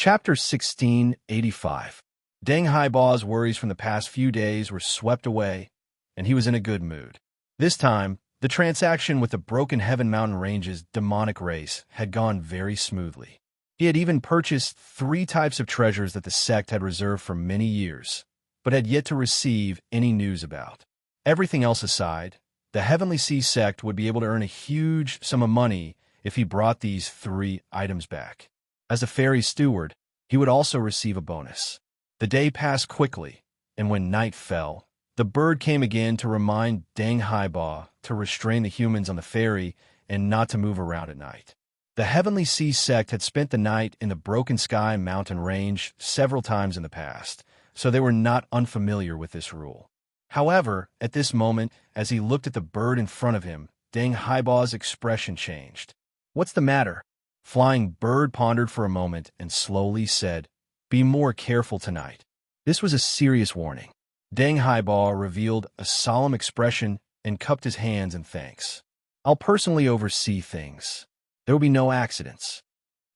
Chapter 1685. Deng Haiba's worries from the past few days were swept away, and he was in a good mood. This time, the transaction with the Broken Heaven Mountain Range's demonic race had gone very smoothly. He had even purchased 3 types of treasures that the sect had reserved for many years, but had yet to receive any news about. Everything else aside, the Heavenly Sea sect would be able to earn a huge sum of money if he brought these 3 items back. As a fairy steward, he would also receive a bonus. The day passed quickly, and when night fell, the bird came again to remind Deng Haiba to restrain the humans on the ferry and not to move around at night. The Heavenly Sea sect had spent the night in the Broken Sky mountain range several times in the past, so they were not unfamiliar with this rule. However, at this moment, as he looked at the bird in front of him, Deng Haiba's expression changed. "What's the matter?" Flying Bird pondered for a moment and slowly said, "Be more careful tonight." This was a serious warning. Deng Haiba revealed a solemn expression and cupped his hands in thanks. "I'll personally oversee things. There will be no accidents."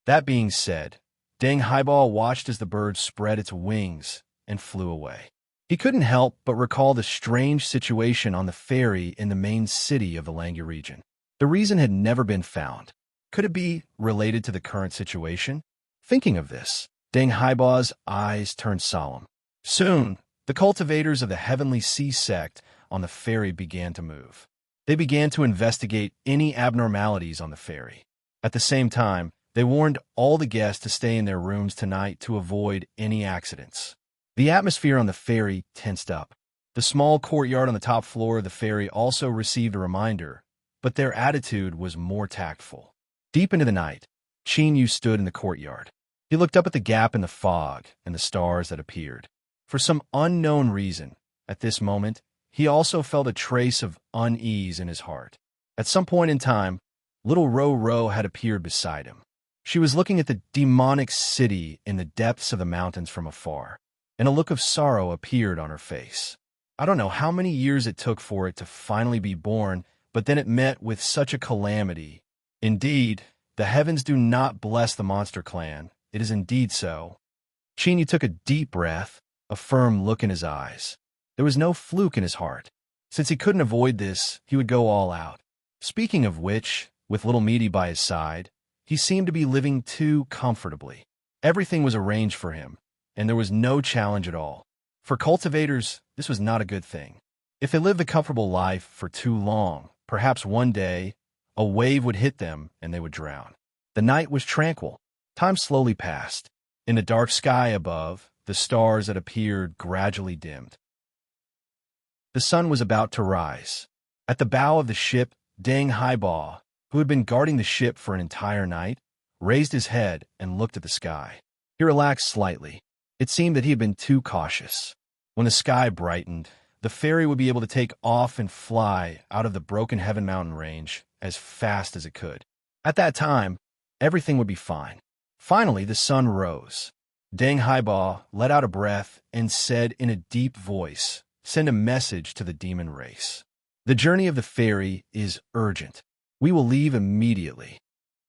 That being said, Deng Haiba watched as the bird spread its wings and flew away. He couldn't help but recall the strange situation on the ferry in the main city of the Langi region. The reason had never been found. Could it be related to the current situation? Thinking of this, Deng Haiba's eyes turned solemn. Soon, the cultivators of the Heavenly Sea sect on the ferry began to move. They began to investigate any abnormalities on the ferry. At the same time, they warned all the guests to stay in their rooms tonight to avoid any accidents. The atmosphere on the ferry tensed up. The small courtyard on the top floor of the ferry also received a reminder, but their attitude was more tactful. Deep into the night, Qin Yu stood in the courtyard. He looked up at the gap in the fog and the stars that appeared. For some unknown reason, at this moment, he also felt a trace of unease in his heart. At some point in time, little Ro Ro had appeared beside him. She was looking at the demonic city in the depths of the mountains from afar, and a look of sorrow appeared on her face. I don't know how many years it took for it to finally be born, but then it met with such a calamity. Indeed, the heavens do not bless the monster clan. It is indeed so. Qin Yu took a deep breath, a firm look in his eyes. There was no fluke in his heart. Since he couldn't avoid this, he would go all out. Speaking of which, with little Meaty by his side, he seemed to be living too comfortably. Everything was arranged for him, and there was no challenge at all. For cultivators, this was not a good thing. If they lived a comfortable life for too long, perhaps one day, a wave would hit them and they would drown. The night was tranquil. Time slowly passed. In the dark sky above, the stars that appeared gradually dimmed. The sun was about to rise. At the bow of the ship, Deng Haiba, who had been guarding the ship for an entire night, raised his head and looked at the sky. He relaxed slightly. It seemed that he had been too cautious. When the sky brightened, the ferry would be able to take off and fly out of the Broken Heaven Mountain Range as fast as it could. At that time, everything would be fine. Finally, the sun rose. Deng Haiba let out a breath and said in a deep voice, "Send a message to the demon race. The journey of the ferry is urgent. We will leave immediately."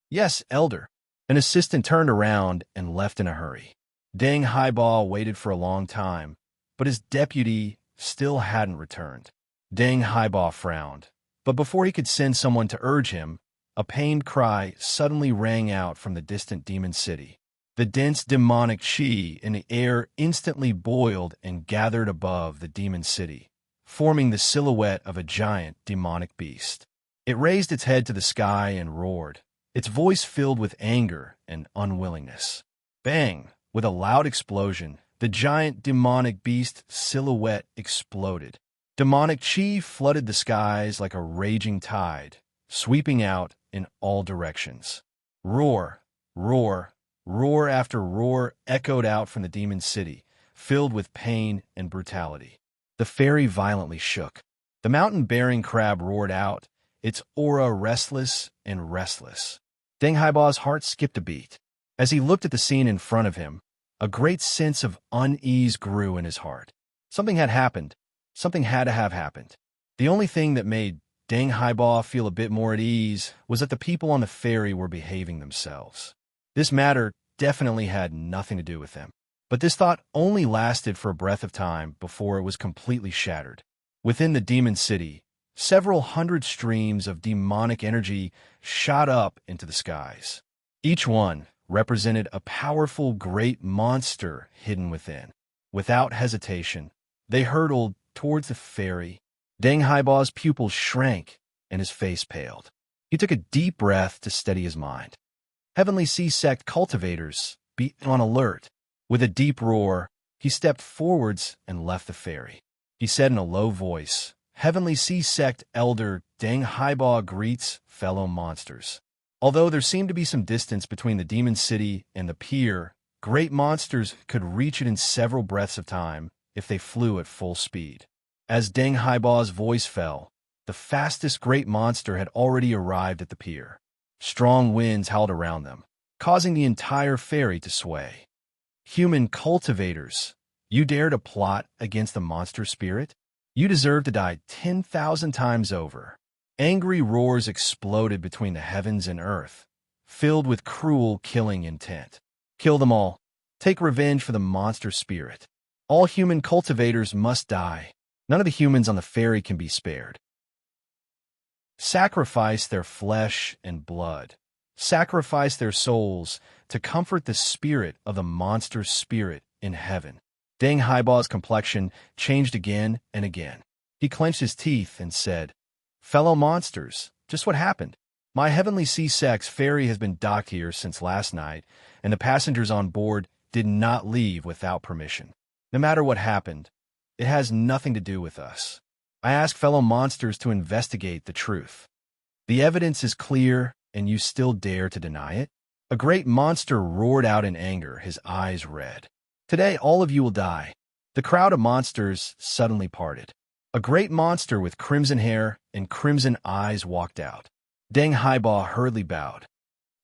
"Yes, Elder." An assistant turned around and left in a hurry. Deng Haiba waited for a long time, but his deputy still hadn't returned. Deng Haiba frowned, but before he could send someone to urge him, a pained cry suddenly rang out from the distant demon city. The dense demonic chi in the air instantly boiled and gathered above the demon city, forming the silhouette of a giant demonic beast. It raised its head to the sky and roared, its voice filled with anger and unwillingness. Bang! With a loud explosion, the giant demonic beast silhouette exploded. Demonic chi flooded the skies like a raging tide, sweeping out in all directions. Roar, roar, roar after roar echoed out from the demon city, filled with pain and brutality. The ferry violently shook. The mountain-bearing crab roared out, its aura restless and restless. Deng Haiba's heart skipped a beat. As he looked at the scene in front of him, a great sense of unease grew in his heart. Something had happened. Something had to have happened. The only thing that made Deng Haiba feel a bit more at ease was that the people on the ferry were behaving themselves. This matter definitely had nothing to do with them. But this thought only lasted for a breath of time before it was completely shattered. Within the demon city, several hundred streams of demonic energy shot up into the skies. Each one represented a powerful great monster hidden within. Without hesitation, they hurtled towards the fairy. Deng Haibaw's pupils shrank and his face paled. He took a deep breath to steady his mind. Heavenly Sea Sect cultivators, be on alert. With a deep roar, he stepped forwards and left the fairy. He said in a low voice, Heavenly Sea Sect Elder Deng Haibaw greets fellow monsters. Although there seemed to be some distance between the demon city and the pier, great monsters could reach it in several breaths of time if they flew at full speed. As Deng Haibaw's voice fell, the fastest great monster had already arrived at the pier. Strong winds howled around them, causing the entire ferry to sway. Human cultivators, you dare to plot against the monster spirit? You deserve to die 10,000 times over. Angry roars exploded between the heavens and earth, filled with cruel killing intent. Kill them all. Take revenge for the monster spirit. All human cultivators must die. None of the humans on the ferry can be spared. Sacrifice their flesh and blood. Sacrifice their souls to comfort the spirit of the monster spirit in heaven. Deng Haibaw's complexion changed again and again. He clenched his teeth and said, Fellow monsters, just what happened? My Heavenly Sea Sect's ferry has been docked here since last night, and the passengers on board did not leave without permission. No matter what happened, it has nothing to do with us. I ask fellow monsters to investigate the truth. The evidence is clear, and you still dare to deny it? A great monster roared out in anger, his eyes red. Today all of you will die. The crowd of monsters suddenly parted. A great monster with crimson hair and crimson eyes walked out. Deng Haibaw hurriedly bowed.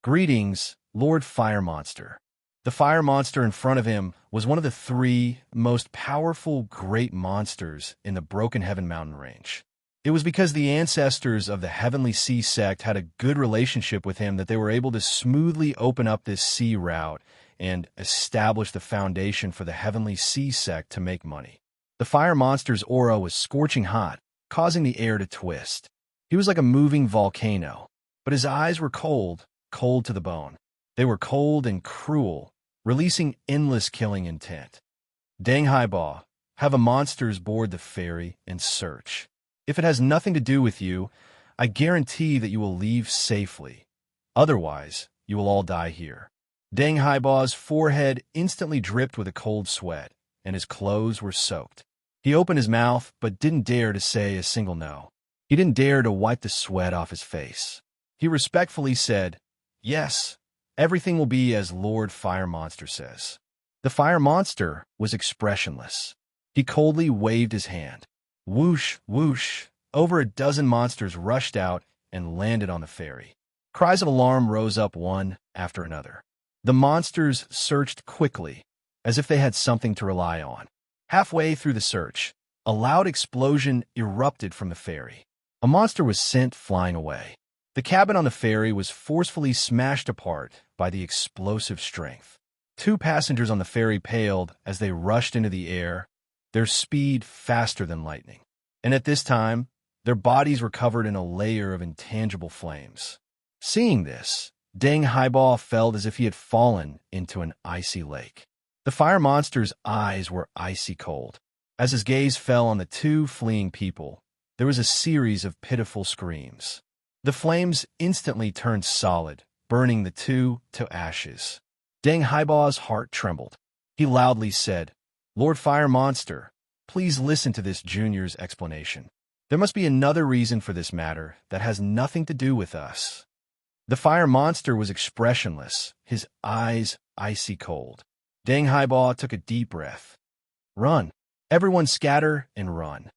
Greetings, Lord Fire Monster. The fire monster in front of him was one of the 3 most powerful great monsters in the Broken Heaven mountain range. It was because the ancestors of the Heavenly Sea Sect had a good relationship with him that they were able to smoothly open up this sea route and establish the foundation for the Heavenly Sea Sect to make money. The fire monster's aura was scorching hot, causing the air to twist. He was like a moving volcano, but his eyes were cold, cold to the bone. They were cold and cruel, releasing endless killing intent. Deng Haibaw, have a monsters board the ferry and search. If it has nothing to do with you, I guarantee that you will leave safely. Otherwise, you will all die here. Deng Haibaw's forehead instantly dripped with a cold sweat, and his clothes were soaked. He opened his mouth, but didn't dare to say a single no. He didn't dare to wipe the sweat off his face. He respectfully said, Yes, everything will be as Lord Fire Monster says. The fire monster was expressionless. He coldly waved his hand. Whoosh, whoosh, over a dozen monsters rushed out and landed on the ferry. Cries of alarm rose up one after another. The monsters searched quickly, as if they had something to rely on. Halfway through the search, a loud explosion erupted from the ferry. A monster was sent flying away. The cabin on the ferry was forcefully smashed apart by the explosive strength. 2 passengers on the ferry paled as they rushed into the air, their speed faster than lightning. And at this time, their bodies were covered in a layer of intangible flames. Seeing this, Deng Haibaw felt as if he had fallen into an icy lake. The fire monster's eyes were icy cold. As his gaze fell on the 2 fleeing people, there was a series of pitiful screams. The flames instantly turned solid, burning the 2 to ashes. Deng Haibaw's heart trembled. He loudly said, Lord Fire Monster, please listen to this junior's explanation. There must be another reason for this matter that has nothing to do with us. The fire monster was expressionless, his eyes icy cold. Deng Haibaw took a deep breath. Run. Everyone scatter and run.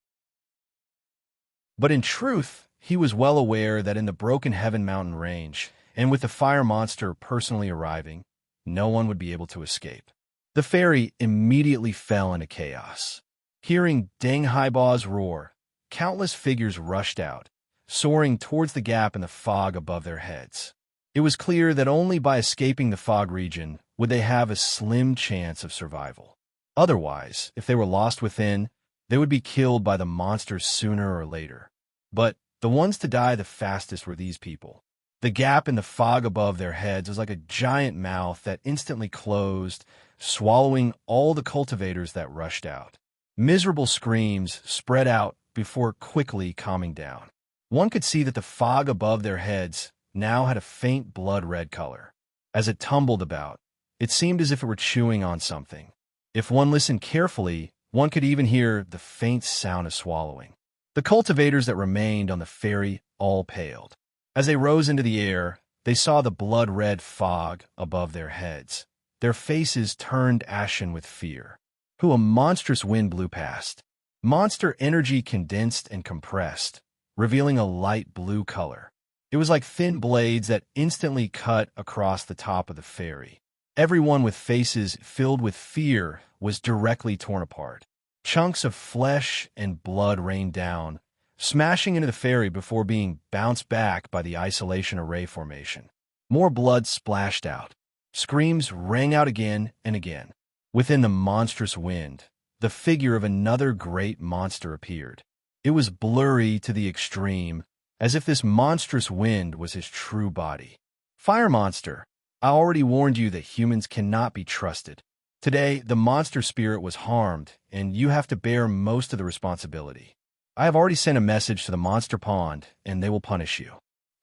But in truth, he was well aware that in the Broken Heaven mountain range, and with the fire monster personally arriving, no one would be able to escape. The ferry immediately fell into chaos. Hearing Deng Haibaw's roar, countless figures rushed out, soaring towards the gap in the fog above their heads. It was clear that only by escaping the fog region would they have a slim chance of survival. Otherwise, if they were lost within, they would be killed by the monsters sooner or later. But the ones to die the fastest were these people. The gap in the fog above their heads was like a giant mouth that instantly closed, swallowing all the cultivators that rushed out. Miserable screams spread out before quickly calming down. One could see that the fog above their heads now had a faint blood-red color. As it tumbled about, it seemed as if it were chewing on something. If one listened carefully, one could even hear the faint sound of swallowing. The cultivators that remained on the ferry all paled. As they rose into the air, they saw the blood-red fog above their heads. Their faces turned ashen with fear. A monstrous wind blew past. Monster energy condensed and compressed, revealing a light blue color. It was like thin blades that instantly cut across the top of the ferry. Everyone with faces filled with fear was directly torn apart. Chunks of flesh and blood rained down, smashing into the ferry before being bounced back by the isolation array formation. More blood splashed out. Screams rang out again and again. Within the monstrous wind, the figure of another great monster appeared. It was blurry to the extreme, as if this monstrous wind was his true body. Fire monster, I already warned you that humans cannot be trusted. Today, the monster spirit was harmed, and you have to bear most of the responsibility. I have already sent a message to the monster pond, and they will punish you.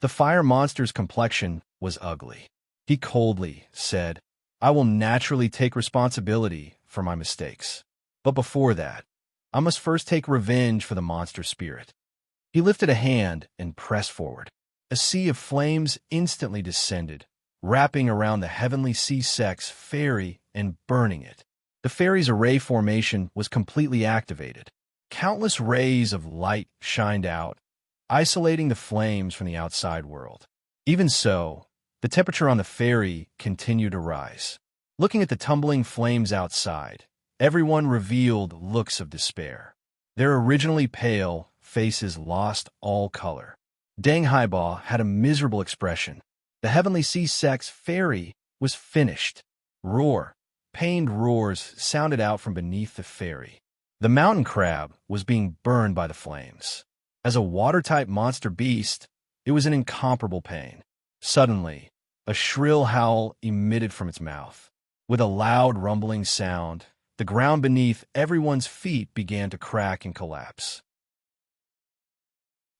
The fire monster's complexion was ugly. He coldly said, I will naturally take responsibility for my mistakes. But before that, I must first take revenge for the monster spirit. He lifted a hand and pressed forward. A sea of flames instantly descended, wrapping around the heavenly sea sex ferry and burning it. The ferry's array formation was completely activated. Countless rays of light shined out, isolating the flames from the outside world. Even so, the temperature on the ferry continued to rise. Looking at the tumbling flames outside, everyone revealed looks of despair. Their originally pale faces lost all color. Deng Haiba had a miserable expression. The heavenly sea sex ferry was finished. Pained roars sounded out from beneath the ferry. The mountain crab was being burned by the flames. As a water-type monster beast, it was in incomparable pain. Suddenly, a shrill howl emitted from its mouth. With a loud rumbling sound, the ground beneath everyone's feet began to crack and collapse.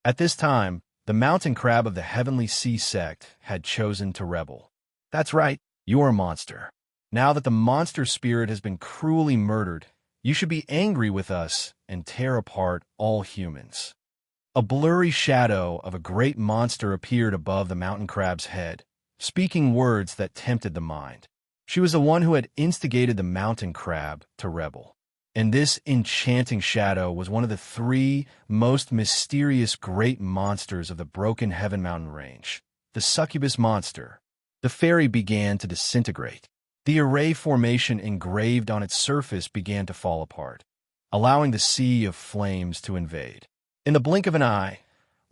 At this time, the mountain crab of the heavenly sea sect had chosen to rebel. That's right, you're a monster. Now that the monster spirit has been cruelly murdered, you should be angry with us and tear apart all humans. A blurry shadow of a great monster appeared above the mountain crab's head, speaking words that tempted the mind. She was the one who had instigated the mountain crab to rebel. And this enchanting shadow was one of the three most mysterious great monsters of the Broken Heaven Mountain Range, the succubus monster. The ferry began to disintegrate. The array formation engraved on its surface began to fall apart, allowing the sea of flames to invade. In the blink of an eye,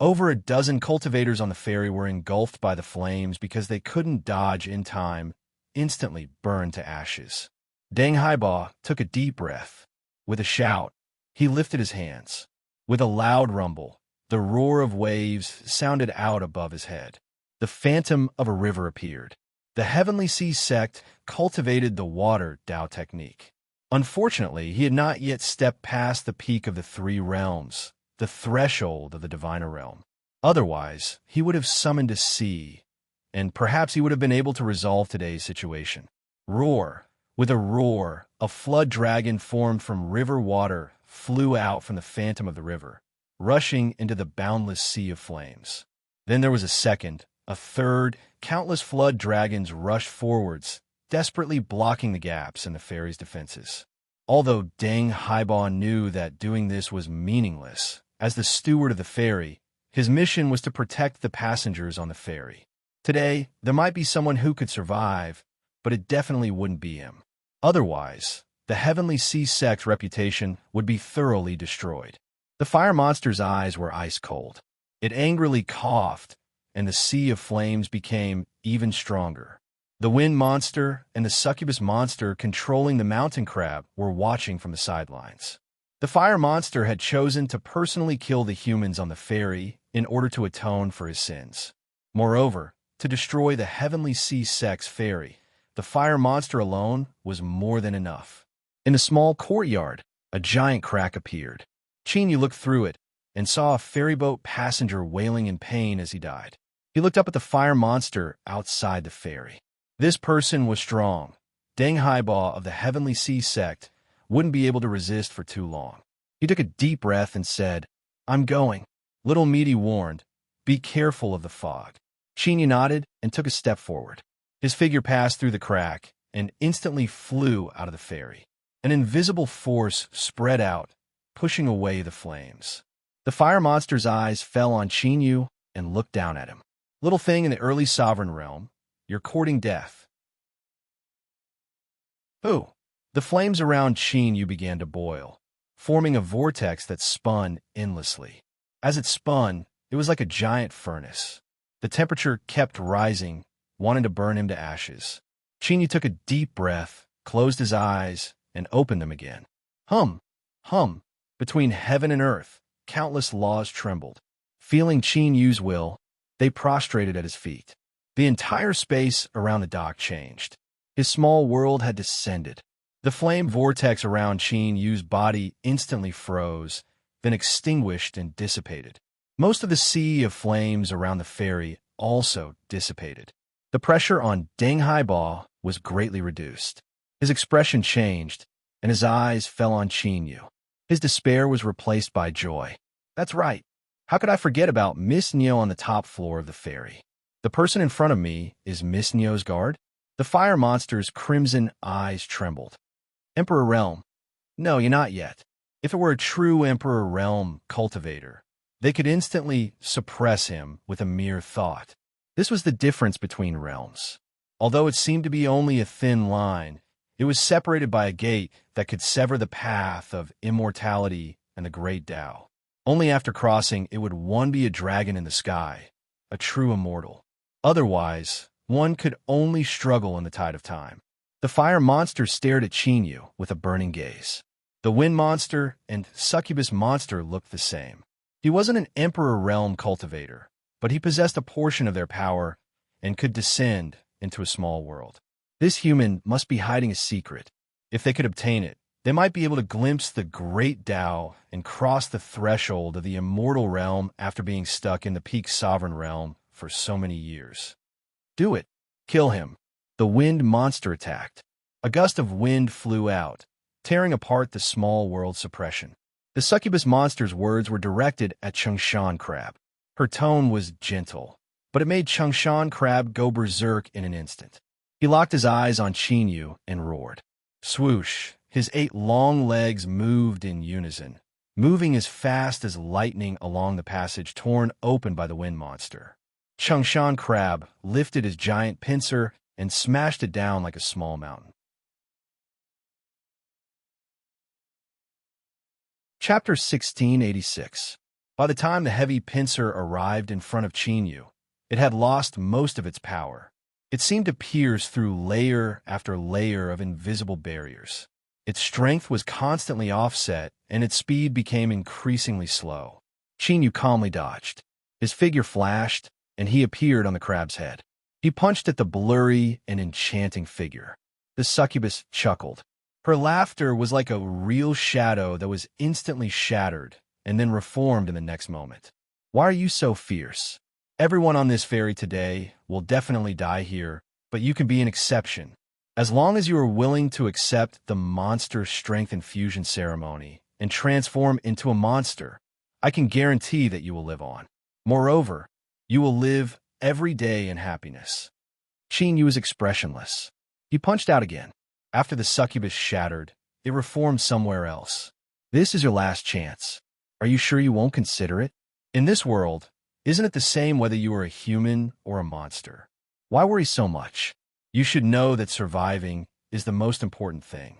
over a dozen cultivators on the ferry were engulfed by the flames because they couldn't dodge in time, instantly burned to ashes. Deng Haiba took a deep breath. With a shout, he lifted his hands. With a loud rumble, the roar of waves sounded out above his head. The phantom of a river appeared. The heavenly sea sect cultivated the water Tao technique. Unfortunately, he had not yet stepped past the peak of the three realms, the threshold of the diviner realm. Otherwise, he would have summoned a sea, and perhaps he would have been able to resolve today's situation. Roar! With a roar, a flood dragon formed from river water flew out from the phantom of the river, rushing into the boundless sea of flames. Then there was a second, a third. Countless flood dragons rushed forwards, desperately blocking the gaps in the ferry's defenses. Although Deng Haiba knew that doing this was meaningless, as the steward of the ferry, his mission was to protect the passengers on the ferry. Today, there might be someone who could survive, but it definitely wouldn't be him. Otherwise, the heavenly sea sect's reputation would be thoroughly destroyed. The fire monster's eyes were ice cold. It angrily coughed, and the sea of flames became even stronger. The wind monster and the succubus monster controlling the mountain crab were watching from the sidelines. The fire monster had chosen to personally kill the humans on the ferry in order to atone for his sins. Moreover, to destroy the heavenly sea sex ferry, the fire monster alone was more than enough. In the small courtyard, a giant crack appeared. Chinyu looked through it and saw a ferryboat passenger wailing in pain as he died. He looked up at the fire monster outside the ferry. This person was strong. Deng Haiba of the Heavenly Sea sect wouldn't be able to resist for too long. He took a deep breath and said, "I'm going." Little Meaty warned, "Be careful of the fog." Chinyu nodded and took a step forward. His figure passed through the crack and instantly flew out of the ferry. An invisible force spread out, pushing away the flames. The fire monster's eyes fell on Chinyu and looked down at him. "Little thing in the early sovereign realm, you're courting death." "Who?" The flames around Chinyu began to boil, forming a vortex that spun endlessly. As it spun, it was like a giant furnace. The temperature kept rising, wanting to burn him to ashes. Chinyu took a deep breath, closed his eyes, and opened them again. Hum, hum. Between heaven and earth, countless laws trembled. Feeling Chinyu's will, they prostrated at his feet. The entire space around the dock changed. His small world had descended. The flame vortex around Chinyu's body instantly froze, then extinguished and dissipated. Most of the sea of flames around the ferry also dissipated. The pressure on Deng Haiba was greatly reduced. His expression changed, and his eyes fell on Chinyu. His despair was replaced by joy. That's right. How could I forget about Miss Nyo on the top floor of the ferry? The person in front of me is Miss Nyo's guard? The fire monster's crimson eyes trembled. Emperor Realm. No, you're not yet. If it were a true Emperor Realm cultivator, they could instantly suppress him with a mere thought. This was the difference between realms. Although it seemed to be only a thin line, it was separated by a gate that could sever the path of immortality and the great Tao. Only after crossing it would one be a dragon in the sky, a true immortal. Otherwise, one could only struggle in the tide of time. The fire monster stared at Chinyu with a burning gaze. The wind monster and succubus monster looked the same. He wasn't an Emperor Realm cultivator, but he possessed a portion of their power and could descend into a small world. This human must be hiding a secret. If they could obtain it, they might be able to glimpse the great Tao and cross the threshold of the immortal realm after being stuck in the peak sovereign realm for so many years. Do it. Kill him. The wind monster attacked. A gust of wind flew out, tearing apart the small world suppression. The succubus monster's words were directed at Changshan Crab. Her tone was gentle, but it made Changshan Crab go berserk in an instant. He locked his eyes on Chinyu and roared. Swoosh! His 8 long legs moved in unison, moving as fast as lightning along the passage torn open by the wind monster. Changshan Crab lifted his giant pincer and smashed it down like a small mountain. Chapter 1686. By the time the heavy pincer arrived in front of Chinyu, it had lost most of its power. It seemed to pierce through layer after layer of invisible barriers. Its strength was constantly offset, and its speed became increasingly slow. Chinyu calmly dodged. His figure flashed, and he appeared on the crab's head. He punched at the blurry and enchanting figure. The succubus chuckled. Her laughter was like a real shadow that was instantly shattered and then reformed in the next moment. Why are you so fierce? Everyone on this ferry today will definitely die here, but you can be an exception. As long as you are willing to accept the monster strength infusion ceremony and transform into a monster, I can guarantee that you will live on. Moreover, you will live every day in happiness. Chinyu was expressionless. He punched out again. After the succubus shattered, it reformed somewhere else. This is your last chance. Are you sure you won't consider it? In this world, isn't it the same whether you are a human or a monster? Why worry so much? You should know that surviving is the most important thing.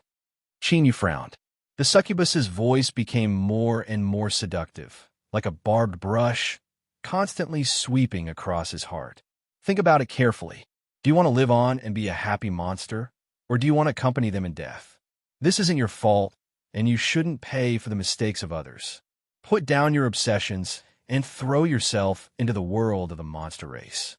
Chinyu frowned. The succubus's voice became more and more seductive, like a barbed brush, constantly sweeping across his heart. Think about it carefully. Do you want to live on and be a happy monster, or do you want to accompany them in death? This isn't your fault, and you shouldn't pay for the mistakes of others. Put down your obsessions and throw yourself into the world of the monster race.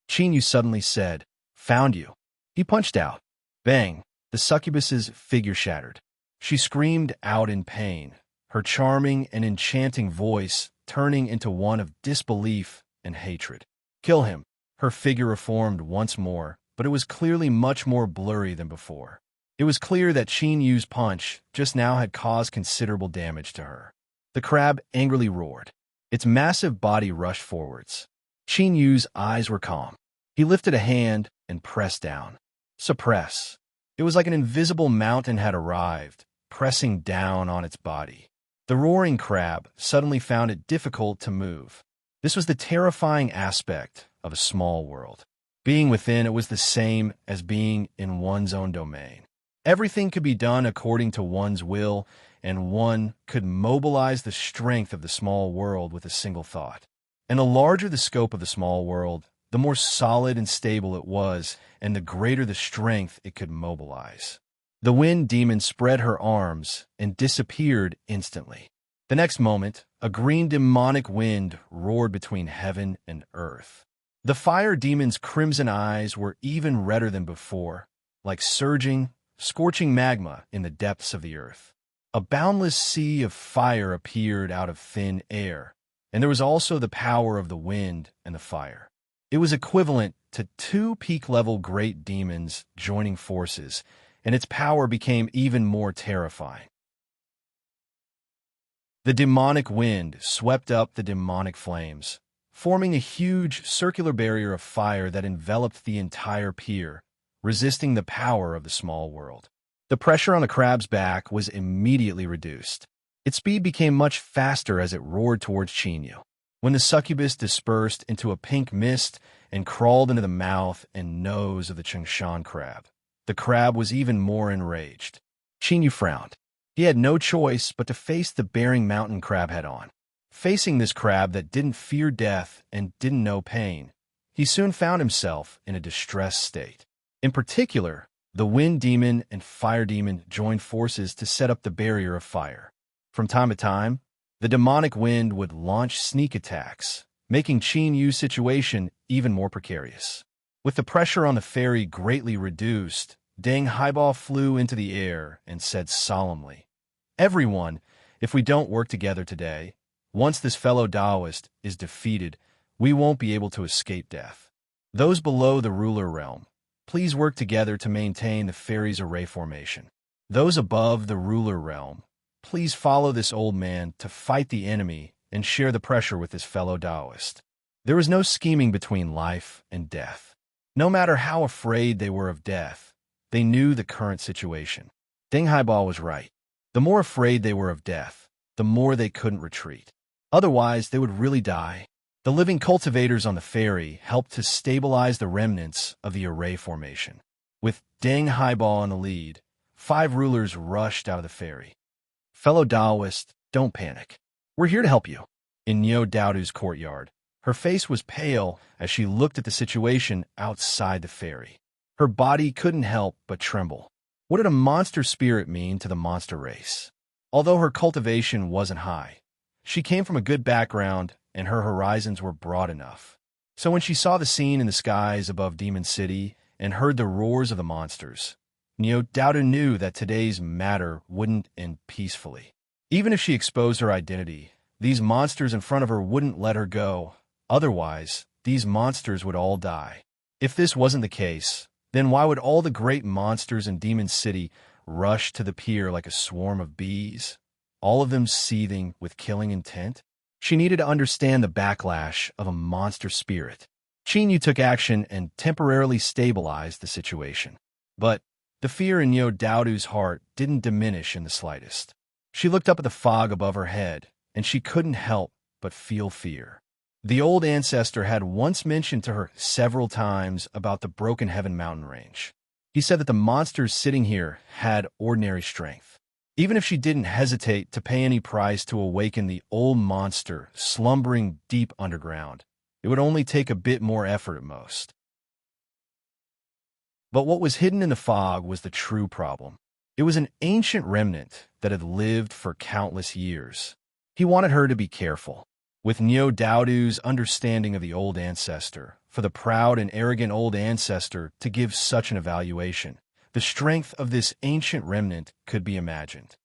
Chinyu suddenly said, "Found you." He punched out. Bang! The succubus's figure shattered. She screamed out in pain, her charming and enchanting voice turning into one of disbelief and hatred. Kill him. Her figure reformed once more, but it was clearly much more blurry than before. It was clear that Chinyu's punch just now had caused considerable damage to her. The crab angrily roared. Its massive body rushed forwards. Chinyu's eyes were calm. He lifted a hand and pressed down. Suppress. It was like an invisible mountain had arrived, pressing down on its body. The roaring crab suddenly found it difficult to move. This was the terrifying aspect of a small world. Being within it was the same as being in one's own domain. Everything could be done according to one's will, and one could mobilize the strength of the small world with a single thought. And the larger the scope of the small world, the more solid and stable it was, and the greater the strength it could mobilize. The wind demon spread her arms and disappeared instantly. The next moment, a green demonic wind roared between heaven and earth. The fire demon's crimson eyes were even redder than before, like surging, scorching magma in the depths of the earth. A boundless sea of fire appeared out of thin air, and there was also the power of the wind and the fire. It was equivalent to two peak-level great demons joining forces, and its power became even more terrifying. The demonic wind swept up the demonic flames, forming a huge circular barrier of fire that enveloped the entire pier, resisting the power of the small world. The pressure on the crab's back was immediately reduced. Its speed became much faster as it roared towards Chinyu. When the succubus dispersed into a pink mist and crawled into the mouth and nose of the Changshan crab, the crab was even more enraged. Chinyu frowned. He had no choice but to face the bearing mountain crab head-on. Facing this crab that didn't fear death and didn't know pain, he soon found himself in a distressed state. In particular, the wind demon and fire demon joined forces to set up the barrier of fire. From time to time, the demonic wind would launch sneak attacks, making Chinyu's situation even more precarious. With the pressure on the ferry greatly reduced, Deng Haibao flew into the air and said solemnly, "Everyone, if we don't work together today, once this fellow Taoist is defeated, we won't be able to escape death. Those below the ruler realm, please work together to maintain the ferry's array formation. Those above the ruler realm, please follow this old man to fight the enemy and share the pressure with his fellow Taoist." There was no scheming between life and death. No matter how afraid they were of death, they knew the current situation. Deng Haibao was right. The more afraid they were of death, the more they couldn't retreat. Otherwise, they would really die. The living cultivators on the ferry helped to stabilize the remnants of the array formation. With Deng Haibao in the lead, 5 rulers rushed out of the ferry. "Fellow Taoist, don't panic. We're here to help you." In Niu Daodu's courtyard, her face was pale as she looked at the situation outside the ferry. Her body couldn't help but tremble. What did a monster spirit mean to the monster race? Although her cultivation wasn't high, she came from a good background and her horizons were broad enough. So when she saw the scene in the skies above Demon City and heard the roars of the monsters, Niu Daodu knew that today's matter wouldn't end peacefully. Even if she exposed her identity, these monsters in front of her wouldn't let her go. Otherwise, these monsters would all die. If this wasn't the case, then why would all the great monsters in Demon City rush to the pier like a swarm of bees, all of them seething with killing intent? She needed to understand the backlash of a monster spirit. Chinyu took action and temporarily stabilized the situation. But the fear in Niu Daodu's heart didn't diminish in the slightest. She looked up at the fog above her head, and she couldn't help but feel fear. The old ancestor had once mentioned to her several times about the Broken Heaven mountain range. He said that the monsters sitting here had ordinary strength. Even if she didn't hesitate to pay any price to awaken the old monster slumbering deep underground, it would only take a bit more effort at most. But what was hidden in the fog was the true problem. It was an ancient remnant that had lived for countless years. He wanted her to be careful. With Neo Daudu's understanding of the old ancestor, for the proud and arrogant old ancestor to give such an evaluation, the strength of this ancient remnant could be imagined.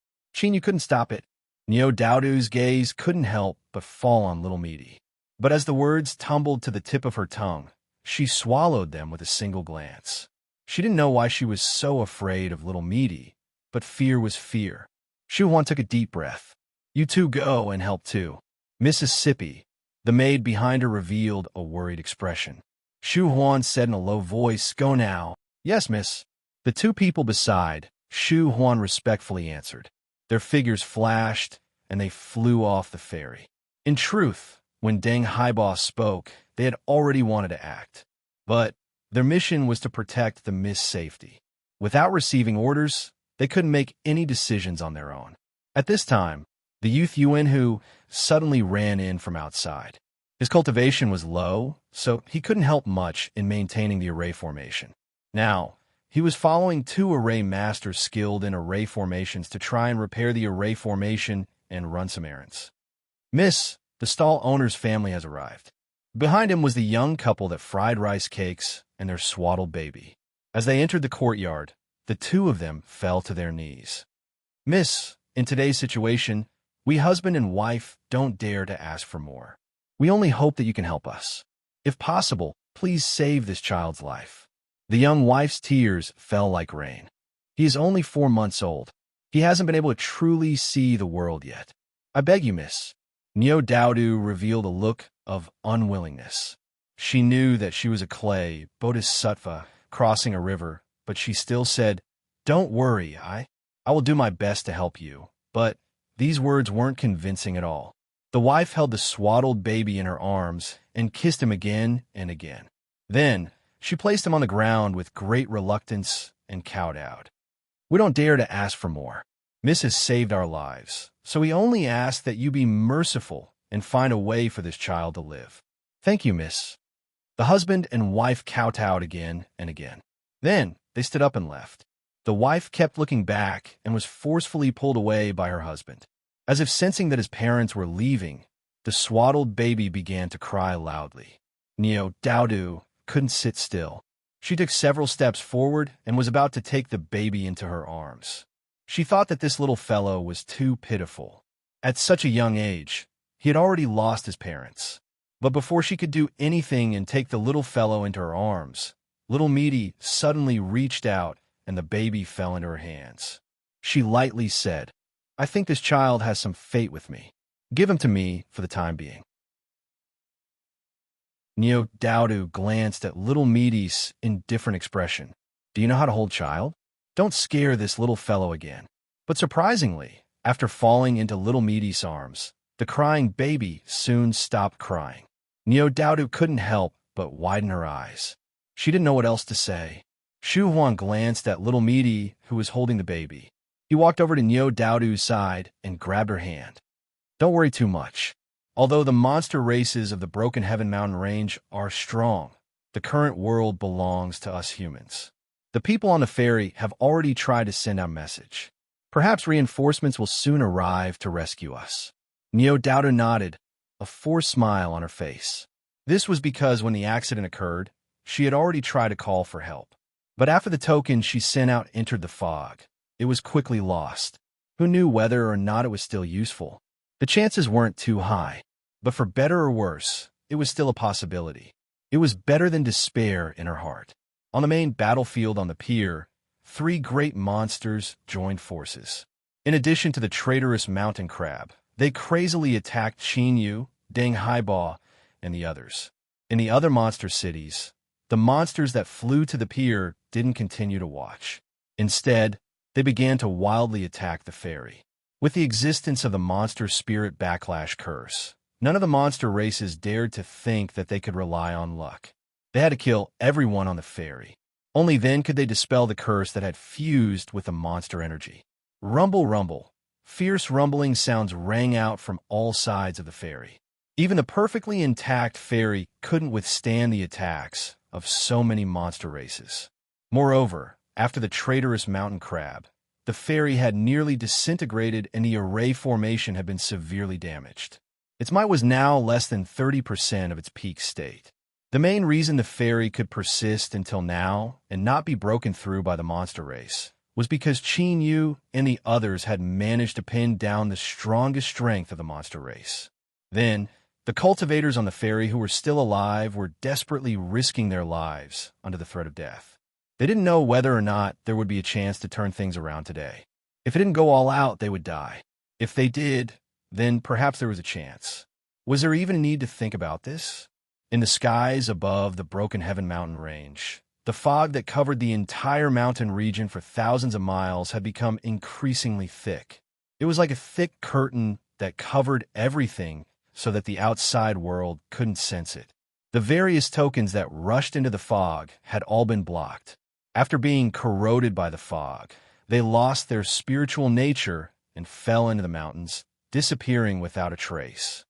You couldn't stop it. Neo Daudu's gaze couldn't help but fall on little Meaty. But as the words tumbled to the tip of her tongue, she swallowed them with a single glance. She didn't know why she was so afraid of little Meaty, but fear was fear. Shu-Huan took a deep breath. You two go and help too. Mississippi. The maid behind her revealed a worried expression. Shu-Huan said in a low voice, Go now. Yes, miss. The two people beside, Shu-Huan respectfully answered. Their figures flashed, and they flew off the ferry. In truth, when Deng Haibo spoke, they had already wanted to act. But their mission was to protect the Miss safety. Without receiving orders, they couldn't make any decisions on their own. At this time, the youth Yuanhu suddenly ran in from outside. His cultivation was low, so he couldn't help much in maintaining the array formation. Now, he was following two array masters skilled in array formations to try and repair the array formation and run some errands. Miss, the stall owner's family has arrived. Behind him was the young couple that fried rice cakes and their swaddled baby. As they entered the courtyard, the two of them fell to their knees. Miss, in today's situation, we husband and wife don't dare to ask for more. We only hope that you can help us. If possible, please save this child's life. The young wife's tears fell like rain. He is only 4 months old. He hasn't been able to truly see the world yet. I beg you, miss. Neo Daudu revealed a look of unwillingness. She knew that she was a clay bodhisattva crossing a river, but she still said, Don't worry, I will do my best to help you. But these words weren't convincing at all. The wife held the swaddled baby in her arms and kissed him again and again. Then, she placed him on the ground with great reluctance and kowtowed. We don't dare to ask for more. Miss has saved our lives, so we only ask that you be merciful and find a way for this child to live. Thank you, miss. The husband and wife kowtowed again and again. Then, they stood up and left. The wife kept looking back and was forcefully pulled away by her husband. As if sensing that his parents were leaving, the swaddled baby began to cry loudly. Neo Daudu couldn't sit still. She took several steps forward and was about to take the baby into her arms. She thought that this little fellow was too pitiful. At such a young age, he had already lost his parents. But before she could do anything and take the little fellow into her arms, little Meaty suddenly reached out and the baby fell into her hands. She lightly said, I think this child has some fate with me. Give him to me for the time being. Neo Daudu glanced at little Meaty's indifferent expression. Do you know how to hold child? Don't scare this little fellow again. But surprisingly, after falling into little Meaty's arms, the crying baby soon stopped crying. Neo Daudu couldn't help but widen her eyes. She didn't know what else to say. Shu-Huan glanced at little Meaty, who was holding the baby. He walked over to Neo Daudu's side and grabbed her hand. Don't worry too much. Although the monster races of the Broken Heaven Mountain Range are strong, the current world belongs to us humans. The people on the ferry have already tried to send out a message. Perhaps reinforcements will soon arrive to rescue us. Neo Daudu nodded, a forced smile on her face. This was because when the accident occurred, she had already tried to call for help. But after the token she sent out entered the fog, it was quickly lost. Who knew whether or not it was still useful? The chances weren't too high, but for better or worse, it was still a possibility. It was better than despair in her heart. On the main battlefield on the pier, 3 great monsters joined forces. In addition to the traitorous mountain crab, they crazily attacked Xinyu, Deng Haibo, and the others. In the other monster cities, the monsters that flew to the pier didn't continue to watch. Instead, they began to wildly attack the ferry. With the existence of the monster spirit backlash curse, none of the monster races dared to think that they could rely on luck. They had to kill everyone on the ferry. Only then could they dispel the curse that had fused with the monster energy. Rumble, rumble. Fierce rumbling sounds rang out from all sides of the ferry. Even the perfectly intact ferry couldn't withstand the attacks of so many monster races. Moreover, after the traitorous mountain crab, the fairy had nearly disintegrated and the array formation had been severely damaged. Its might was now less than 30% of its peak state. The main reason the fairy could persist until now and not be broken through by the monster race was because Qin Yu and the others had managed to pin down the strongest strength of the monster race. Then, the cultivators on the ferry who were still alive were desperately risking their lives under the threat of death. They didn't know whether or not there would be a chance to turn things around today. If it didn't go all out, they would die. If they did, then perhaps there was a chance. Was there even a need to think about this? In the skies above the Broken Heaven mountain range, the fog that covered the entire mountain region for thousands of miles had become increasingly thick. It was like a thick curtain that covered everything so that the outside world couldn't sense it. The various tokens that rushed into the fog had all been blocked. After being corroded by the fog, they lost their spiritual nature and fell into the mountains, disappearing without a trace.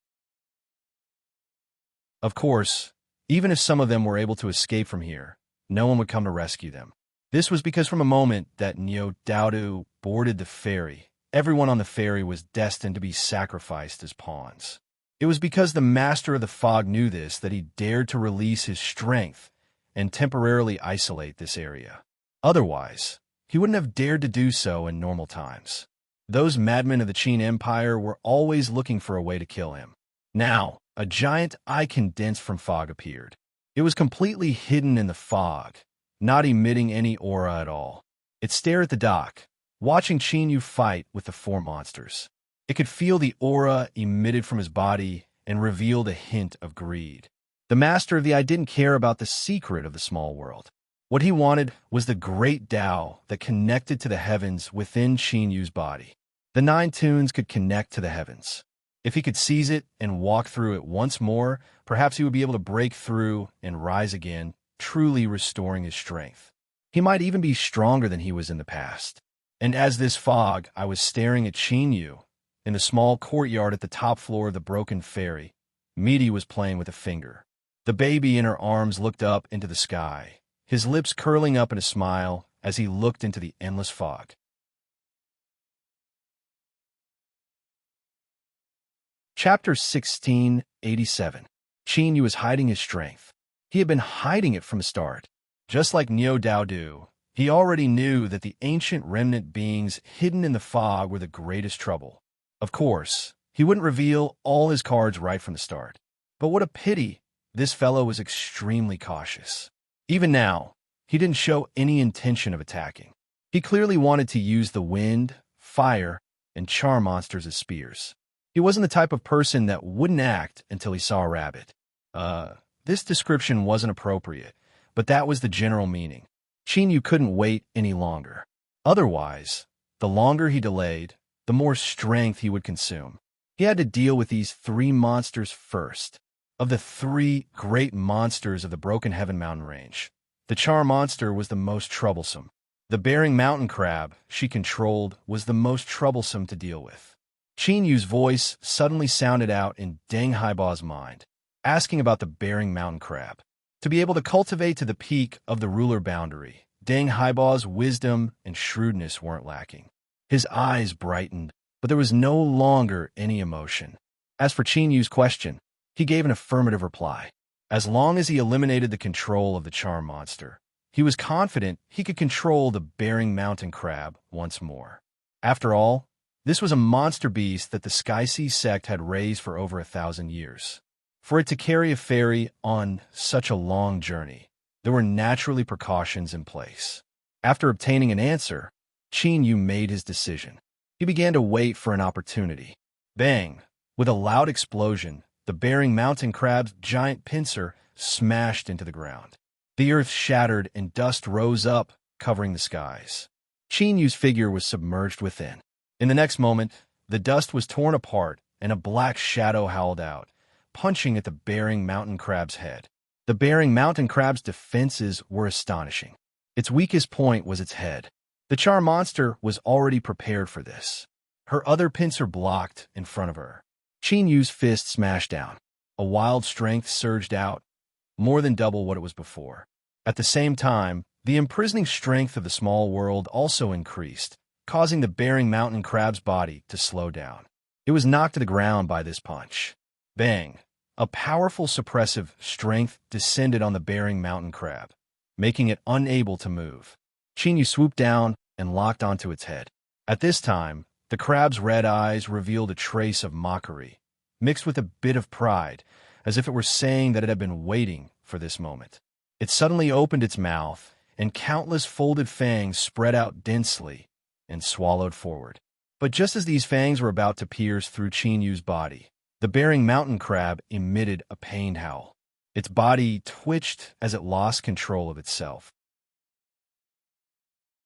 Of course, even if some of them were able to escape from here, no one would come to rescue them. This was because from a moment that Niu Daodu boarded the ferry, everyone on the ferry was destined to be sacrificed as pawns. It was because the master of the fog knew this that he dared to release his strength and temporarily isolate this area. Otherwise, he wouldn't have dared to do so in normal times. Those madmen of the Qin Empire were always looking for a way to kill him. Now, a giant eye condensed from fog appeared. It was completely hidden in the fog, not emitting any aura at all. It stared at the dock, watching Qin Yu fight with the four monsters. It could feel the aura emitted from his body and revealed a hint of greed. The master of the eye didn't care about the secret of the small world. What he wanted was the great Tao that connected to the heavens within Qin Yu's body. The 9 tunes could connect to the heavens. If he could seize it and walk through it once more, perhaps he would be able to break through and rise again, truly restoring his strength. He might even be stronger than he was in the past. And as this fog, I was staring at Qin Yu. In the small courtyard at the top floor of the broken ferry, Misty was playing with a finger. The baby in her arms looked up into the sky, his lips curling up in a smile as he looked into the endless fog. Chapter 1687. Qin Yu was hiding his strength. He had been hiding it from the start. Just like Niu Daodu, he already knew that the ancient remnant beings hidden in the fog were the greatest trouble. Of course, he wouldn't reveal all his cards right from the start. But what a pity, this fellow was extremely cautious. Even now, he didn't show any intention of attacking. He clearly wanted to use the wind, fire, and charm monsters as spears. He wasn't the type of person that wouldn't act until he saw a rabbit. This description wasn't appropriate, but that was the general meaning. Qin Yu couldn't wait any longer. Otherwise, the longer he delayed, the more strength he would consume. He had to deal with these 3 monsters first. Of the 3 great monsters of the Broken Heaven mountain range, the charm monster was the most troublesome. The bearing mountain crab she controlled was the most troublesome to deal with. Qin Yu's voice suddenly sounded out in Deng Haiba's mind, asking about the bearing mountain crab. To be able to cultivate to the peak of the ruler boundary, Deng Haiba's wisdom and shrewdness weren't lacking. His eyes brightened, but there was no longer any emotion. As for Qin Yu's question, he gave an affirmative reply. As long as he eliminated the control of the charm monster, he was confident he could control the bearing mountain crab once more. After all, this was a monster beast that the Sky Sea sect had raised for over 1,000 years. For it to carry a ferry on such a long journey, there were naturally precautions in place. After obtaining an answer, Qin Yu made his decision. He began to wait for an opportunity. Bang! With a loud explosion, the bearing mountain crab's giant pincer smashed into the ground. The earth shattered and dust rose up, covering the skies. Qin Yu's figure was submerged within. In the next moment, the dust was torn apart and a black shadow howled out, punching at the bearing mountain crab's head. The bearing mountain crab's defenses were astonishing. Its weakest point was its head. The charm monster was already prepared for this. Her other pincer blocked in front of her. Qin Yu's fist smashed down. A wild strength surged out, more than double what it was before. At the same time, The imprisoning strength of the small world also increased, causing the bearing mountain crab's body to slow down. It was knocked to the ground by this punch. Bang! A powerful suppressive strength descended on the bearing mountain crab, making it unable to move. Chinyu swooped down and locked onto its head. At this time, the crab's red eyes revealed a trace of mockery, mixed with a bit of pride, as if it were saying that it had been waiting for this moment. It suddenly opened its mouth, and countless folded fangs spread out densely and swallowed forward. But just as these fangs were about to pierce through Chinyu's body, the bearing mountain crab emitted a pained howl. Its body twitched as it lost control of itself.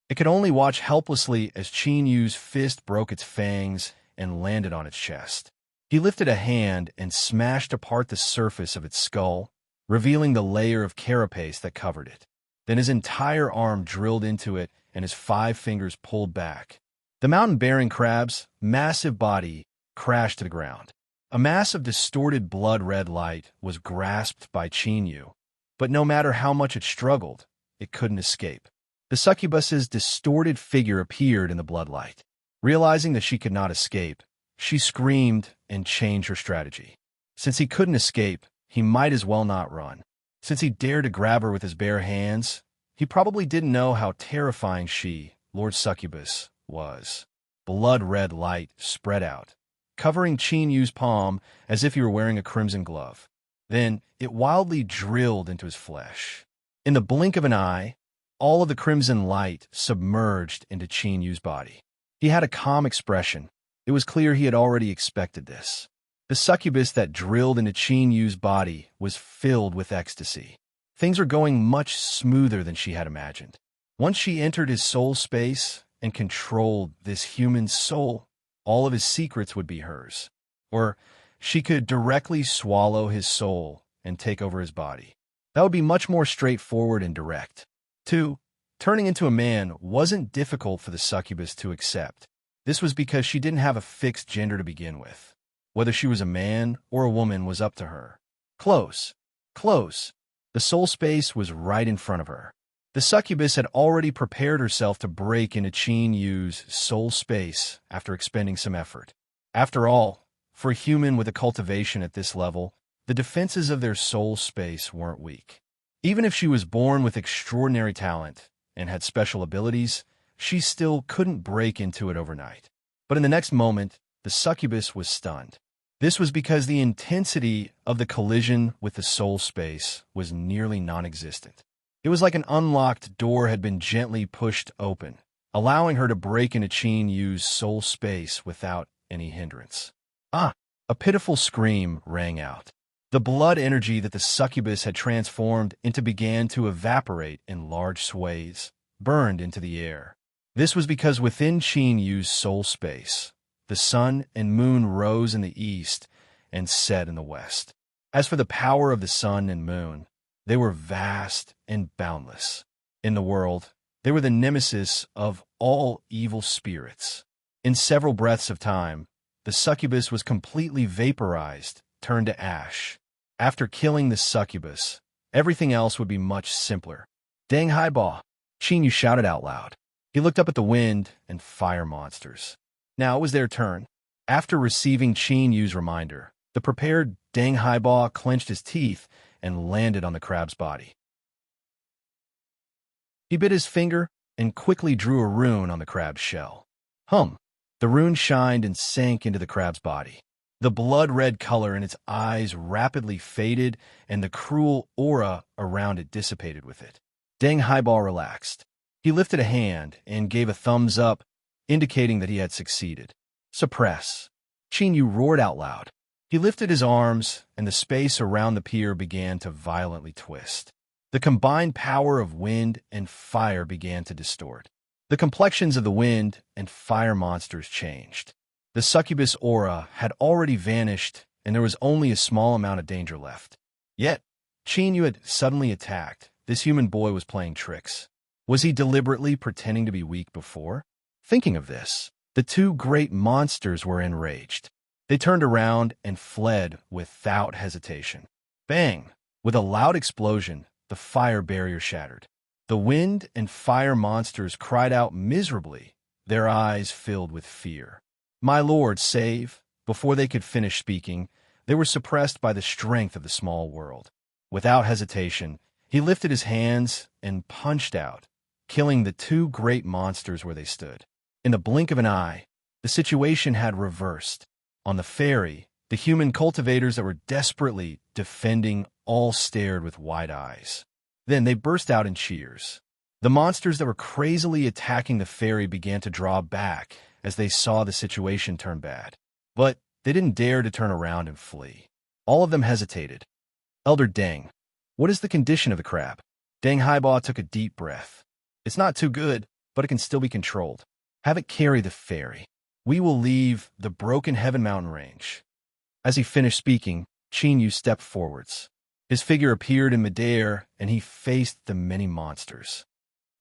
It could only watch helplessly as Chinyu's fist broke its fangs and landed on its chest. He lifted a hand and smashed apart the surface of its skull, revealing the layer of carapace that covered it. Then his entire arm drilled into it and his 5 fingers pulled back. The mountain-bearing crab's massive body crashed to the ground. A mass of distorted blood-red light was grasped by Chinyu, but no matter how much it struggled, it couldn't escape. The succubus's distorted figure appeared in the bloodlight. Realizing that she could not escape, she screamed and changed her strategy. Since he couldn't escape, he might as well not run. Since he dared to grab her with his bare hands, he probably didn't know how terrifying she, Lord Succubus, was. Blood-red light spread out, covering Chinyu's palm as if he were wearing a crimson glove. Then it wildly drilled into his flesh. In the blink of an eye, all of the crimson light submerged into Chinyu's body. He had a calm expression. It was clear he had already expected this. The succubus that drilled into Chinyu's body was filled with ecstasy. Things were going much smoother than she had imagined. Once she entered his soul space and controlled this human soul, all of his secrets would be hers. Or she could directly swallow his soul and take over his body. That would be much more straightforward and direct. 2. Turning into a man wasn't difficult for the succubus to accept. This was because she didn't have a fixed gender to begin with. Whether she was a man or a woman was up to her. Close. The soul space was right in front of her. The succubus had already prepared herself to break into Chinyu's soul space after expending some effort. After all, for a human with a cultivation at this level, the defenses of their soul space weren't weak. Even if she was born with extraordinary talent and had special abilities, she still couldn't break into it overnight. But in the next moment, the succubus was stunned. This was because the intensity of the collision with the soul space was nearly non-existent. It was like an unlocked door had been gently pushed open, allowing her to break into Chinyu's soul space without any hindrance. A pitiful scream rang out. The blood energy that the succubus had transformed into began to evaporate in large swathes, burned into the air. This was because within Chinyu's soul space, the sun and moon rose in the east and set in the west. As for the power of the sun and moon, they were vast and boundless. In the world, they were the nemesis of all evil spirits. In several breaths of time, the succubus was completely vaporized, turned to ash. After killing the succubus, everything else would be much simpler. Dang highball! Chinyu shouted out loud. He looked up at the wind and fire monsters. Now it was their turn. After receiving Chinyu's reminder, the prepared Dang highball clenched his teeth and landed on the crab's body. He bit his finger and quickly drew a rune on the crab's shell. The rune shined and sank into the crab's body. The blood-red color in its eyes rapidly faded, and the cruel aura around it dissipated with it. Dang highball relaxed. He lifted a hand and gave a thumbs up, indicating that he had succeeded. Suppress. Chinyu roared out loud. He lifted his arms, and the space around the pier began to violently twist. The combined power of wind and fire began to distort. The complexions of the wind and fire monsters changed. The succubus aura had already vanished, and there was only a small amount of danger left. Yet, Chinyu had suddenly attacked. This human boy was playing tricks. Was he deliberately pretending to be weak before? Thinking of this, the two great monsters were enraged. They turned around and fled without hesitation. Bang! With a loud explosion, the fire barrier shattered. The wind and fire monsters cried out miserably, their eyes filled with fear. "My lord, save!" Before they could finish speaking, they were suppressed by the strength of the small world. Without hesitation, he lifted his hands and punched out, killing the two great monsters where they stood. In the blink of an eye, the situation had reversed. On the ferry, the human cultivators that were desperately defending all stared with wide eyes. Then they burst out in cheers. The monsters that were crazily attacking the ferry began to draw back as they saw the situation turn bad. But they didn't dare to turn around and flee. All of them hesitated. "Elder Deng, what is the condition of the crab?" Deng Haiba took a deep breath. "It's not too good, but it can still be controlled. Have it carry the ferry. We will leave the Broken Heaven mountain range." As he finished speaking, Qin Yu stepped forwards. His figure appeared in midair, and he faced the many monsters.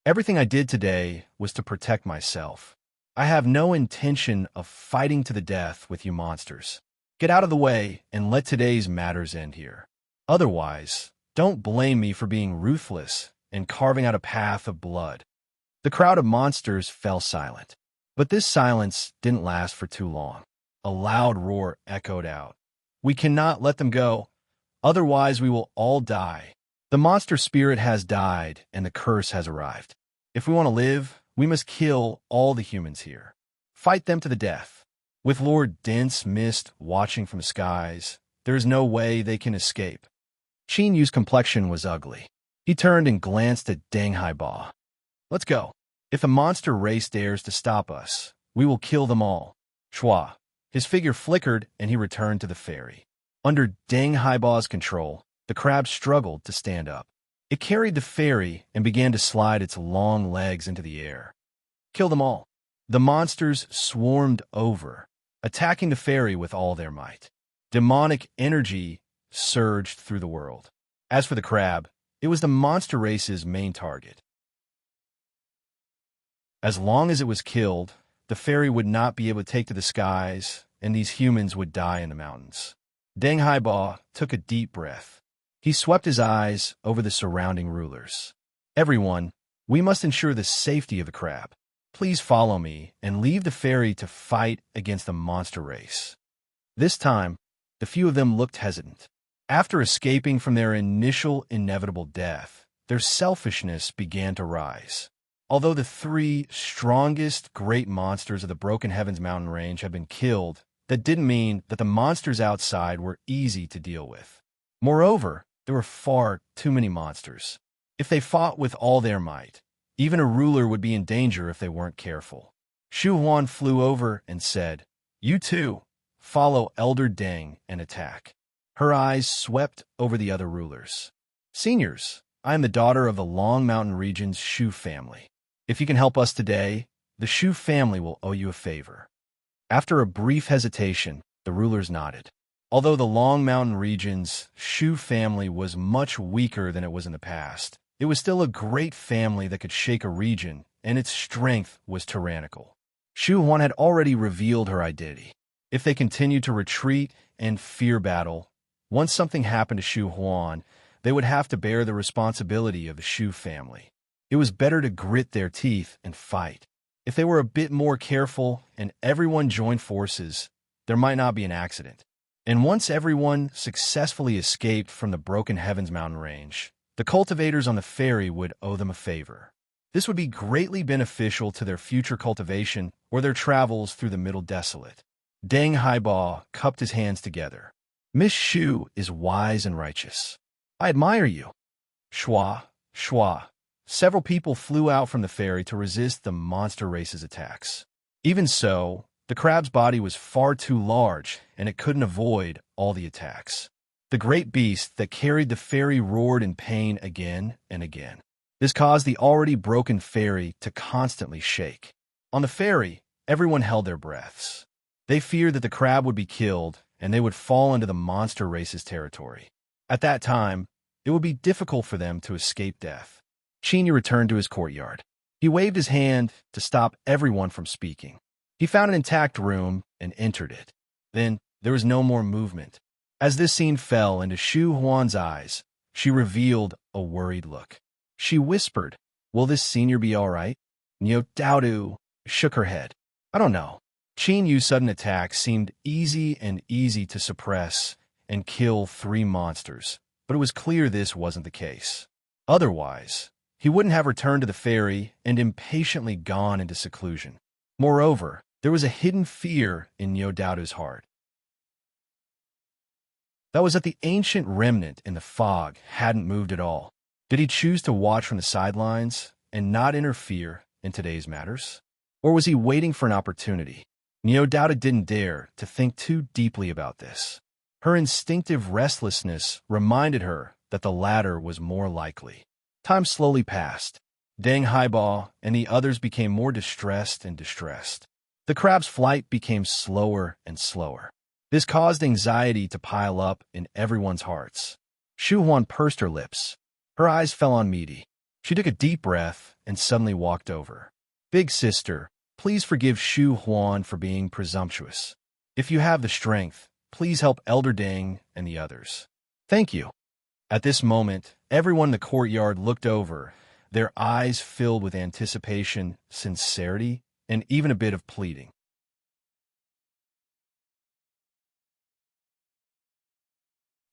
"Everything I did today was to protect myself. I have no intention of fighting to the death with you monsters. Get out of the way and let today's matters end here. Otherwise, don't blame me for being ruthless and carving out a path of blood." The crowd of monsters fell silent. But this silence didn't last for too long. A loud roar echoed out. "We cannot let them go. Otherwise, we will all die. The monster spirit has died, and the curse has arrived. If we want to live, we must kill all the humans here. Fight them to the death. With Lord Dense Mist watching from the skies, there is no way they can escape." Qin Yu's complexion was ugly. He turned and glanced at Deng Haiba. "Let's go. If the monster race dares to stop us, we will kill them all." Shua. His figure flickered, and he returned to the ferry. Under Deng Haiba's control, the crab struggled to stand up. It carried the ferry and began to slide its long legs into the air. "Kill them all." The monsters swarmed over, attacking the ferry with all their might. Demonic energy surged through the world. As for the crab, it was the monster race's main target. As long as it was killed, the ferry would not be able to take to the skies, and these humans would die in the mountains. Deng Haiba took a deep breath. He swept his eyes over the surrounding rulers. "Everyone, we must ensure the safety of the crab. Please follow me and leave the ferry to fight against the monster race." This time, the few of them looked hesitant. After escaping from their initial inevitable death, their selfishness began to rise. Although the three strongest great monsters of the Broken Heavens mountain range had been killed, that didn't mean that the monsters outside were easy to deal with. Moreover, there were far too many monsters. If they fought with all their might, even a ruler would be in danger if they weren't careful. Shu Huan flew over and said, "You too, follow Elder Deng and attack." Her eyes swept over the other rulers. "Seniors, I am the daughter of the Long Mountain region's Shu family. If you can help us today, the Shu family will owe you a favor." After a brief hesitation, the rulers nodded. Although the Long Mountain region's Shu family was much weaker than it was in the past, it was still a great family that could shake a region, and its strength was tyrannical. Shu Huan had already revealed her identity. If they continued to retreat and fear battle, once something happened to Shu Huan, they would have to bear the responsibility of the Shu family. It was better to grit their teeth and fight. If they were a bit more careful and everyone joined forces, there might not be an accident. And once everyone successfully escaped from the Broken Heavens mountain range, the cultivators on the ferry would owe them a favor. This would be greatly beneficial to their future cultivation or their travels through the Middle Desolate. Deng Haiba cupped his hands together. "Miss Shu is wise and righteous. I admire you." Shua, shua. Several people flew out from the ferry to resist the monster race's attacks. Even so, the crab's body was far too large, and it couldn't avoid all the attacks. The great beast that carried the ferry roared in pain again and again. This caused the already broken ferry to constantly shake. On the ferry, everyone held their breaths. They feared that the crab would be killed, and they would fall into the monster race's territory. At that time, it would be difficult for them to escape death. Qin Yu returned to his courtyard. He waved his hand to stop everyone from speaking. He found an intact room and entered it. Then there was no more movement. As this scene fell into Shu Huan's eyes, she revealed a worried look. She whispered, Will this senior be all right? Nyodaru shook her head. I don't know. Yu's sudden attack seemed easy to suppress and kill 3 monsters, but it was clear this wasn't the case. Otherwise, he wouldn't have returned to the ferry and impatiently gone into seclusion. Moreover, there was a hidden fear in Nyodaru's heart. That was that the ancient remnant in the fog hadn't moved at all. Did he choose to watch from the sidelines and not interfere in today's matters? Or was he waiting for an opportunity? Nyodaru didn't dare to think too deeply about this. Her instinctive restlessness reminded her that the latter was more likely. Time slowly passed. Deng Haiba and the others became more distressed. The crab's flight became slower and slower. This caused anxiety to pile up in everyone's hearts. Shu Huan pursed her lips. Her eyes fell on Misty. She took a deep breath and suddenly walked over. Big sister, please forgive Shu Huan for being presumptuous. If you have the strength, please help Elder Deng and the others. Thank you. At this moment, everyone in the courtyard looked over, their eyes filled with anticipation, sincerity, and even a bit of pleading.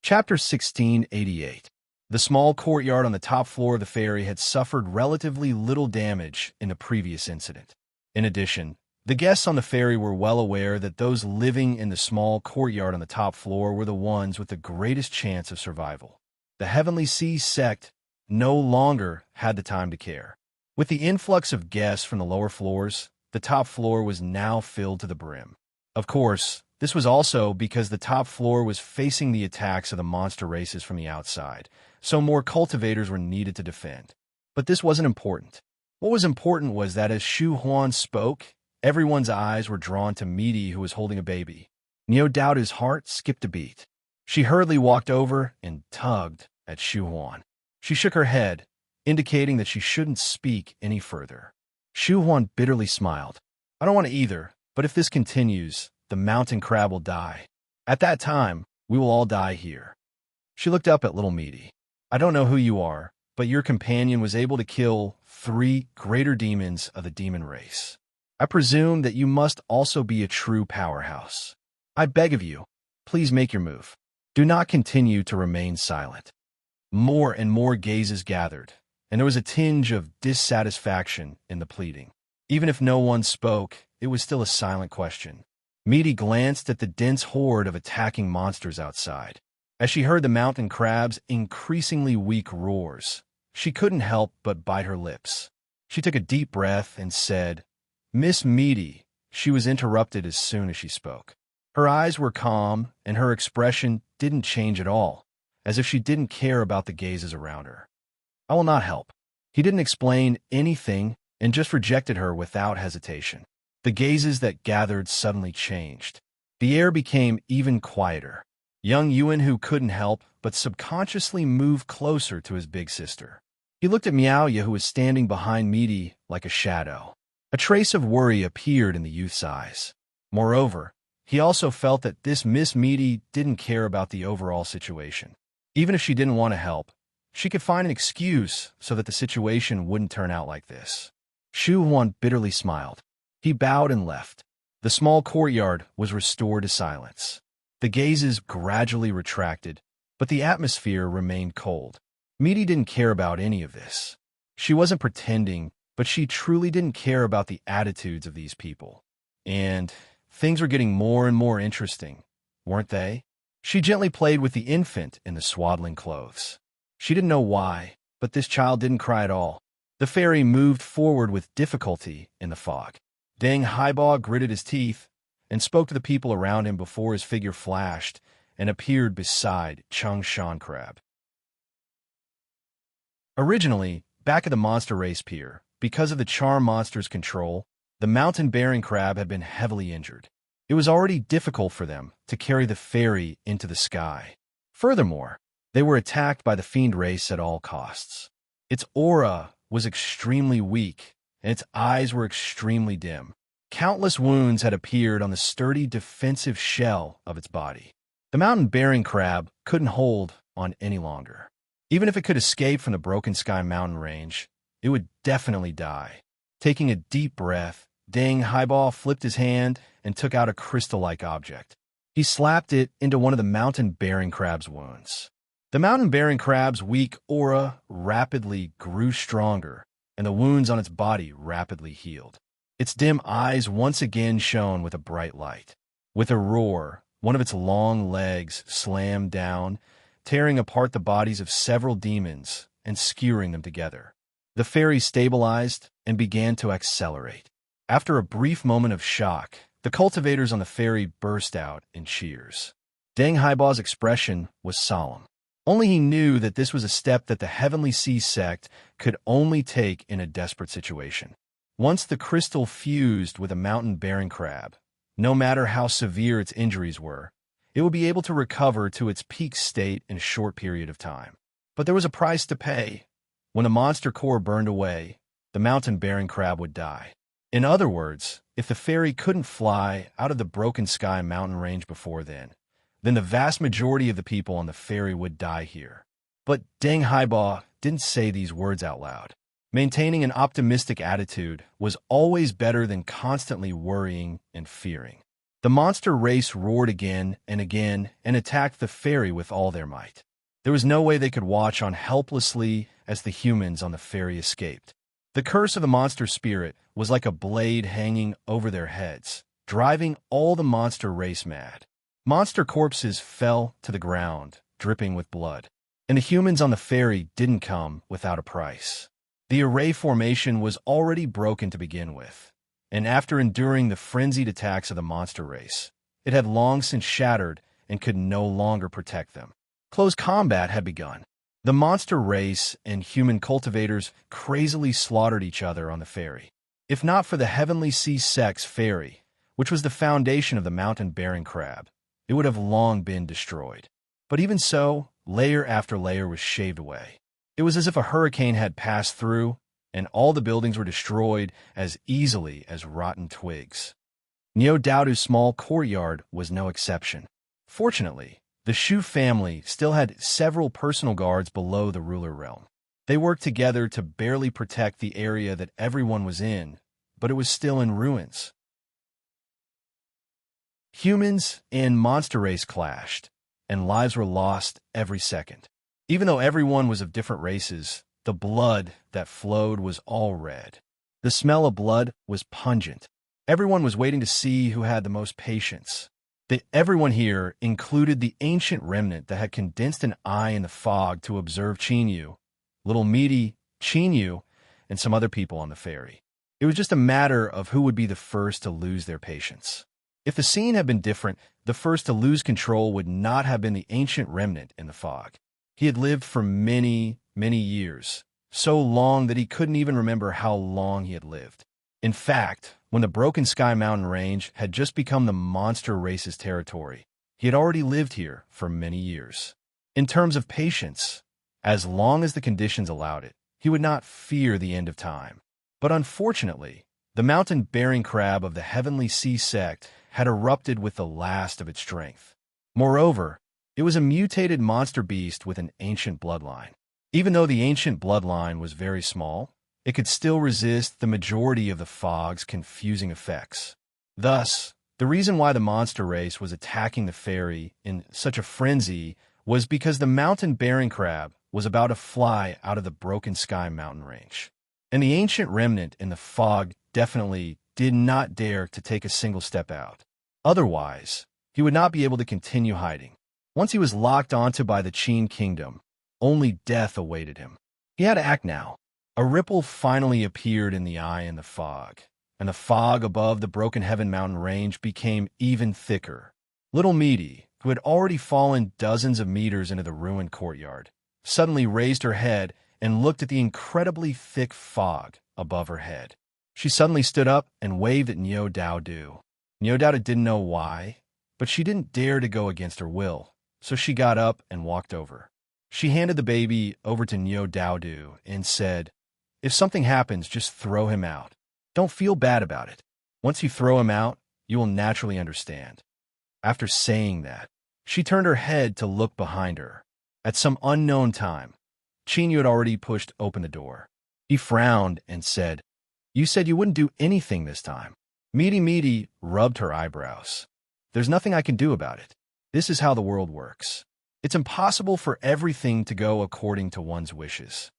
Chapter 1688. The small courtyard on the top floor of the ferry had suffered relatively little damage in the previous incident. In addition, the guests on the ferry were well aware that those living in the small courtyard on the top floor were the ones with the greatest chance of survival. The Heavenly Sea sect no longer had the time to care. With the influx of guests from the lower floors, the top floor was now filled to the brim. Of course, this was also because the top floor was facing the attacks of the monster races from the outside, so more cultivators were needed to defend. But this wasn't important. What was important was that as Shu Huan spoke, everyone's eyes were drawn to Misty, who was holding a baby. Nyodaru's heart skipped a beat. She hurriedly walked over and tugged at Shu Huan. She shook her head, indicating that she shouldn't speak any further. Shu Huan bitterly smiled. I don't want to either, but if this continues, the mountain crab will die. At that time, we will all die here. She looked up at little Misty. I don't know who you are, but your companion was able to kill 3 greater demons of the demon race. I presume that you must also be a true powerhouse. I beg of you, please make your move. Do not continue to remain silent. More and more gazes gathered, and there was a tinge of dissatisfaction in the pleading. Even if no one spoke, it was still a silent question. Misty glanced at the dense horde of attacking monsters outside. As she heard the mountain crab's increasingly weak roars, she couldn't help but bite her lips. She took a deep breath and said, Miss Misty. She was interrupted as soon as she spoke. Her eyes were calm, and her expression didn't change at all, as if she didn't care about the gazes around her. I will not help. He didn't explain anything and just rejected her without hesitation. The gazes that gathered suddenly changed. The air became even quieter. Young Yuan, who couldn't help but subconsciously move closer to his big sister. He looked at Miaoya, who was standing behind Misty like a shadow. A trace of worry appeared in the youth's eyes. Moreover, he also felt that this Miss Misty didn't care about the overall situation. Even if she didn't want to help, she could find an excuse so that the situation wouldn't turn out like this. Shu Huan bitterly smiled. He bowed and left. The small courtyard was restored to silence. The gazes gradually retracted, but the atmosphere remained cold. Misty didn't care about any of this. She wasn't pretending, but she truly didn't care about the attitudes of these people. And things were getting more and more interesting, weren't they? She gently played with the infant in the swaddling clothes. She didn't know why, but this child didn't cry at all. The ferry moved forward with difficulty in the fog. Deng Haiba gritted his teeth and spoke to the people around him before his figure flashed and appeared beside Chung Shan Crab. Originally, back at the monster race pier, because of the charm monster's control, the mountain-bearing crab had been heavily injured. It was already difficult for them to carry the ferry into the sky. Furthermore, they were attacked by the fiend race at all costs. Its aura was extremely weak, and its eyes were extremely dim. Countless wounds had appeared on the sturdy defensive shell of its body. The mountain-bearing crab couldn't hold on any longer. Even if it could escape from the Broken Sky mountain range, it would definitely die. Taking a deep breath, Dang Highball flipped his hand and took out a crystal-like object. He slapped it into one of the mountain-bearing crab's wounds. The mountain-bearing crab's weak aura rapidly grew stronger, and the wounds on its body rapidly healed. Its dim eyes once again shone with a bright light. With a roar, one of its long legs slammed down, tearing apart the bodies of several demons and skewering them together. The fairy stabilized and began to accelerate. After a brief moment of shock, the cultivators on the ferry burst out in cheers. Dang Highball's expression was solemn. Only he knew that this was a step that the Heavenly Sea sect could only take in a desperate situation. Once the crystal fused with a mountain-bearing crab, no matter how severe its injuries were, it would be able to recover to its peak state in a short period of time. But there was a price to pay. When the monster core burned away, the mountain-bearing crab would die. In other words, if the fairy couldn't fly out of the Broken Sky mountain range before then the vast majority of the people on the ferry would die here. But Dang Highball didn't say these words out loud. Maintaining an optimistic attitude was always better than constantly worrying and fearing. The monster race roared again and attacked the ferry with all their might. There was no way they could watch on helplessly as the humans on the ferry escaped. The curse of the monster spirit was like a blade hanging over their heads, driving all the monster race mad. Monster corpses fell to the ground, dripping with blood, and the humans on the ferry didn't come without a price. The array formation was already broken to begin with, and after enduring the frenzied attacks of the monster race, it had long since shattered and could no longer protect them. Close combat had begun. The monster race and human cultivators crazily slaughtered each other on the ferry. If not for the Heavenly Sea sect's ferry, which was the foundation of the mountain-bearing crab, it would have long been destroyed. But even so, layer after layer was shaved away. It was as if a hurricane had passed through, and all the buildings were destroyed as easily as rotten twigs. Neo Daudu's small courtyard was no exception. Fortunately, the Shu family still had several personal guards below the ruler realm. They worked together to barely protect the area that everyone was in, but it was still in ruins. Humans and monster race clashed, and lives were lost every second. Even though everyone was of different races, the blood that flowed was all red. The smell of blood was pungent. Everyone was waiting to see who had the most patience. Everyone here included the ancient remnant that had condensed an eye in the fog to observe Chinyu, Little Meaty, Chinyu, and some other people on the ferry. It was just a matter of who would be the first to lose their patience. If the scene had been different, the first to lose control would not have been the ancient remnant in the fog. He had lived for many, many years, so long that he couldn't even remember how long he had lived. In fact, when the Broken Sky mountain range had just become the monster race's territory, he had already lived here for many years. In terms of patience, as long as the conditions allowed it, he would not fear the end of time. But unfortunately, the mountain-bearing crab of the Heavenly Sea sect had erupted with the last of its strength. Moreover, it was a mutated monster beast with an ancient bloodline. Even though the ancient bloodline was very small, it could still resist the majority of the fog's confusing effects. Thus, the reason why the monster race was attacking the ferry in such a frenzy was because the mountain-bearing crab was about to fly out of the Broken Sky mountain range. And the ancient remnant in the fog definitely did not dare to take a single step out. Otherwise, he would not be able to continue hiding. Once he was locked onto by the Qin kingdom, only death awaited him. He had to act now. A ripple finally appeared in the eye in the fog, and the fog above the Broken Heaven mountain range became even thicker. Little Meaty, who had already fallen dozens of meters into the ruined courtyard, suddenly raised her head and looked at the incredibly thick fog above her head. She suddenly stood up and waved at Neo Daudu. Neo Daudu didn't know why, but she didn't dare to go against her will, so she got up and walked over. She handed the baby over to Neo Daudu and said, "If something happens, just throw him out. Don't feel bad about it. Once you throw him out, you will naturally understand." After saying that, she turned her head to look behind her. At some unknown time, Chinyu had already pushed open the door. He frowned and said, "You said you wouldn't do anything this time." Meaty rubbed her eyebrows. "There's nothing I can do about it. This is how the world works. It's impossible for everything to go according to one's wishes."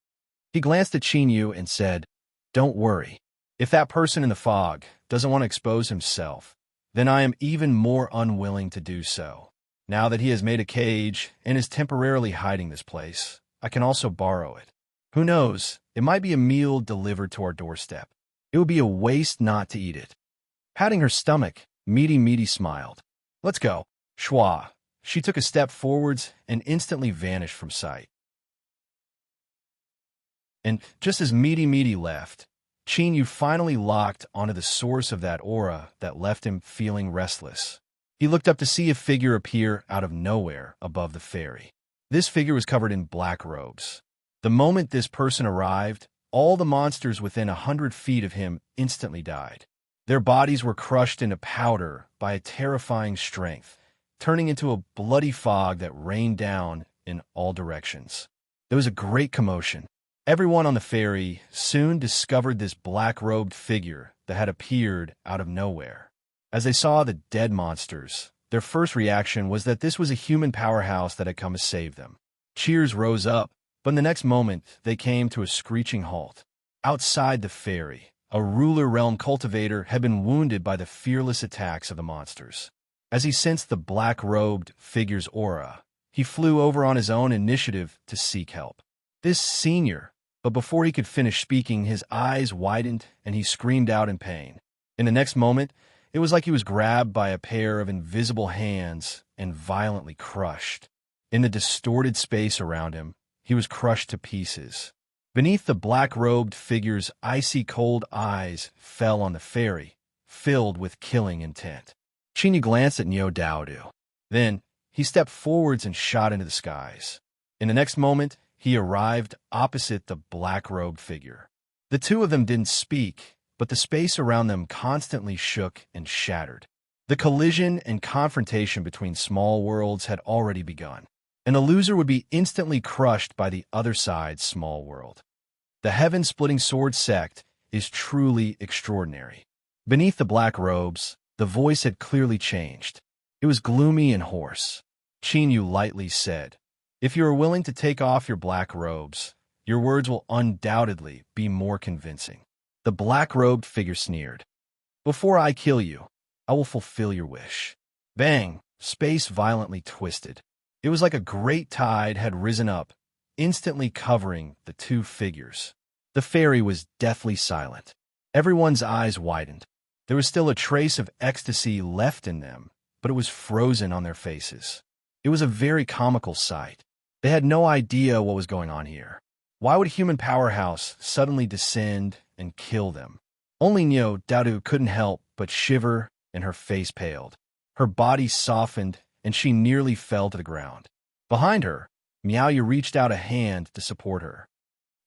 He glanced at Chinyu and said, "Don't worry. If that person in the fog doesn't want to expose himself, then I am even more unwilling to do so. Now that he has made a cage and is temporarily hiding this place, I can also borrow it. Who knows, it might be a meal delivered to our doorstep. It would be a waste not to eat it." Patting her stomach, Meaty smiled. "Let's go." Schwa. She took a step forwards and instantly vanished from sight. And just as Meaty left, Chinyu finally locked onto the source of that aura that left him feeling restless. He looked up to see a figure appear out of nowhere above the ferry. This figure was covered in black robes. The moment this person arrived, all the monsters within 100 feet of him instantly died. Their bodies were crushed into powder by a terrifying strength, turning into a bloody fog that rained down in all directions. There was a great commotion. Everyone on the ferry soon discovered this black-robed figure that had appeared out of nowhere. As they saw the dead monsters, their first reaction was that this was a human powerhouse that had come to save them. Cheers rose up, but in the next moment they came to a screeching halt. Outside the ferry, a ruler realm cultivator had been wounded by the fearless attacks of the monsters. As he sensed the black-robed figure's aura, he flew over on his own initiative to seek help. This senior, but before he could finish speaking, his eyes widened and he screamed out in pain. In the next moment, it was like he was grabbed by a pair of invisible hands and violently crushed. In the distorted space around him, he was crushed to pieces. Beneath the black-robed figure's icy cold eyes fell on the ferry, filled with killing intent. Chinyu glanced at Neo Daodu. Then, he stepped forwards and shot into the skies. In the next moment, he arrived opposite the black-robed figure. The two of them didn't speak, but the space around them constantly shook and shattered. The collision and confrontation between small worlds had already begun, and the loser would be instantly crushed by the other side's small world. The heaven-splitting sword sect is truly extraordinary. Beneath the black robes, the voice had clearly changed. It was gloomy and hoarse. Chinyu lightly said, "If you are willing to take off your black robes, your words will undoubtedly be more convincing." The black-robed figure sneered. "Before I kill you, I will fulfill your wish." Bang! Space violently twisted. It was like a great tide had risen up, instantly covering the two figures. The ferry was deathly silent. Everyone's eyes widened. There was still a trace of ecstasy left in them, but it was frozen on their faces. It was a very comical sight. They had no idea what was going on here. Why would a human powerhouse suddenly descend and kill them? Only Neo Daodu couldn't help but shiver, and her face paled. Her body softened, and she nearly fell to the ground. Behind her, Miaoyu reached out a hand to support her.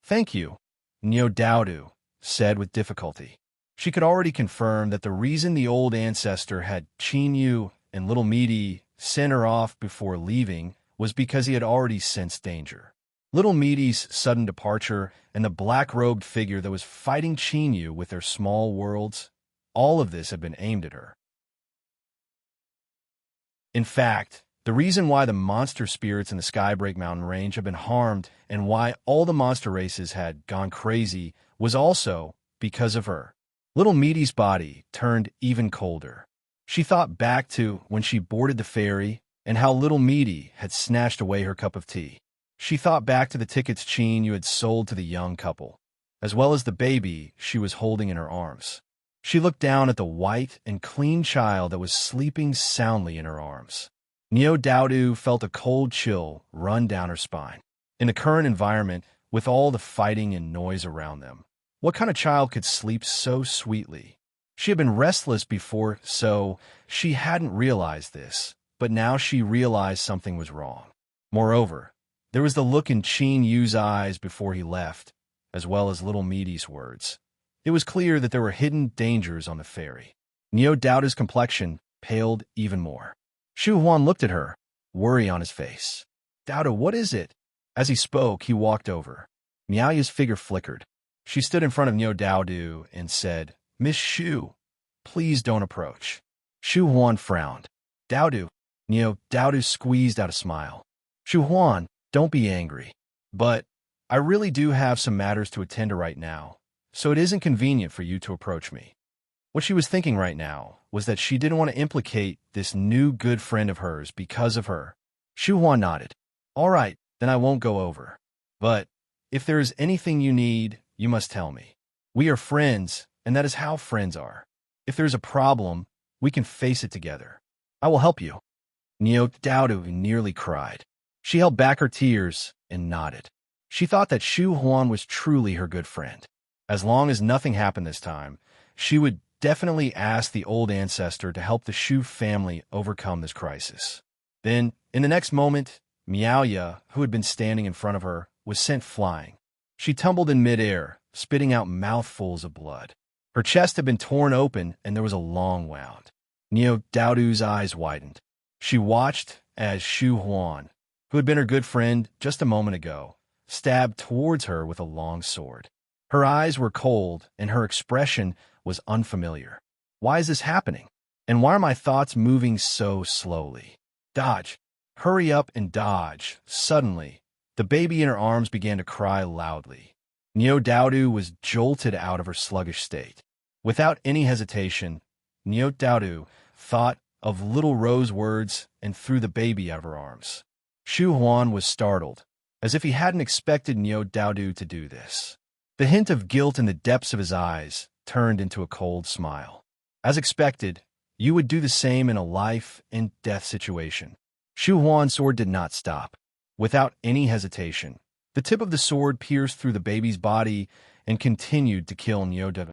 "Thank you," Neo Daodu said with difficulty. She could already confirm that the reason the old ancestor had Chinyu and Little Meaty send her off before leaving was because he had already sensed danger. Little Meaty's sudden departure and the black-robed figure that was fighting Chinyu with their small worlds, all of this had been aimed at her. In fact, the reason why the monster spirits in the Skybreak Mountain range had been harmed and why all the monster races had gone crazy was also because of her. Little Meaty's body turned even colder. She thought back to when she boarded the ferry and how Little Meaty had snatched away her cup of tea. She thought back to the tickets Chinyu had sold to the young couple, as well as the baby she was holding in her arms. She looked down at the white and clean child that was sleeping soundly in her arms. Neo Daodu felt a cold chill run down her spine. In the current environment, with all the fighting and noise around them, what kind of child could sleep so sweetly? She had been restless before, so she hadn't realized this, but now she realized something was wrong. Moreover, there was the look in Chinyu's eyes before he left, as well as Little Meaty's words. It was clear that there were hidden dangers on the ferry. Neo Daoda's complexion paled even more. Shu Huan looked at her, worry on his face. "Daoda, what is it?" As he spoke, he walked over. Miaoyu's figure flickered. She stood in front of Niu Daodu and said, "Miss Shu, please don't approach." Shu Huan frowned. "Daodu." Niu Daodu squeezed out a smile. "Shu Huan, don't be angry. But I really do have some matters to attend to right now, so it isn't convenient for you to approach me." What she was thinking right now was that she didn't want to implicate this new good friend of hers because of her. Shu Huan nodded. "All right, then I won't go over. But if there is anything you need, you must tell me. We are friends, and that is how friends are. If there's a problem, we can face it together. I will help you." Niu Daodu nearly cried. She held back her tears and nodded. She thought that Shu Huan was truly her good friend. As long as nothing happened this time, she would definitely ask the old ancestor to help the Shu family overcome this crisis. Then, in the next moment, Miaoya, who had been standing in front of her, was sent flying. She tumbled in midair, spitting out mouthfuls of blood. Her chest had been torn open, and there was a long wound. Niu Daodu's eyes widened. She watched as Shu Huan, who had been her good friend just a moment ago, stabbed towards her with a long sword. Her eyes were cold, and her expression was unfamiliar. Why is this happening? And why are my thoughts moving so slowly? Dodge! Hurry up and dodge! Suddenly, the baby in her arms began to cry loudly. Niu Daodu was jolted out of her sluggish state. Without any hesitation, Niu Daodu thought of little rose words and threw the baby out of her arms. Shu Huan was startled, as if he hadn't expected Niu Daodu to do this. The hint of guilt in the depths of his eyes turned into a cold smile. As expected, you would do the same in a life and death situation. Shu Huan's sword did not stop. Without any hesitation, the tip of the sword pierced through the baby's body and continued to kill Niu Daodu.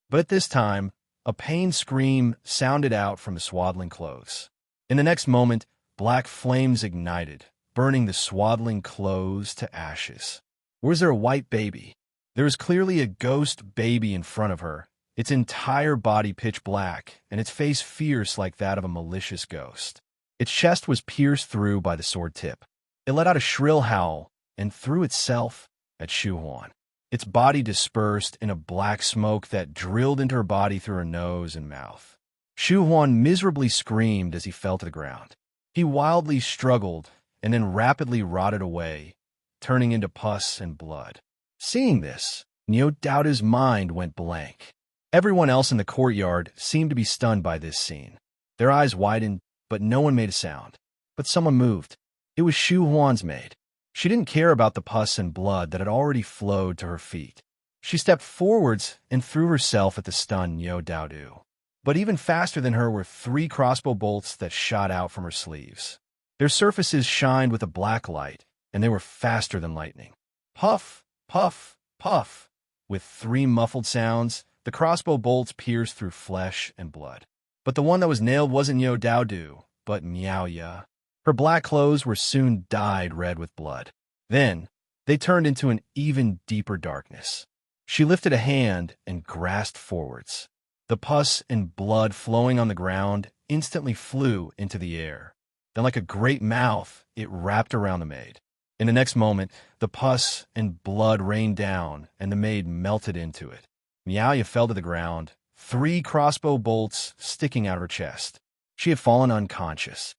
But at this time, a pained scream sounded out from the swaddling clothes. In the next moment, black flames ignited, burning the swaddling clothes to ashes. Was there a white baby? There was clearly a ghost baby in front of her, its entire body pitch black, and its face fierce like that of a malicious ghost. Its chest was pierced through by the sword tip. It let out a shrill howl and threw itself at Shu Huan. Its body dispersed in a black smoke that drilled into her body through her nose and mouth. Shu Huan miserably screamed as he fell to the ground. He wildly struggled and then rapidly rotted away, turning into pus and blood. Seeing this, Niu Daodu's mind went blank. Everyone else in the courtyard seemed to be stunned by this scene. Their eyes widened, but no one made a sound. But someone moved. It was Shu Huan's maid. She didn't care about the pus and blood that had already flowed to her feet. She stepped forwards and threw herself at the stunned Niu Daodu. But even faster than her were 3 crossbow bolts that shot out from her sleeves. Their surfaces shined with a black light, and they were faster than lightning. Puff, puff, puff. With 3 muffled sounds, the crossbow bolts pierced through flesh and blood. But the one that was nailed wasn't Niu Daodu, but Miaoya. Her black clothes were soon dyed red with blood. Then, they turned into an even deeper darkness. She lifted a hand and grasped forwards. The pus and blood flowing on the ground instantly flew into the air. Then, like a great mouth, it wrapped around the maid. In the next moment, the pus and blood rained down, and the maid melted into it. Miaoya fell to the ground, 3 crossbow bolts sticking out of her chest. She had fallen unconscious.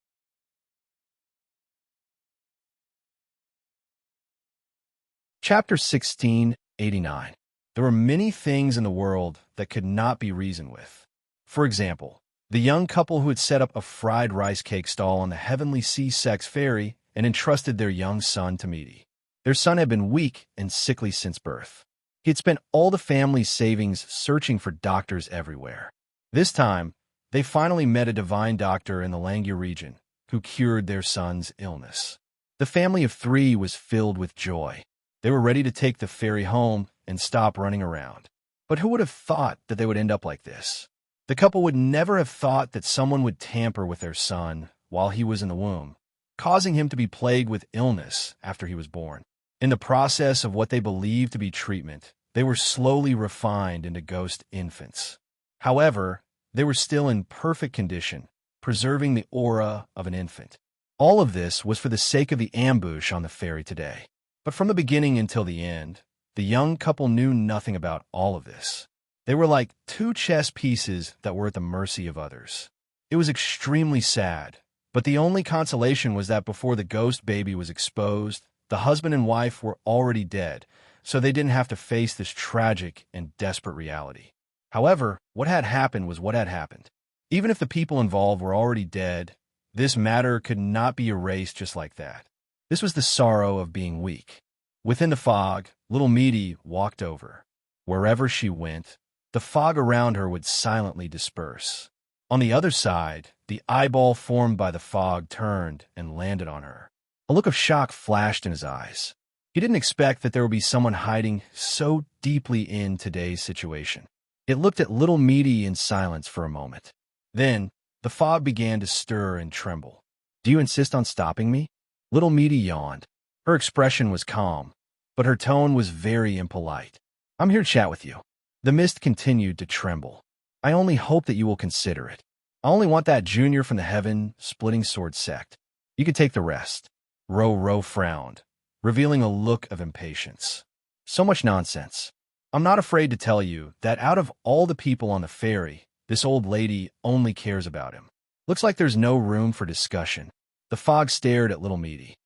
Chapter 1689. There were many things in the world that could not be reasoned with. For example, the young couple who had set up a fried rice cake stall on the Heavenly Sea Sex ferry and entrusted their young son to Meaty. Their son had been weak and sickly since birth. He had spent all the family's savings searching for doctors everywhere. This time, they finally met a divine doctor in the Langya region who cured their son's illness. The family of 3 was filled with joy. They were ready to take the ferry home and stop running around. But who would have thought that they would end up like this? The couple would never have thought that someone would tamper with their son while he was in the womb, causing him to be plagued with illness after he was born. In the process of what they believed to be treatment, they were slowly refined into ghost infants. However, they were still in perfect condition, preserving the aura of an infant. All of this was for the sake of the ambush on the ferry today. But from the beginning until the end, the young couple knew nothing about all of this. They were like two chess pieces that were at the mercy of others. It was extremely sad, but the only consolation was that before the ghost baby was exposed, the husband and wife were already dead, so they didn't have to face this tragic and desperate reality. However, what had happened was what had happened. Even if the people involved were already dead, this matter could not be erased just like that. This was the sorrow of being weak. Within the fog, little Meaty walked over. Wherever she went, the fog around her would silently disperse. On the other side, the eyeball formed by the fog turned and landed on her. A look of shock flashed in his eyes. He didn't expect that there would be someone hiding so deeply in today's situation. It looked at little Meaty in silence for a moment. Then, the fog began to stir and tremble. "Do you insist on stopping me?" Little Meaty yawned. Her expression was calm, but her tone was very impolite. "I'm here to chat with you." The mist continued to tremble. "I only hope that you will consider it. I only want that junior from the heaven-splitting sword sect. You can take the rest." Ro frowned, revealing a look of impatience. "So much nonsense. I'm not afraid to tell you that out of all the people on the ferry, this old lady only cares about him. Looks like there's no room for discussion." The fog stared at little Meaty.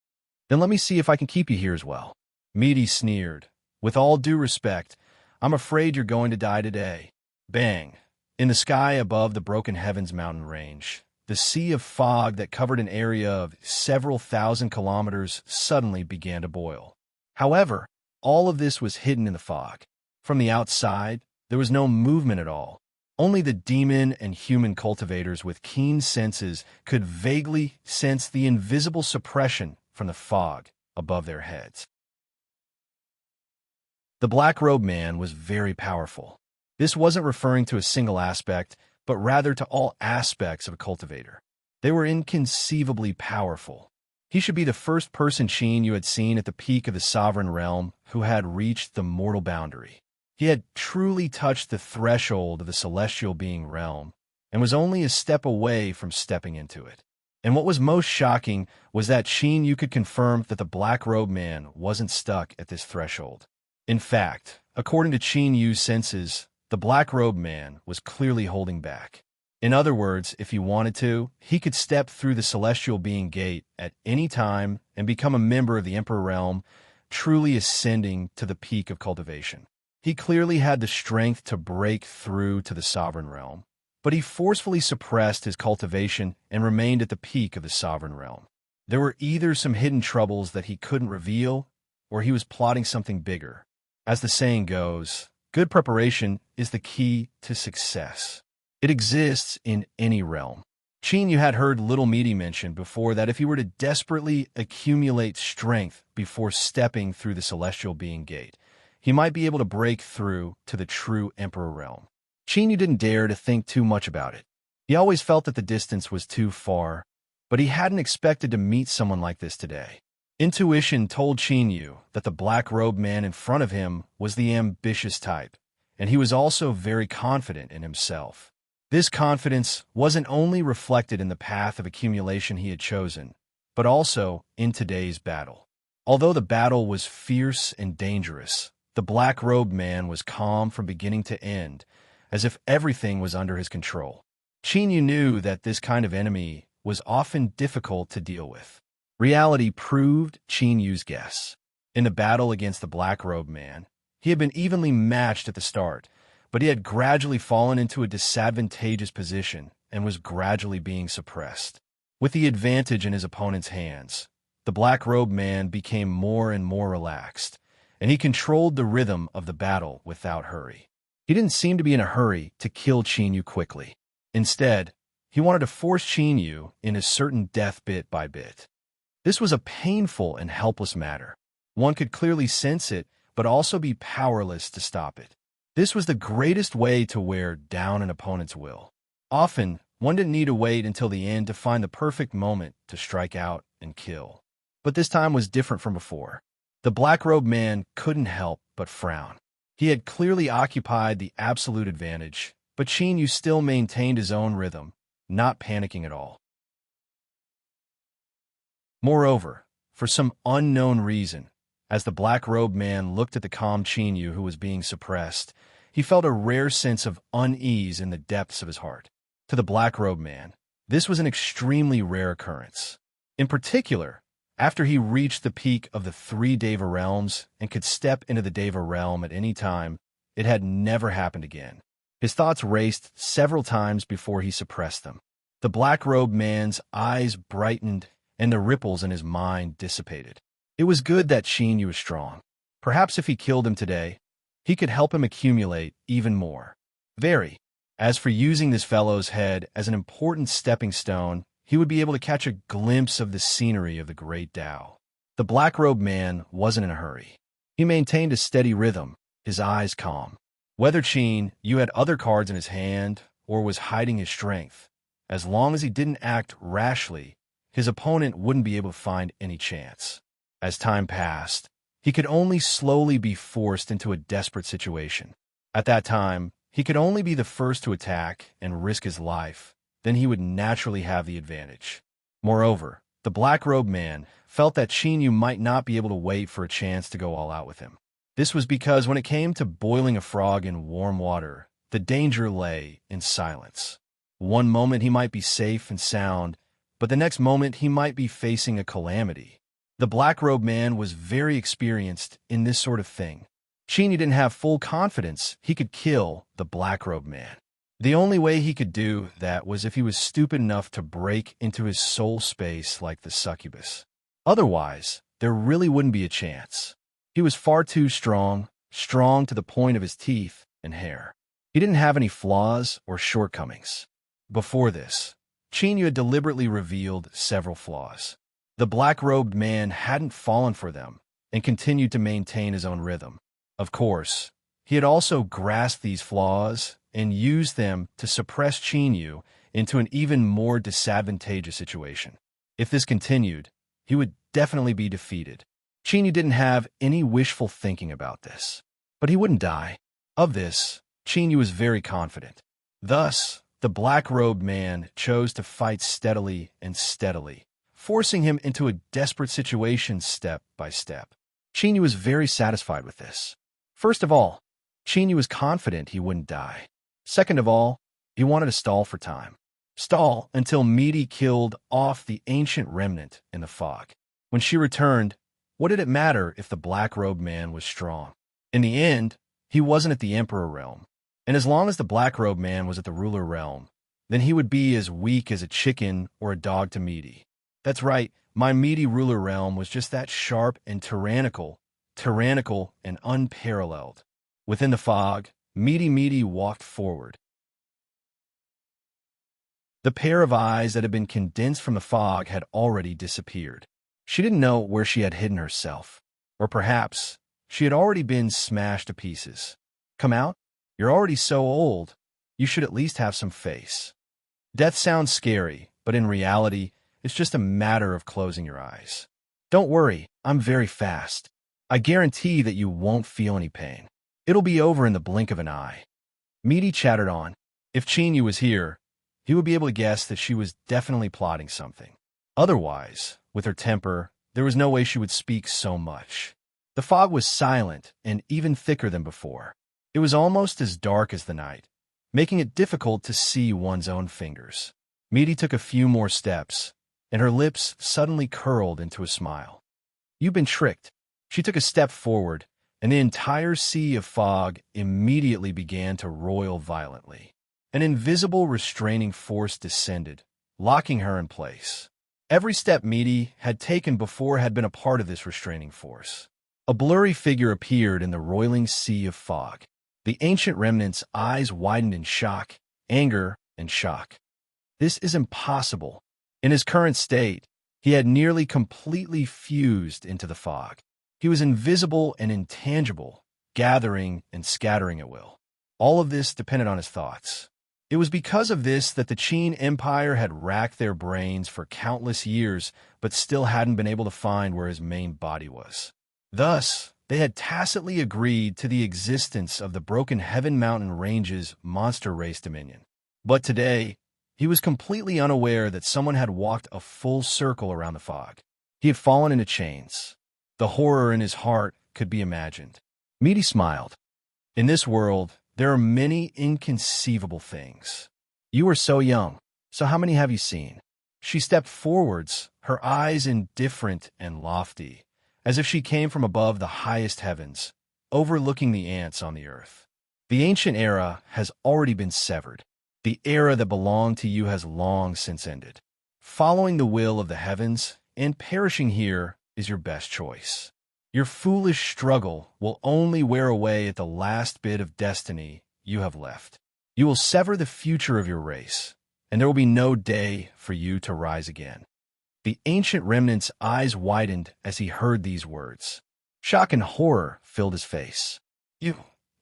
"Then let me see if I can keep you here as well." Meaty sneered. "With all due respect, I'm afraid you're going to die today." Bang! In the sky above the broken heavens mountain range, the sea of fog that covered an area of several thousand kilometers suddenly began to boil. However, all of this was hidden in the fog. From the outside, there was no movement at all. Only the demon and human cultivators with keen senses could vaguely sense the invisible suppression from the fog above their heads. The black-robed man was very powerful. This wasn't referring to a single aspect, but rather to all aspects of a cultivator. They were inconceivably powerful. He should be the first person Sheen you had seen at the peak of the sovereign realm who had reached the mortal boundary. He had truly touched the threshold of the celestial being realm, and was only a step away from stepping into it. And what was most shocking was that Sheen you could confirm that the black-robed man wasn't stuck at this threshold. In fact, according to Qin Yu's senses, the black-robed man was clearly holding back. In other words, if he wanted to, he could step through the celestial being gate at any time and become a member of the Emperor realm, truly ascending to the peak of cultivation. He clearly had the strength to break through to the sovereign realm, but he forcefully suppressed his cultivation and remained at the peak of the sovereign realm. There were either some hidden troubles that he couldn't reveal, or he was plotting something bigger. As the saying goes, good preparation is the key to success. It exists in any realm. Qin Yu had heard Little Meaty mention before that if he were to desperately accumulate strength before stepping through the celestial being gate, he might be able to break through to the true Emperor realm. Qin Yu didn't dare to think too much about it. He always felt that the distance was too far, but he hadn't expected to meet someone like this today. Intuition told Qin Yu that the black-robed man in front of him was the ambitious type, and he was also very confident in himself. This confidence wasn't only reflected in the path of accumulation he had chosen, but also in today's battle. Although the battle was fierce and dangerous, the black-robed man was calm from beginning to end, as if everything was under his control. Qin Yu knew that this kind of enemy was often difficult to deal with. Reality proved Qin Yu's guess. In the battle against the black-robed man, he had been evenly matched at the start, but he had gradually fallen into a disadvantageous position and was gradually being suppressed. With the advantage in his opponent's hands, the black-robed man became more and more relaxed, and he controlled the rhythm of the battle without hurry. He didn't seem to be in a hurry to kill Qin Yu quickly. Instead, he wanted to force Qin Yu in a certain death bit by bit. This was a painful and helpless matter. One could clearly sense it, but also be powerless to stop it. This was the greatest way to wear down an opponent's will. Often, one didn't need to wait until the end to find the perfect moment to strike out and kill. But this time was different from before. The black-robed man couldn't help but frown. He had clearly occupied the absolute advantage, but Qin Yu still maintained his own rhythm, not panicking at all. Moreover, for some unknown reason, As the black-robed man looked at the calm Chinyu who was being suppressed, he felt a rare sense of unease in the depths of his heart. To the black-robed man, this was an extremely rare occurrence. In particular, after he reached the peak of the 3 Deva realms and could step into the Deva realm at any time, it had never happened again. His thoughts raced several times before he suppressed them. The black-robed man's eyes brightened and the ripples in his mind dissipated. It was good that Chinyu was strong. Perhaps if he killed him today, he could help him accumulate even more. As for using this fellow's head as an important stepping stone, he would be able to catch a glimpse of the scenery of the great Tao. The black-robed man wasn't in a hurry. He maintained a steady rhythm, his eyes calm. Whether Chinyu had other cards in his hand or was hiding his strength, as long as he didn't act rashly, his opponent wouldn't be able to find any chance. As time passed, he could only slowly be forced into a desperate situation. At that time, he could only be the first to attack and risk his life, then he would naturally have the advantage. Moreover, the black-robed man felt that Chinyu might not be able to wait for a chance to go all out with him. This was because when it came to boiling a frog in warm water, the danger lay in silence. One moment he might be safe and sound, but the next moment he might be facing a calamity. The black-robed man was very experienced in this sort of thing. Chinyu didn't have full confidence he could kill the black-robed man. The only way he could do that was if he was stupid enough to break into his soul space like the succubus. Otherwise, there really wouldn't be a chance. He was far too strong to the point of his teeth and hair. He didn't have any flaws or shortcomings. Before this, Chinyu had deliberately revealed several flaws. The black-robed man hadn't fallen for them and continued to maintain his own rhythm. Of course, he had also grasped these flaws and used them to suppress Chinyu into an even more disadvantageous situation. If this continued, he would definitely be defeated. Chinyu didn't have any wishful thinking about this, but he wouldn't die. Of this, Chinyu was very confident. Thus, the black-robed man chose to fight steadily and steadily, forcing him into a desperate situation step by step. Chinyu was very satisfied with this. First of all, Chinyu was confident he wouldn't die. Second of all, he wanted to stall for time. Stall until Misty killed off the ancient remnant in the fog. When she returned, what did it matter if the black-robed man was strong? In the end, he wasn't at the Emperor realm. And as long as the black-robed man was at the ruler realm, then he would be as weak as a chicken or a dog to Misty. That's right, my Misty ruler realm was just that sharp and tyrannical and unparalleled. Within the fog, Misty walked forward. The pair of eyes that had been condensed from the fog had already disappeared. She didn't know where she had hidden herself. Or perhaps she had already been smashed to pieces. Come out? You're already so old. You should at least have some face. Death sounds scary, but in reality, it's just a matter of closing your eyes. Don't worry, I'm very fast. I guarantee that you won't feel any pain. It'll be over in the blink of an eye. Misty chattered on. If Chinyu was here, he would be able to guess that she was definitely plotting something. Otherwise, with her temper, there was no way she would speak so much. The fog was silent and even thicker than before. It was almost as dark as the night, making it difficult to see one's own fingers. Misty took a few more steps, and her lips suddenly curled into a smile. You've been tricked. She took a step forward, and the entire sea of fog immediately began to roil violently. An invisible restraining force descended, locking her in place. Every step Misty had taken before had been a part of this restraining force. A blurry figure appeared in the roiling sea of fog. The ancient remnant's eyes widened in shock, anger, and shock. This is impossible. In his current state, he had nearly completely fused into the fog. He was invisible and intangible, gathering and scattering at will. All of this depended on his thoughts. It was because of this that the Qin Empire had racked their brains for countless years, but still hadn't been able to find where his main body was. Thus, they had tacitly agreed to the existence of the Broken Heaven Mountain Range's monster race dominion. But today, he was completely unaware that someone had walked a full circle around the fog. He had fallen into chains. The horror in his heart could be imagined. Meaty smiled. In this world, there are many inconceivable things. You are so young, so how many have you seen? She stepped forwards, her eyes indifferent and lofty, as if she came from above the highest heavens, overlooking the ants on the earth. The ancient era has already been severed. The era that belonged to you has long since ended. Following the will of the heavens and perishing here is your best choice. Your foolish struggle will only wear away at the last bit of destiny you have left. You will sever the future of your race, and there will be no day for you to rise again. The ancient remnant's eyes widened as he heard these words. Shock and horror filled his face.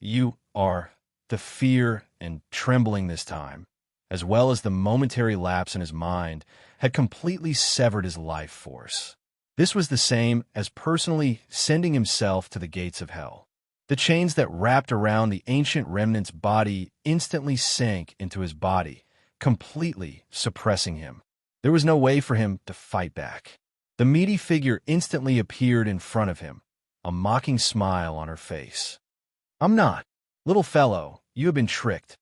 You are. The fear and trembling this time, as well as the momentary lapse in his mind, had completely severed his life force. This was the same as personally sending himself to the gates of hell. The chains that wrapped around the ancient remnant's body instantly sank into his body, completely suppressing him. There was no way for him to fight back. The meaty figure instantly appeared in front of him, a mocking smile on her face. "I'm not. Little fellow, you have been tricked."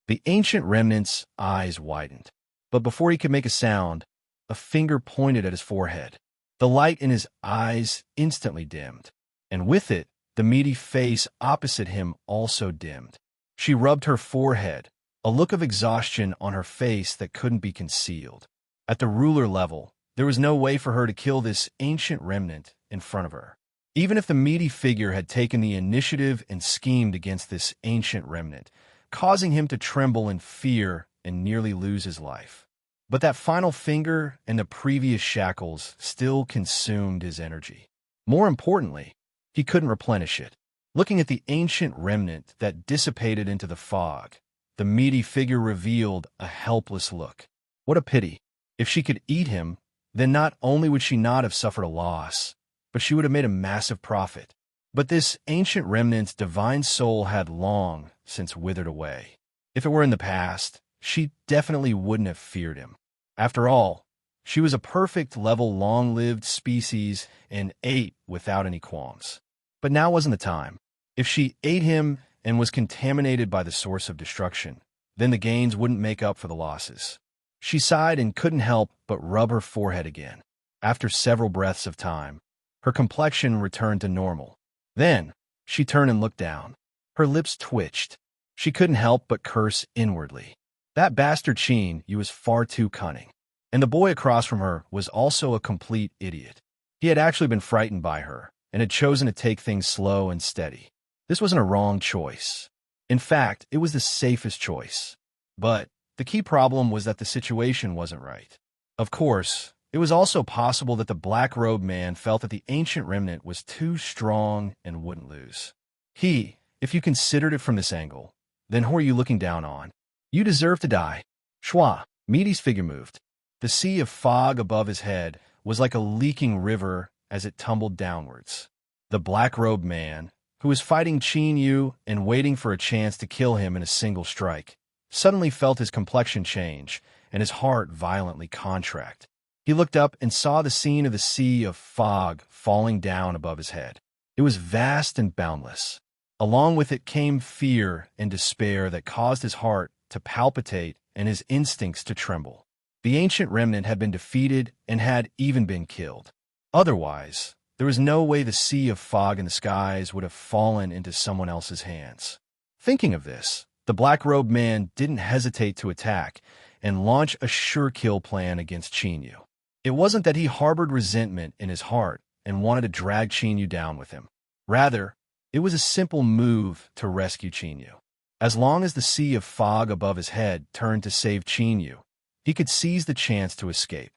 The ancient remnant's eyes widened, but before he could make a sound, a finger pointed at his forehead. The light in his eyes instantly dimmed, and with it, the meaty face opposite him also dimmed. She rubbed her forehead, a look of exhaustion on her face that couldn't be concealed. At the ruler level, there was no way for her to kill this ancient remnant in front of her. Even if the meaty figure had taken the initiative and schemed against this ancient remnant, causing him to tremble in fear and nearly lose his life. But that final finger and the previous shackles still consumed his energy. More importantly, he couldn't replenish it. Looking at the ancient remnant that dissipated into the fog, the meaty figure revealed a helpless look. What a pity. If she could eat him, then not only would she not have suffered a loss, but she would have made a massive profit. But this ancient remnant's divine soul had long since withered away. If it were in the past, she definitely wouldn't have feared him. After all, she was a perfect level long-lived species and ate without any qualms. But now wasn't the time. If she ate him and was contaminated by the source of destruction, then the gains wouldn't make up for the losses. She sighed and couldn't help but rub her forehead again. After several breaths of time, her complexion returned to normal. Then, she turned and looked down. Her lips twitched. She couldn't help but curse inwardly. That bastard Sheen, you was far too cunning. And the boy across from her was also a complete idiot. He had actually been frightened by her, and had chosen to take things slow and steady. This wasn't a wrong choice. In fact, it was the safest choice. But the key problem was that the situation wasn't right. Of course, it was also possible that the black-robed man felt that the ancient remnant was too strong and wouldn't lose. If you considered it from this angle, then who are you looking down on? You deserve to die. Schwa, Meaty's figure moved. The sea of fog above his head was like a leaking river as it tumbled downwards. The black-robed man, who was fighting Qin Yu and waiting for a chance to kill him in a single strike, suddenly felt his complexion change and his heart violently contract. He looked up and saw the scene of the sea of fog falling down above his head. It was vast and boundless. Along with it came fear and despair that caused his heart to palpitate and his instincts to tremble. The ancient remnant had been defeated and had even been killed. Otherwise, there was no way the sea of fog in the skies would have fallen into someone else's hands. Thinking of this, the black-robed man didn't hesitate to attack and launch a sure-kill plan against Qin Yu. It wasn't that he harbored resentment in his heart and wanted to drag Qin Yu down with him. Rather, it was a simple move to rescue Qin Yu. As long as the sea of fog above his head turned to save Qin Yu, he could seize the chance to escape.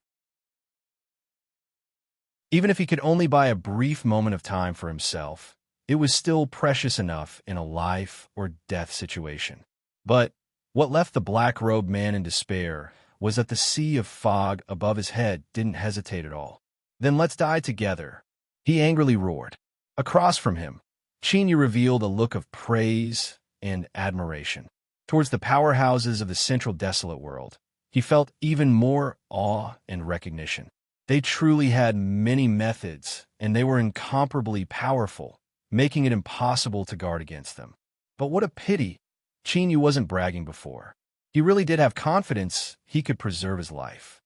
Even if he could only buy a brief moment of time for himself, it was still precious enough in a life or death situation. But what left the black-robed man in despair was that the sea of fog above his head didn't hesitate at all. "Then let's die together," he angrily roared. Across from him, Qin Yu revealed a look of praise and admiration. Towards the powerhouses of the central desolate world, he felt even more awe and recognition. They truly had many methods, and they were incomparably powerful, making it impossible to guard against them. But what a pity! Chinyu wasn't bragging before. He really did have confidence he could preserve his life.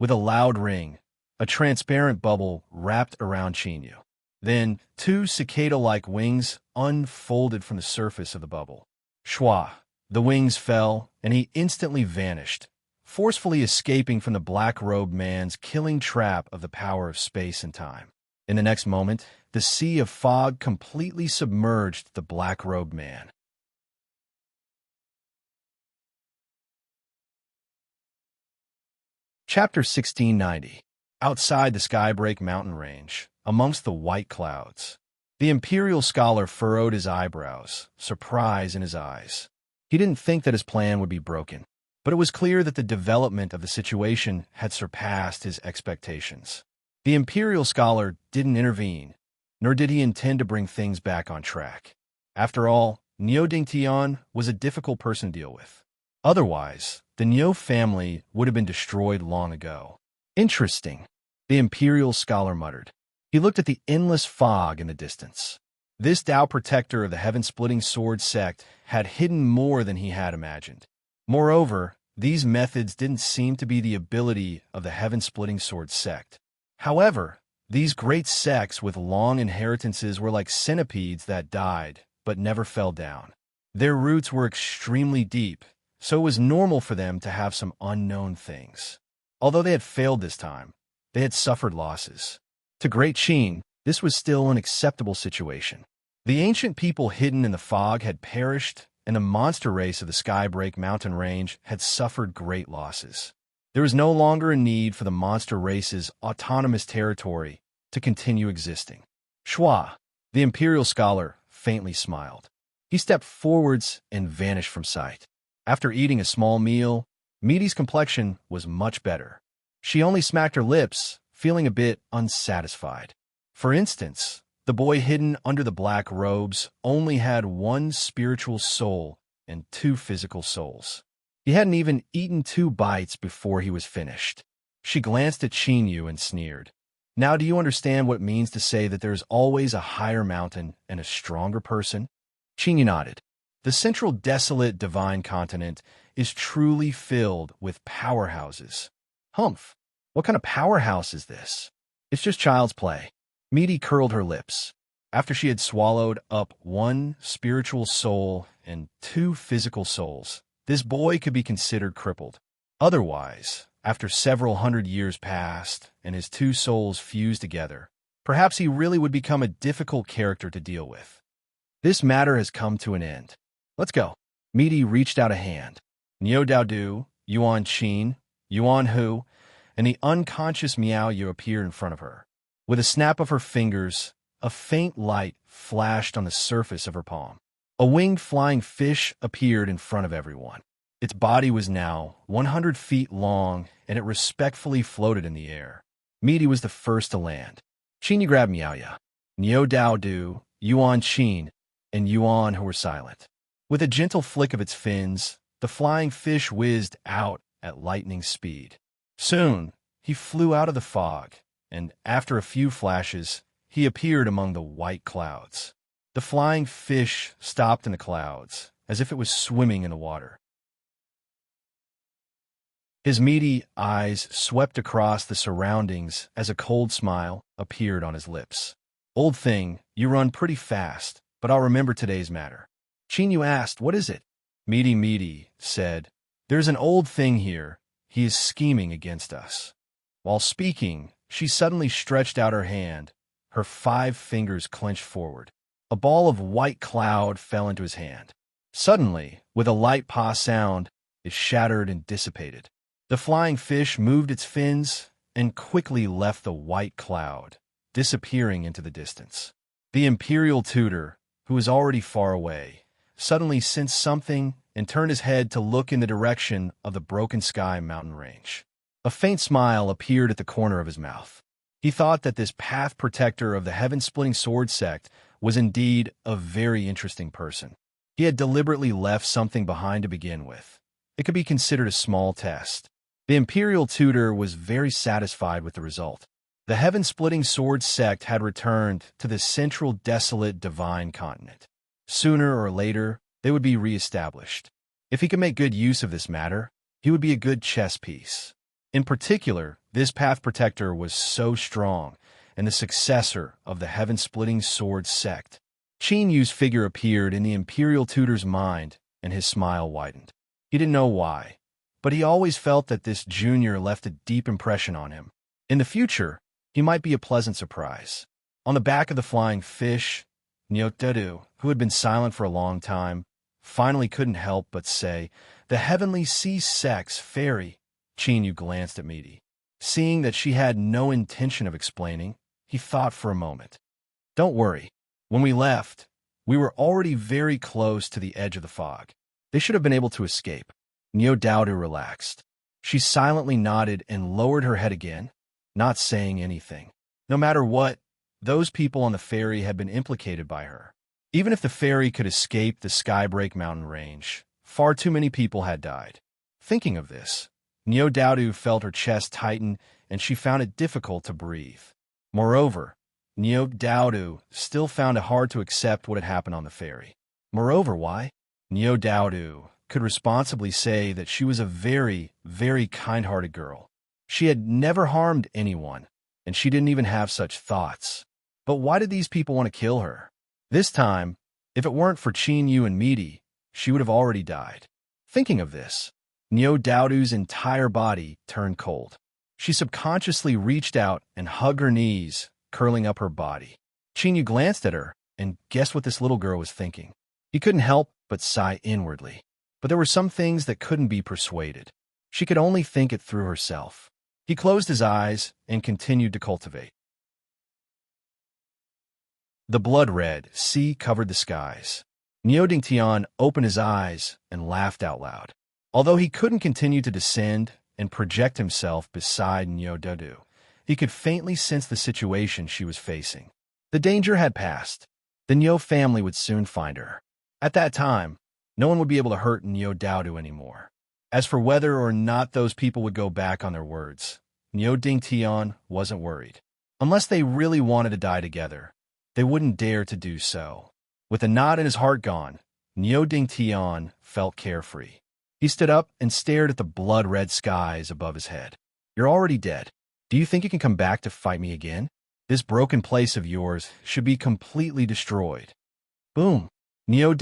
With a loud ring, a transparent bubble wrapped around Chinyu. Then, two cicada-like wings unfolded from the surface of the bubble. Shwa! The wings fell, and he instantly vanished, forcefully escaping from the black-robed man's killing trap of the power of space and time. In the next moment, the sea of fog completely submerged the black-robed man. Chapter 1690. Outside the Skybreak mountain range, amongst the white clouds, the imperial scholar furrowed his eyebrows, surprise in his eyes. He didn't think that his plan would be broken, but it was clear that the development of the situation had surpassed his expectations. The imperial scholar didn't intervene, nor did he intend to bring things back on track. After all, Niu Dingtian was a difficult person to deal with. Otherwise, the Niu family would have been destroyed long ago. Interesting, the imperial scholar muttered. He looked at the endless fog in the distance. This Tao protector of the heaven-splitting sword sect had hidden more than he had imagined. Moreover, these methods didn't seem to be the ability of the heaven-splitting sword sect. However, these great sects with long inheritances were like centipedes that died but never fell down. Their roots were extremely deep, so it was normal for them to have some unknown things. Although they had failed this time, they had suffered losses. To Great Qin, this was still an acceptable situation. The ancient people hidden in the fog had perished, and the monster race of the Skybreak mountain range had suffered great losses. There was no longer a need for the monster race's autonomous territory to continue existing. Shwa, the imperial scholar, faintly smiled. He stepped forwards and vanished from sight. After eating a small meal, Midi's complexion was much better. She only smacked her lips, feeling a bit unsatisfied. For instance, the boy hidden under the black robes only had one spiritual soul and two physical souls. He hadn't even eaten 2 bites before he was finished. She glanced at Chinyu and sneered. Now do you understand what it means to say that there is always a higher mountain and a stronger person? Chinyu nodded. The central desolate divine continent is truly filled with powerhouses. Humph! What kind of powerhouse is this? It's just child's play. Midi curled her lips. After she had swallowed up 1 spiritual soul and 2 physical souls, this boy could be considered crippled. Otherwise, after several hundred years passed and his 2 souls fused together, perhaps he really would become a difficult character to deal with. This matter has come to an end. Let's go. Midi reached out a hand. Niu Daodu, Yuan Qin, Yuan Hu, and the unconscious Miao Yu appeared in front of her. With a snap of her fingers, a faint light flashed on the surface of her palm. A winged flying fish appeared in front of everyone. Its body was now 100 feet long, and it respectfully floated in the air. Midi was the first to land. Qin grabbed Miao Yu, Niu Daodu, Yuan Qin, and Yuan who were silent. With a gentle flick of its fins, the flying fish whizzed out at lightning speed. Soon, he flew out of the fog, and after a few flashes, he appeared among the white clouds. The flying fish stopped in the clouds, as if it was swimming in the water. His meaty eyes swept across the surroundings as a cold smile appeared on his lips. Old thing, you run pretty fast, but I'll remember today's matter. Chinyu asked, what is it? Midi said, there's an old thing here. He is scheming against us. While speaking, she suddenly stretched out her hand. Her 5 fingers clenched forward. A ball of white cloud fell into his hand. Suddenly, with a light pa sound, it shattered and dissipated. The flying fish moved its fins and quickly left the white cloud, disappearing into the distance. The imperial tutor, who was already far away, suddenly sensed something and turned his head to look in the direction of the Broken Sky mountain range. A faint smile appeared at the corner of his mouth. He thought that this path protector of the heaven-splitting sword sect was indeed a very interesting person. He had deliberately left something behind to begin with. It could be considered a small test. The imperial tutor was very satisfied with the result. The heaven-splitting sword sect had returned to the central desolate divine continent. Sooner or later, they would be re-established. If he could make good use of this matter, he would be a good chess piece. In particular, this path protector was so strong, and the successor of the heaven-splitting sword sect. Qin Yu's figure appeared in the imperial tutor's mind, and his smile widened. He didn't know why, but he always felt that this junior left a deep impression on him. In the future, he might be a pleasant surprise. On the back of the flying fish, Nyoteru, who had been silent for a long time, finally couldn't help but say, "The heavenly sea sex fairy." Qin Yu glanced at Misty. Seeing that she had no intention of explaining, he thought for a moment. "Don't worry. When we left, we were already very close to the edge of the fog. They should have been able to escape." Nyoteru relaxed. She silently nodded and lowered her head again, not saying anything. No matter what, those people on the ferry had been implicated by her. Even if the ferry could escape the Skybreak mountain range, far too many people had died. Thinking of this, Nyoteru felt her chest tighten, and she found it difficult to breathe. Moreover, Nyoteru still found it hard to accept what had happened on the ferry. Moreover, why? Nyoteru could responsibly say that she was a very, very kind-hearted girl. She had never harmed anyone, and she didn't even have such thoughts. But why did these people want to kill her? This time, if it weren't for Qin Yu and Misty, she would have already died. Thinking of this, Nyoteru's entire body turned cold. She subconsciously reached out and hugged her knees, curling up her body. Qin Yu glanced at her and guessed what this little girl was thinking. He couldn't help but sigh inwardly. But there were some things that couldn't be persuaded. She could only think it through herself. He closed his eyes and continued to cultivate. The blood-red sea covered the skies. Niu opened his eyes and laughed out loud. Although he couldn't continue to descend and project himself beside Nyoteru, he could faintly sense the situation she was facing. The danger had passed. The Nyo family would soon find her. At that time, no one would be able to hurt Nyoteru anymore. As for whether or not those people would go back on their words, Niu wasn't worried. Unless they really wanted to die together, they wouldn't dare to do so. With a knot in his heart gone, Niu felt carefree. He stood up and stared at the blood-red skies above his head. "You're already dead. Do you think you can come back to fight me again? This broken place of yours should be completely destroyed." Boom! Niu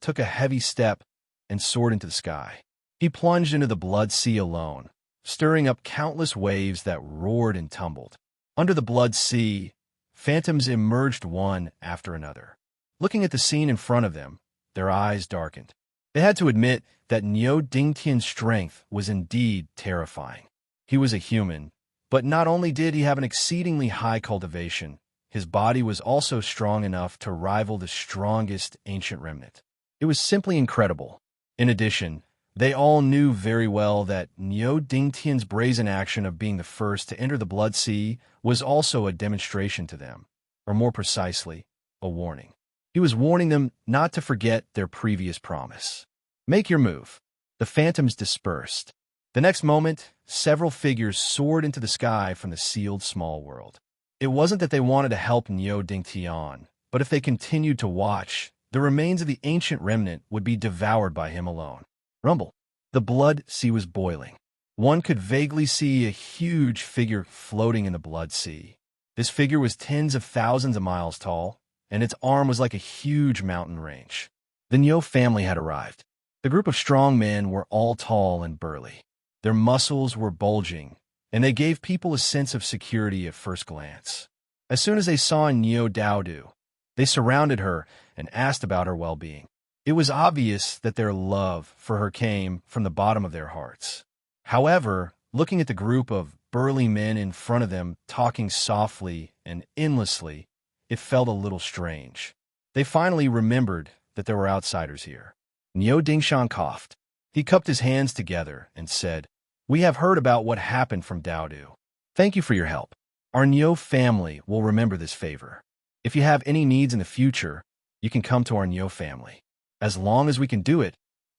took a heavy step and soared into the sky. He plunged into the blood sea alone, stirring up countless waves that roared and tumbled. Under the blood sea, phantoms emerged one after another. Looking at the scene in front of them, their eyes darkened. They had to admit that Niu Dingtian's strength was indeed terrifying. He was a human, but not only did he have an exceedingly high cultivation, his body was also strong enough to rival the strongest ancient remnant. It was simply incredible. In addition, they all knew very well that Niu Dingtian's brazen action of being the first to enter the Blood Sea was also a demonstration to them, or more precisely, a warning. He was warning them not to forget their previous promise. Make your move. The phantoms dispersed. The next moment, several figures soared into the sky from the sealed small world. It wasn't that they wanted to help Niu Dingtian, but if they continued to watch, the remains of the ancient remnant would be devoured by him alone. Rumble. The blood sea was boiling. One could vaguely see a huge figure floating in the blood sea. This figure was tens of thousands of miles tall, and its arm was like a huge mountain range. The Niu family had arrived. The group of strong men were all tall and burly. Their muscles were bulging, and they gave people a sense of security at first glance. As soon as they saw Nyoteru, they surrounded her and asked about her well-being. It was obvious that their love for her came from the bottom of their hearts. However, looking at the group of burly men in front of them talking softly and endlessly, it felt a little strange. They finally remembered that there were outsiders here. Niu Dingshan coughed. He cupped his hands together and said, "We have heard about what happened from Daodu. Thank you for your help. Our Niu family will remember this favor. If you have any needs in the future, you can come to our Niu family. As long as we can do it,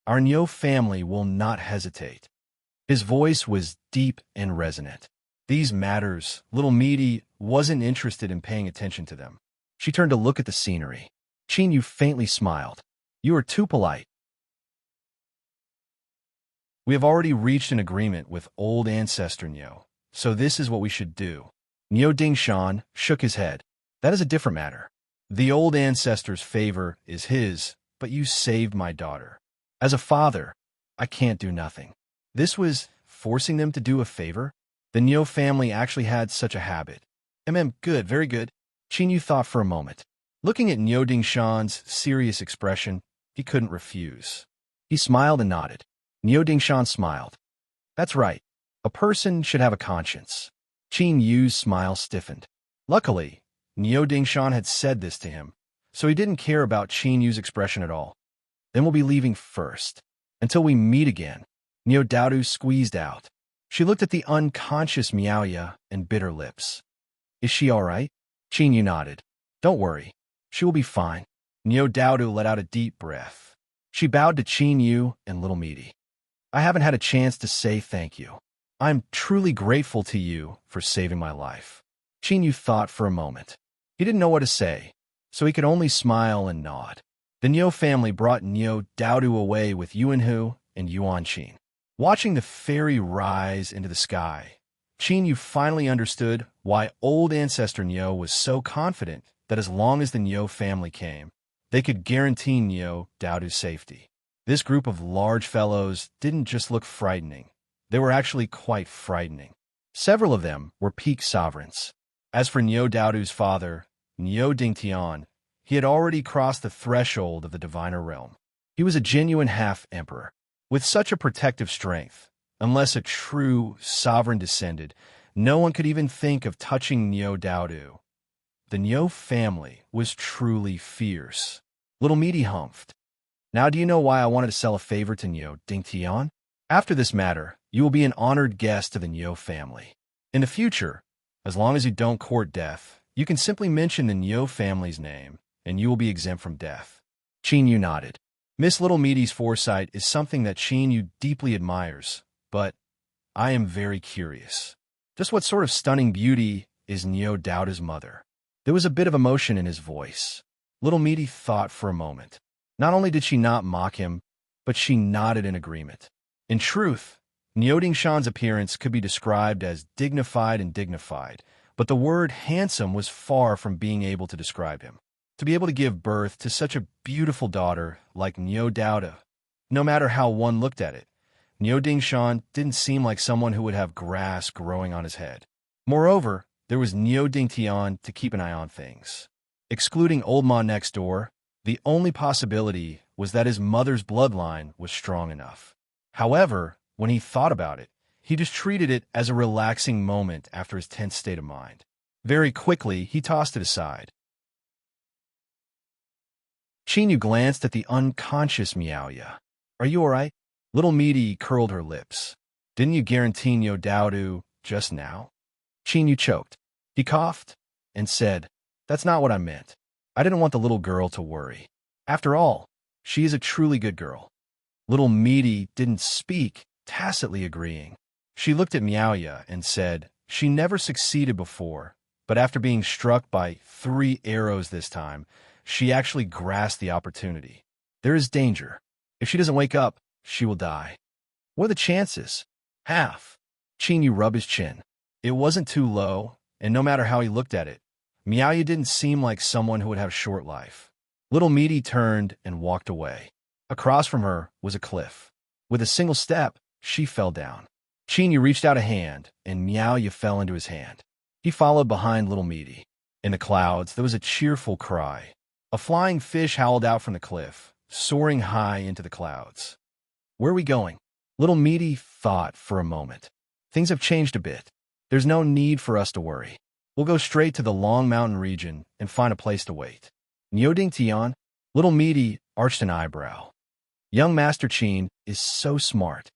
our Niu family will not hesitate." His voice was deep and resonant. These matters, little Meaty wasn't interested in paying attention to them. She turned to look at the scenery. Qin Yu faintly smiled. You are too polite. We have already reached an agreement with old ancestor Niu, so this is what we should do. Niu Dingshan shook his head. That is a different matter. The old ancestor's favor is his, but you saved my daughter. As a father, I can't do nothing. This was forcing them to do a favor? The Niu family actually had such a habit. Good, very good. Qin Yu thought for a moment. Looking at Niu Dingshan's serious expression, he couldn't refuse. He smiled and nodded. Niu Dingshan smiled. That's right. A person should have a conscience. Qin Yu's smile stiffened. Luckily, Niu Dingshan had said this to him, so he didn't care about Qin Yu's expression at all. Then we'll be leaving first. Until we meet again. Niu Daodu squeezed out. She looked at the unconscious Miaoya and bit her lips. Is she all right? Qin Yu nodded. Don't worry. She will be fine. Niu Daodu let out a deep breath. She bowed to Qin Yu and Little Meaty. I haven't had a chance to say thank you. I'm truly grateful to you for saving my life. Qin Yu thought for a moment. He didn't know what to say, so he could only smile and nod. The Niu family brought Niu Daodu away with Yuanhu and Yuan Qin. Watching the fairy rise into the sky, Qin Yu finally understood why old ancestor Niu was so confident that as long as the Niu family came, they could guarantee Niu Daodu's safety. This group of large fellows didn't just look frightening. They were actually quite frightening. Several of them were peak sovereigns. As for Niu Daodu's father, Niu Dingtian, he had already crossed the threshold of the diviner realm. He was a genuine half-emperor. With such a protective strength, unless a true sovereign descended, no one could even think of touching Niu Daodu. The Niu family was truly fierce. Little Meaty humphed. Now do you know why I wanted to sell a favor to Niu Dingtian? After this matter, you will be an honored guest of the Niu family. In the future, as long as you don't court death, you can simply mention the Niu family's name, and you will be exempt from death. Qin Yu nodded. Miss Little Meaty's foresight is something that Qin Yu deeply admires, but I am very curious. Just what sort of stunning beauty is Niu Daodu's mother? There was a bit of emotion in his voice. Little Meaty thought for a moment. Not only did she not mock him, but she nodded in agreement. In truth, Niu Dingshan's appearance could be described as dignified and dignified, but the word handsome was far from being able to describe him. To be able to give birth to such a beautiful daughter like Niu Daodu, no matter how one looked at it, Niu Dingshan didn't seem like someone who would have grass growing on his head. Moreover, there was Niu Dingtian to keep an eye on things. Excluding Old Ma next door, the only possibility was that his mother's bloodline was strong enough. However, when he thought about it, he just treated it as a relaxing moment after his tense state of mind. Very quickly, he tossed it aside. Qin Yu glanced at the unconscious Miaoya. Are you all right? Little Meaty curled her lips. Didn't you guarantee Niu Daodu just now? Qin Yu choked. He coughed and said, That's not what I meant. I didn't want the little girl to worry. After all, she is a truly good girl. Little Meaty didn't speak, tacitly agreeing. She looked at Miaoya and said, She never succeeded before, but after being struck by 3 arrows this time, she actually grasped the opportunity. There is danger. If she doesn't wake up, she will die. What are the chances? Half. Qin Yu rubbed his chin. It wasn't too low, and no matter how he looked at it, Miaoya didn't seem like someone who would have short life. Little Meaty turned and walked away. Across from her was a cliff. With a single step, she fell down. Qin Yu reached out a hand, and Miaoya fell into his hand. He followed behind Little Meaty. In the clouds, there was a cheerful cry. A flying fish howled out from the cliff, soaring high into the clouds. Where are we going? Little Meaty thought for a moment. Things have changed a bit. There's no need for us to worry. We'll go straight to the Long Mountain region and find a place to wait. Niu Dingtian, Little Meaty arched an eyebrow. Young Master Qin is so smart.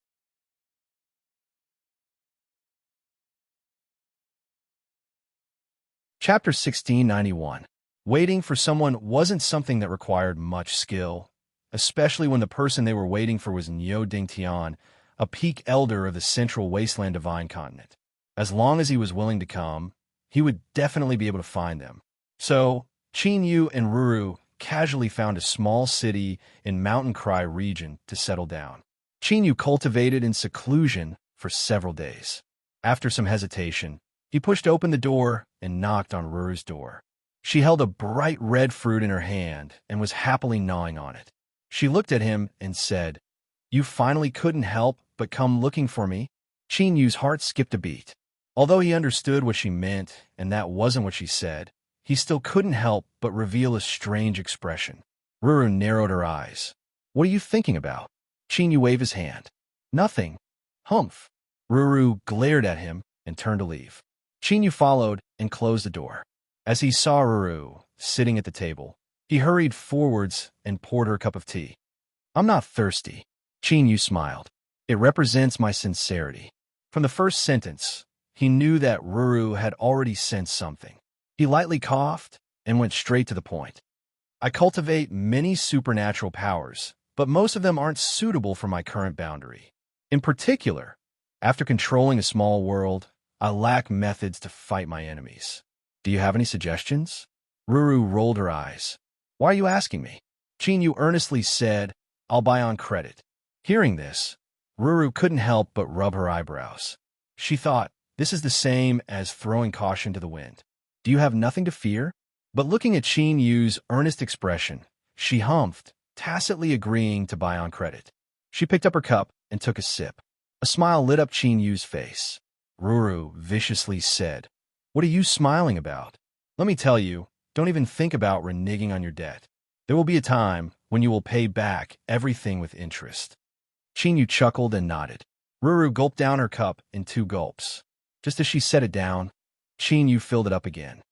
Chapter 1691. Waiting for someone wasn't something that required much skill, especially when the person they were waiting for was Niu Dingtian, a peak elder of the central wasteland divine continent. As long as he was willing to come, he would definitely be able to find them. So, Qin Yu and Ruru casually found a small city in Mountain Cry region to settle down. Qin Yu cultivated in seclusion for several days. After some hesitation, he pushed open the door and knocked on Ruru's door. She held a bright red fruit in her hand and was happily gnawing on it. She looked at him and said, "You finally couldn't help but come looking for me?" Qin Yu's heart skipped a beat. Although he understood what she meant and that wasn't what she said, he still couldn't help but reveal a strange expression. Ruru narrowed her eyes. "What are you thinking about?" Qin Yu waved his hand. "Nothing." "Humph." Ruru glared at him and turned to leave. Qin Yu followed and closed the door. As he saw Ruru sitting at the table, he hurried forwards and poured her a cup of tea. "I'm not thirsty." Qin Yu smiled. "It represents my sincerity." From the first sentence, he knew that Ruru had already sensed something. He lightly coughed and went straight to the point. "I cultivate many supernatural powers, but most of them aren't suitable for my current boundary. In particular, after controlling a small world, I lack methods to fight my enemies. Do you have any suggestions?" Ruru rolled her eyes. "Why are you asking me?" Qin Yu earnestly said, "I'll buy on credit." Hearing this, Ruru couldn't help but rub her eyebrows. She thought, this is the same as throwing caution to the wind. Do you have nothing to fear? But looking at Qin Yu's earnest expression, she humphed, tacitly agreeing to buy on credit. She picked up her cup and took a sip. A smile lit up Qin Yu's face. Ruru viciously said, "What are you smiling about? Let me tell you, don't even think about reneging on your debt. There will be a time when you will pay back everything with interest." Qin Yu chuckled and nodded. Ruru gulped down her cup in 2 gulps. Just as she set it down, Qin Yu filled it up again.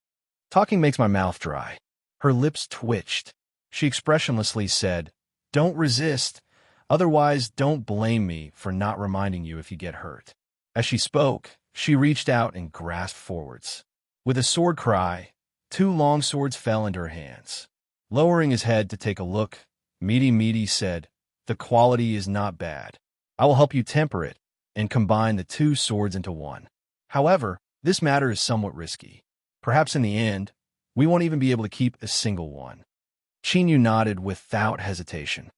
"Talking makes my mouth dry." Her lips twitched. She expressionlessly said, "Don't resist. Otherwise, don't blame me for not reminding you if you get hurt." As she spoke, she reached out and grasped forwards. With a sword cry, 2 long swords fell into her hands. Lowering his head to take a look, Misty said, "The quality is not bad. I will help you temper it and combine the 2 swords into one. However, this matter is somewhat risky. Perhaps in the end, we won't even be able to keep a single one." Qin Yu nodded without hesitation.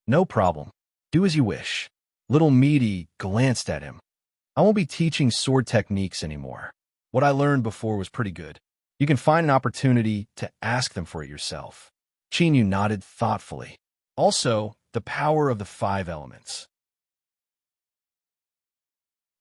"No problem. Do as you wish." Little Misty glanced at him. "I won't be teaching sword techniques anymore. What I learned before was pretty good. You can find an opportunity to ask them for it yourself." Qin Yu nodded thoughtfully. "Also, the power of the 5 elements.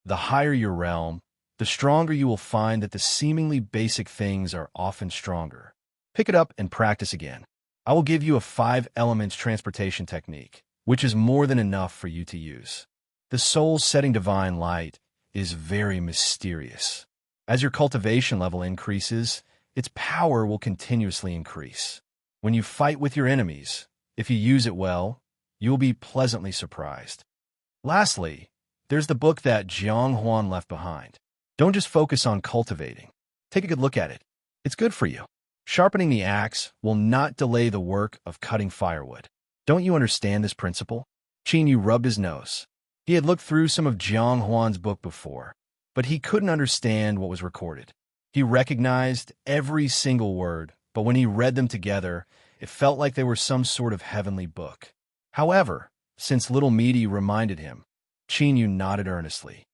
The higher your realm, the stronger you will find that the seemingly basic things are often stronger. Pick it up and practice again. I will give you a 5 elements transportation technique, which is more than enough for you to use. The soul's setting divine light is very mysterious. As your cultivation level increases, its power will continuously increase. When you fight with your enemies, if you use it well, you will be pleasantly surprised. Lastly, there's the book that Jiang Huan left behind. Don't just focus on cultivating. Take a good look at it. It's good for you. Sharpening the axe will not delay the work of cutting firewood. Don't you understand this principle?" Qin Yu rubbed his nose. He had looked through some of Jiang Huan's book before, but he couldn't understand what was recorded. He recognized every single word, but when he read them together, it felt like they were some sort of heavenly book. However, since little Misty reminded him, Qin Yu nodded earnestly.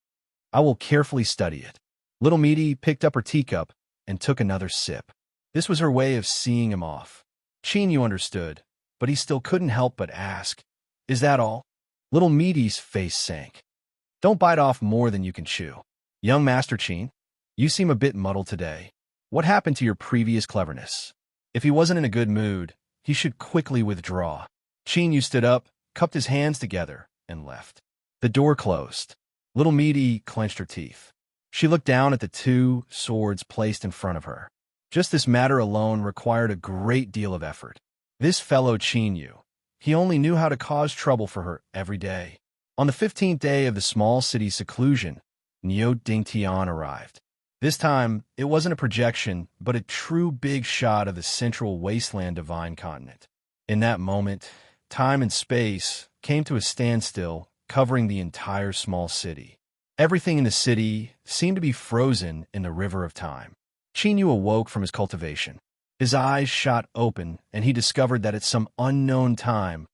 "I will carefully study it." Little Misty picked up her teacup and took another sip. This was her way of seeing him off. Qin Yu understood, but he still couldn't help but ask, "Is that all?" Little Misty's face sank. "Don't bite off more than you can chew. Young Master Qin, you seem a bit muddled today. What happened to your previous cleverness?" If he wasn't in a good mood, he should quickly withdraw. Qin Yu stood up, cupped his hands together, and left. The door closed. Little Misty clenched her teeth. She looked down at the 2 swords placed in front of her. Just this matter alone required a great deal of effort. This fellow Qin Yu, he only knew how to cause trouble for her every day. On the 15th day of the small city's seclusion, Niu Dingtian arrived. This time, it wasn't a projection, but a true big shot of the central wasteland divine continent. In that moment, time and space came to a standstill, covering the entire small city. Everything in the city seemed to be frozen in the river of time. Chinyu awoke from his cultivation. His eyes shot open, and he discovered that at some unknown time,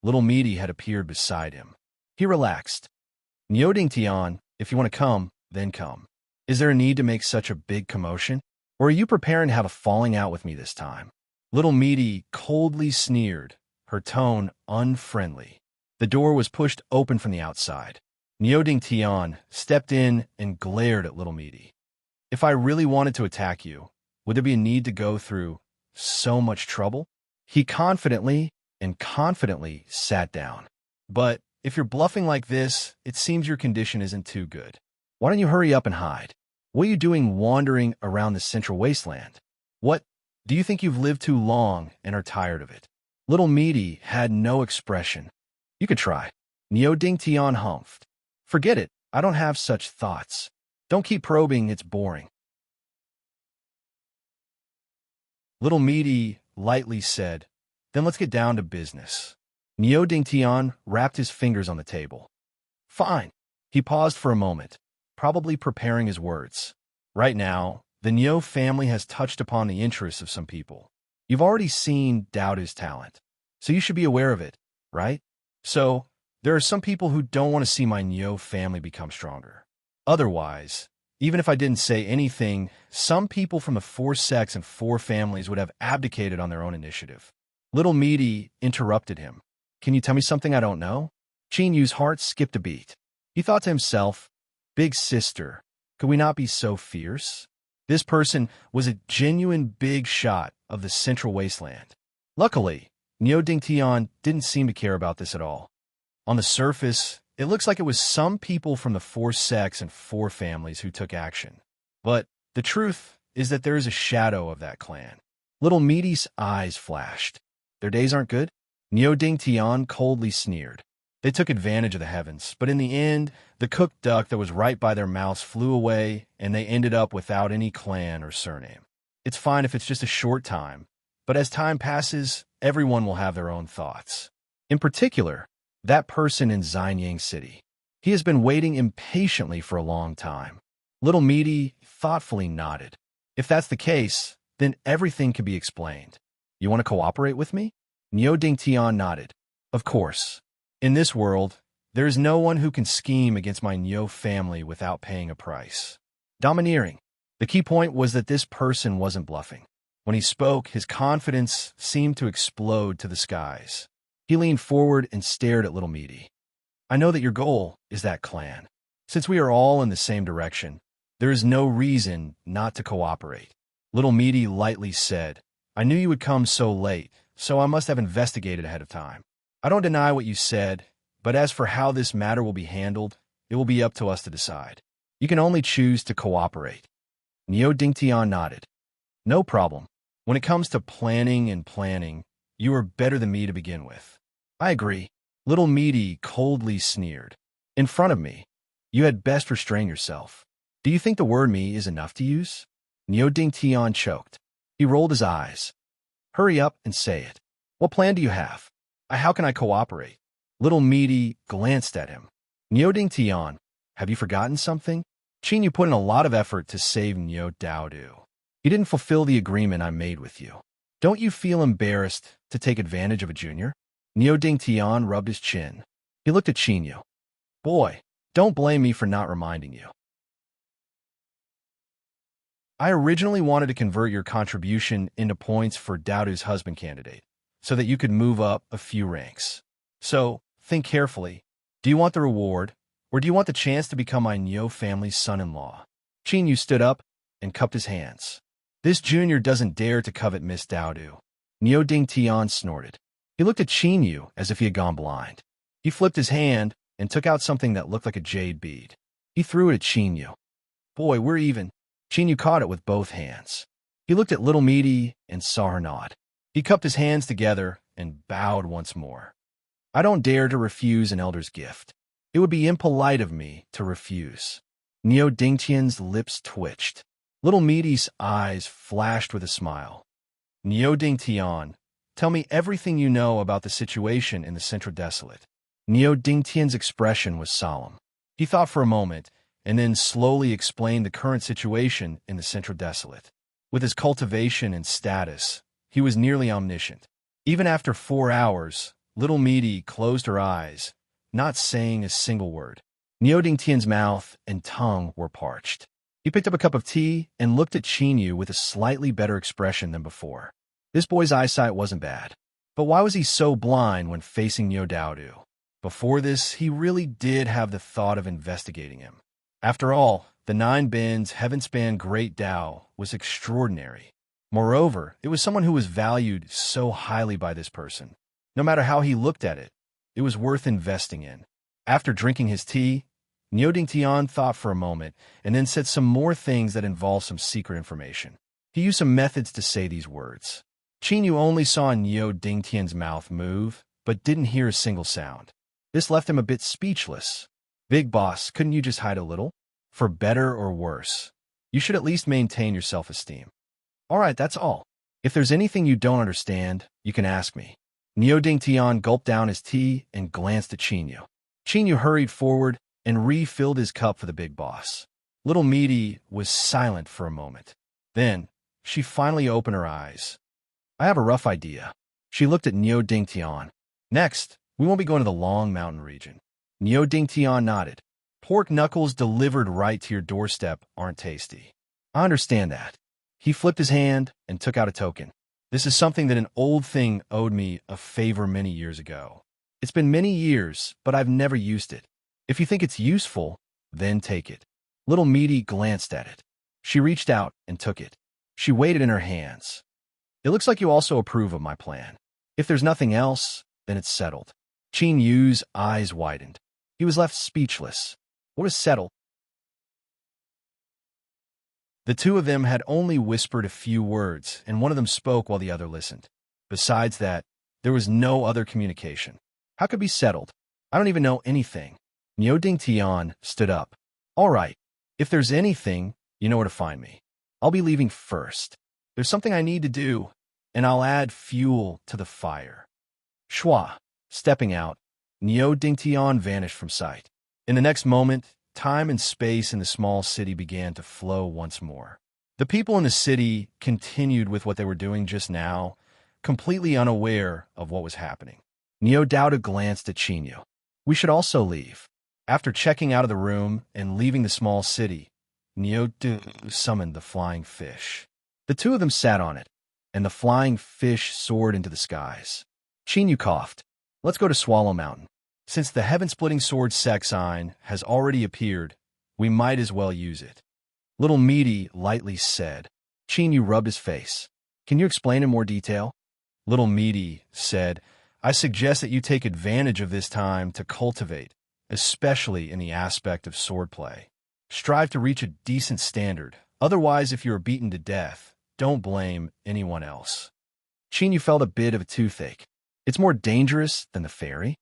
little Meaty had appeared beside him. He relaxed. Nyoding Tian, if you want to come, then come. Is there a need to make such a big commotion? Or are you preparing to have a falling out with me this time? Little Meaty coldly sneered, her tone unfriendly. The door was pushed open from the outside. Nyoding Tian stepped in and glared at Little Meaty. If I really wanted to attack you, would there be a need to go through so much trouble? He confidently sat down. But if you're bluffing like this, it seems your condition isn't too good. Why don't you hurry up and hide? What are you doing wandering around the central wasteland? What? Do you think you've lived too long and are tired of it? Little Meaty had no expression. You could try. Nyoding Tian humphed. Forget it. I don't have such thoughts. Don't keep probing, it's boring. Little Meaty lightly said, then let's get down to business. Nyoding Tian wrapped his fingers on the table. Fine. He paused for a moment, probably preparing his words. Right now, the Nyo family has touched upon the interests of some people. You've already seen Dowdu's talent, so you should be aware of it, right? So, there are some people who don't want to see my Nyo family become stronger. Otherwise, even if I didn't say anything, some people from the 4 sects and 4 families would have abdicated on their own initiative. Little Meaty interrupted him. Can you tell me something I don't know? Chinyu's heart skipped a beat. He thought to himself, Big sister, could we not be so fierce? This person was a genuine big shot of the central wasteland. Luckily, Nyoding Tian didn't seem to care about this at all. On the surface, it looks like it was some people from the 4 sects and 4 families who took action. But the truth is that there is a shadow of that clan. Little Meaty's eyes flashed. Their days aren't good? Nyoding Tian coldly sneered. They took advantage of the heavens, but in the end, the cooked duck that was right by their mouths flew away, and they ended up without any clan or surname. It's fine if it's just a short time, but as time passes, everyone will have their own thoughts. In particular, that person in Xianyang City. He has been waiting impatiently for a long time. Little Meaty thoughtfully nodded. If that's the case, then everything can be explained. You want to cooperate with me? Nyoding Tian nodded. Of course. In this world, there is no one who can scheme against my Nyo family without paying a price. Domineering. The key point was that this person wasn't bluffing. When he spoke, his confidence seemed to explode to the skies. He leaned forward and stared at Little Meaty. I know that your goal is that clan. Since we are all in the same direction, there is no reason not to cooperate. Little Meaty lightly said, I knew you would come so late, so I must have investigated ahead of time. I don't deny what you said, but as for how this matter will be handled, it will be up to us to decide. You can only choose to cooperate. Nyoding Tian nodded. No problem. When it comes to planning, you are better than me to begin with. I agree. Little Meaty coldly sneered. In front of me, you had best restrain yourself. Do you think the word me is enough to use? Nyoding Tian choked. He rolled his eyes. Hurry up and say it. What plan do you have? How can I cooperate? Little Meaty glanced at him. Nyoding Tian, have you forgotten something? Chinyu put in a lot of effort to save Nyo Dowdu. He didn't fulfill the agreement I made with you. Don't you feel embarrassed to take advantage of a junior? Nyoding Tian rubbed his chin. He looked at Chinyu. Boy, don't blame me for not reminding you. I originally wanted to convert your contribution into points for Dowdu's husband candidate, so that you could move up a few ranks. So, think carefully. Do you want the reward, or do you want the chance to become my Nyo family's son-in-law? Chinyu stood up and cupped his hands. This junior doesn't dare to covet Miss Dowdu. Nyoding Tian snorted. He looked at Chinyu as if he had gone blind. He flipped his hand and took out something that looked like a jade bead. He threw it at Chinyu. Boy, we're even. Chinyu caught it with both hands. He looked at Little Meaty and saw her nod. He cupped his hands together and bowed once more. I don't dare to refuse an elder's gift. It would be impolite of me to refuse. Nyoding Tian's lips twitched. Little Meaty's eyes flashed with a smile. Nyoding Tian, tell me everything you know about the situation in the Central Desolate. Niu Dingtian's expression was solemn. He thought for a moment, and then slowly explained the current situation in the Central Desolate. With his cultivation and status, he was nearly omniscient. Even after 4 hours, little Meaty closed her eyes, not saying a single word. Niu Dingtian's mouth and tongue were parched. He picked up a cup of tea and looked at Qinyu with a slightly better expression than before. This boy's eyesight wasn't bad. But why was he so blind when facing Niu Daodu? Before this, he really did have the thought of investigating him. After all, the 9 Bins heaven-span Great Tao was extraordinary. Moreover, it was someone who was valued so highly by this person. No matter how he looked at it, it was worth investing in. After drinking his tea, Niu Dingtian thought for a moment and then said some more things that involved some secret information. He used some methods to say these words. Qinyu only saw Niu Dingtian's mouth move, but didn't hear a single sound. This left him a bit speechless. Big boss, couldn't you just hide a little? For better or worse, you should at least maintain your self-esteem. All right, that's all. If there's anything you don't understand, you can ask me. Niu Dingtian gulped down his tea and glanced at Qinyu. Qinyu hurried forward and refilled his cup for the big boss. Little Meaty was silent for a moment. Then, she finally opened her eyes. I have a rough idea. She looked at Niu Dingtian. Next, we won't be going to the Long Mountain region. Niu Dingtian nodded. Pork knuckles delivered right to your doorstep aren't tasty. I understand that. He flipped his hand and took out a token. This is something that an old thing owed me a favor many years ago. It's been many years, but I've never used it. If you think it's useful, then take it. Little Meaty glanced at it. She reached out and took it. She weighed it in her hands. It looks like you also approve of my plan. If there's nothing else, then it's settled. Qin Yu's eyes widened. He was left speechless. What is settled? The two of them had only whispered a few words, and one of them spoke while the other listened. Besides that, there was no other communication. How could it be settled? I don't even know anything. Niu Dingtian stood up. All right, if there's anything, you know where to find me. I'll be leaving first. There's something I need to do, and I'll add fuel to the fire. Shua. Stepping out, Niu Dingtian vanished from sight. In the next moment, time and space in the small city began to flow once more. The people in the city continued with what they were doing just now, completely unaware of what was happening. Niu Daoda glanced at Qinyu. We should also leave. After checking out of the room and leaving the small city, Niu summoned the flying fish. The two of them sat on it, and the flying fish soared into the skies. Qinyu coughed. Let's go to Swallow Mountain. Since the heaven-splitting sword sex sign has already appeared, we might as well use it. Little Meaty lightly said. Qinyu rubbed his face. Can you explain in more detail? Little Meaty said, I suggest that you take advantage of this time to cultivate, especially in the aspect of swordplay. Strive to reach a decent standard. Otherwise, if you are beaten to death, don't blame anyone else. Qinyu felt a bit of a toothache. It's more dangerous than the fairy?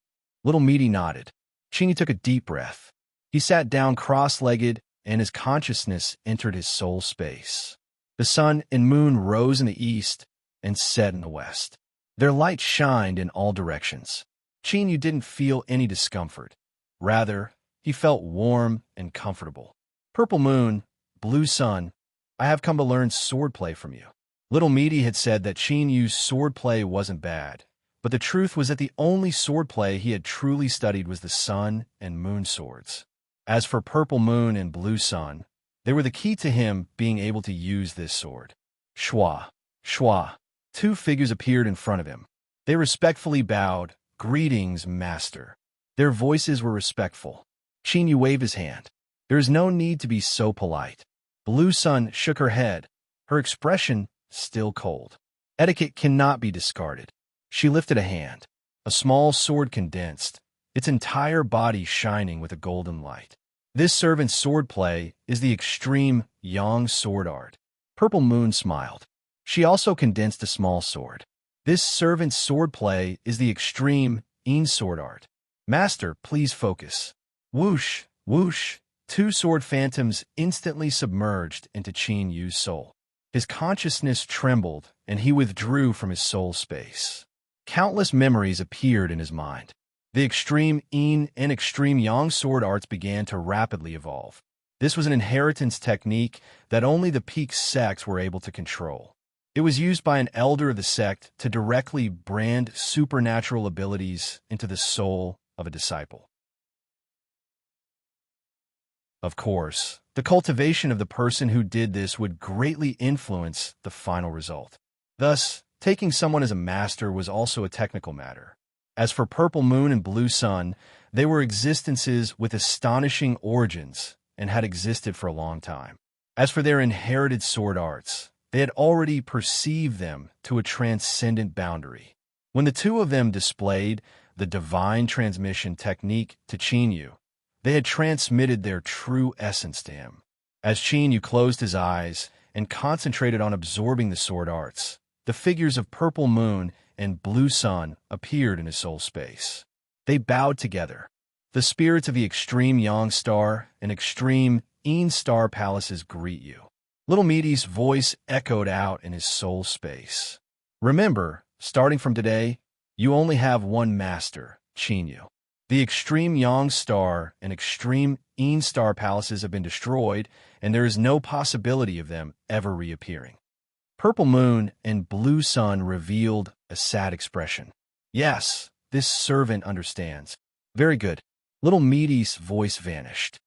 Little Meaty nodded. Qinyu took a deep breath. He sat down cross-legged, and his consciousness entered his soul space. The sun and moon rose in the east and set in the west. Their light shined in all directions. Qinyu didn't feel any discomfort. Rather, he felt warm and comfortable. Purple moon, blue sun, I have come to learn swordplay from you. Little Meaty had said that Qinyu's swordplay wasn't bad. But the truth was that the only swordplay he had truly studied was the sun and moon swords. As for Purple Moon and Blue Sun, they were the key to him being able to use this sword. Shua, Shua. 2 figures appeared in front of him. They respectfully bowed. Greetings, master. Their voices were respectful. Qinyu waved his hand. There is no need to be so polite. Blue Sun shook her head, her expression still cold. Etiquette cannot be discarded. She lifted a hand. A small sword condensed, its entire body shining with a golden light. This servant's swordplay is the extreme Yang sword art. Purple Moon smiled. She also condensed a small sword. This servant's swordplay is the extreme Yin sword art. Master, please focus. Whoosh, whoosh. 2 sword phantoms instantly submerged into Qin Yu's soul. His consciousness trembled, and he withdrew from his soul space. Countless memories appeared in his mind. The extreme yin and extreme yang sword arts began to rapidly evolve. This was an inheritance technique that only the peak sects were able to control. It was used by an elder of the sect to directly brand supernatural abilities into the soul of a disciple. Of course, the cultivation of the person who did this would greatly influence the final result. Thus, taking someone as a master was also a technical matter. As for Purple Moon and Blue Sun, they were existences with astonishing origins and had existed for a long time. As for their inherited sword arts, they had already perceived them to a transcendent boundary. When the two of them displayed the divine transmission technique to Chinyu, they had transmitted their true essence to him. As Chinyu closed his eyes and concentrated on absorbing the sword arts, the figures of Purple Moon and Blue Sun appeared in his soul space. They bowed together. The spirits of the extreme Yang Star and extreme Yin Star palaces greet you. Little Meaty's voice echoed out in his soul space. Remember, starting from today, you only have one master, Chinyu. The extreme Yang Star and extreme Yin Star palaces have been destroyed, and there is no possibility of them ever reappearing. Purple Moon and Blue Sun revealed a sad expression. Yes, this servant understands. Very good. Little Meaty's voice vanished.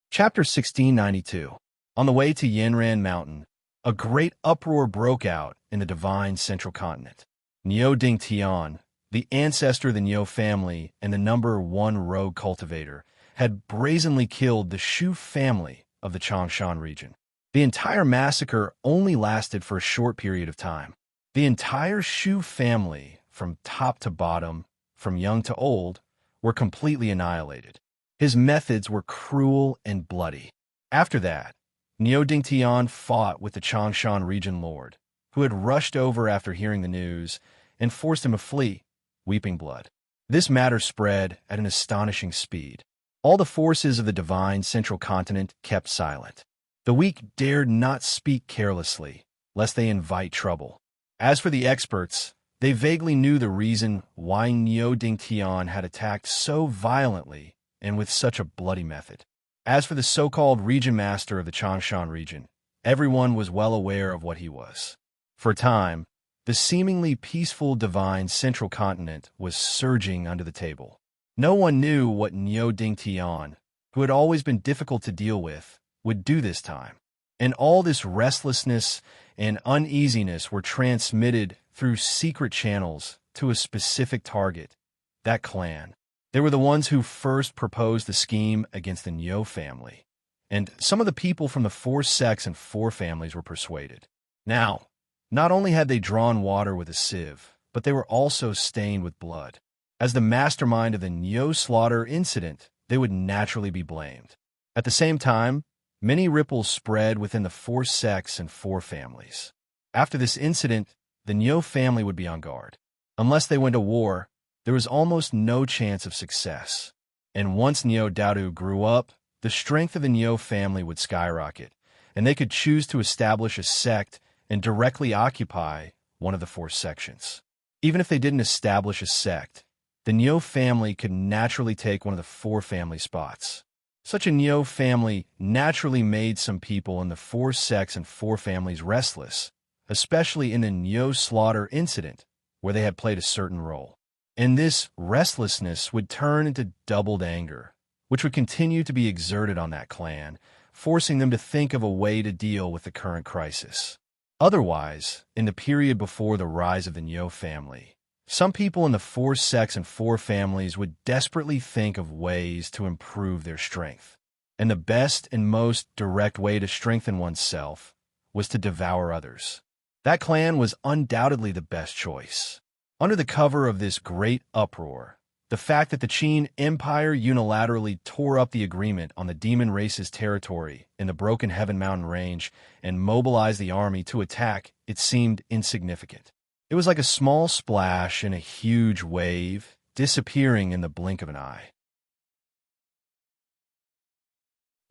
Chapter 1692. On the way to Yanran Mountain, a great uproar broke out in the divine central continent. Niu Ding Tian, the ancestor of the Niu family and the #1 rogue cultivator, had brazenly killed the Shu family of the Changshan region. The entire massacre only lasted for a short period of time. The entire Shu family, from top to bottom, from young to old, were completely annihilated. His methods were cruel and bloody. After that, Niu Ding Tian fought with the Changshan region lord, who had rushed over after hearing the news, and forced him to flee, weeping blood. This matter spread at an astonishing speed. All the forces of the divine central continent kept silent. The weak dared not speak carelessly, lest they invite trouble. As for the experts, they vaguely knew the reason why Niu Ding Tian had attacked so violently and with such a bloody method. As for the so-called region master of the Changshan region, everyone was well aware of what he was. For a time, the seemingly peaceful divine central continent was surging under the table. No one knew what Niu Ding Tian, who had always been difficult to deal with, would do this time. And all this restlessness and uneasiness were transmitted through secret channels to a specific target, that clan. They were the ones who first proposed the scheme against the Niu family, and some of the people from the 4 sects and 4 families were persuaded. Now, not only had they drawn water with a sieve, but they were also stained with blood. As the mastermind of the Niu slaughter incident, they would naturally be blamed. At the same time, many ripples spread within the 4 sects and 4 families. After this incident, the Niu family would be on guard. Unless they went to war, there was almost no chance of success. And once Niu Daodu grew up, the strength of the Niu family would skyrocket, and they could choose to establish a sect and directly occupy one of the 4 sections. Even if they didn't establish a sect, the Niu family could naturally take one of the 4 family spots. Such a Niu family naturally made some people in the 4 sects and 4 families restless, especially in the Niu slaughter incident, where they had played a certain role. And this restlessness would turn into doubled anger, which would continue to be exerted on that clan, forcing them to think of a way to deal with the current crisis. Otherwise, in the period before the rise of the Niu family, some people in the 4 sects and 4 families would desperately think of ways to improve their strength. And the best and most direct way to strengthen oneself was to devour others. That clan was undoubtedly the best choice. Under the cover of this great uproar, the fact that the Qin Empire unilaterally tore up the agreement on the demon race's territory in the Broken Heaven Mountain Range and mobilized the army to attack, it seemed insignificant. It was like a small splash in a huge wave, disappearing in the blink of an eye.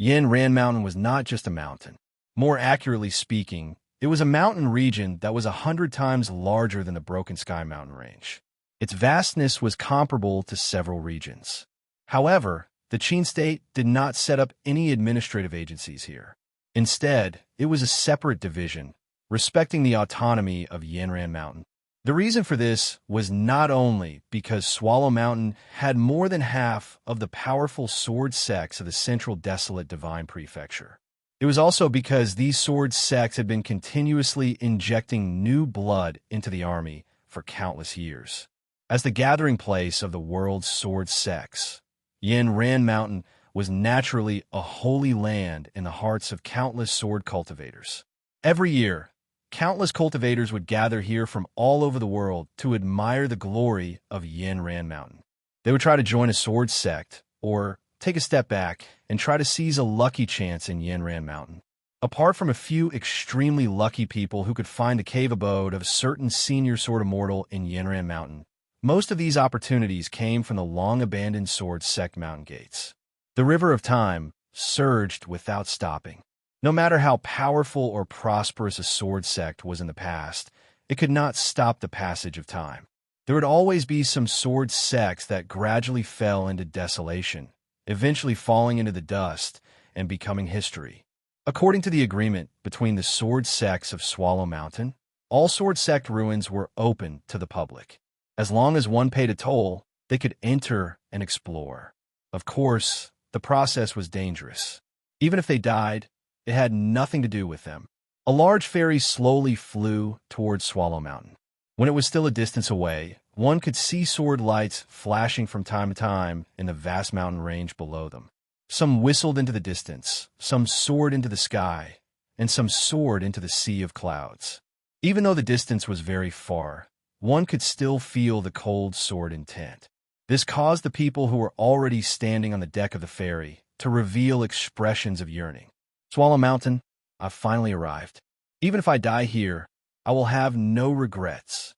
Yanran Mountain was not just a mountain. More accurately speaking, It was a mountain region that was 100 times larger than the Broken Sky mountain range. Its vastness was comparable to several regions. However, the Qin state did not set up any administrative agencies here. Instead, it was a separate division, respecting the autonomy of Yanran Mountain. The reason for this was not only because Swallow Mountain had more than half of the powerful sword sects of the Central Desolate Divine Prefecture. It was also because these sword sects had been continuously injecting new blood into the army for countless years. As the gathering place of the world's sword sects, Yanran Mountain was naturally a holy land in the hearts of countless sword cultivators. Every year, countless cultivators would gather here from all over the world to admire the glory of Yanran Mountain. They would try to join a sword sect, or take a step back and try to seize a lucky chance in Yanran Mountain. Apart from a few extremely lucky people who could find the cave abode of a certain senior sword immortal in Yanran Mountain, most of these opportunities came from the long-abandoned sword sect mountain gates. The river of time surged without stopping. No matter how powerful or prosperous a sword sect was in the past, it could not stop the passage of time. There would always be some sword sects that gradually fell into desolation, eventually falling into the dust and becoming history. According to the agreement between the sword sects of Swallow Mountain, all sword sect ruins were open to the public. As long as one paid a toll, they could enter and explore. Of course, the process was dangerous. Even if they died, it had nothing to do with them. A large ferry slowly flew towards Swallow Mountain. When it was still a distance away, one could see sword lights flashing from time to time in the vast mountain range below them. Some whistled into the distance, some soared into the sky, and some soared into the sea of clouds. Even though the distance was very far, one could still feel the cold sword intent. This caused the people who were already standing on the deck of the ferry to reveal expressions of yearning. Swallow Mountain, I've finally arrived. Even if I die here, I will have no regrets.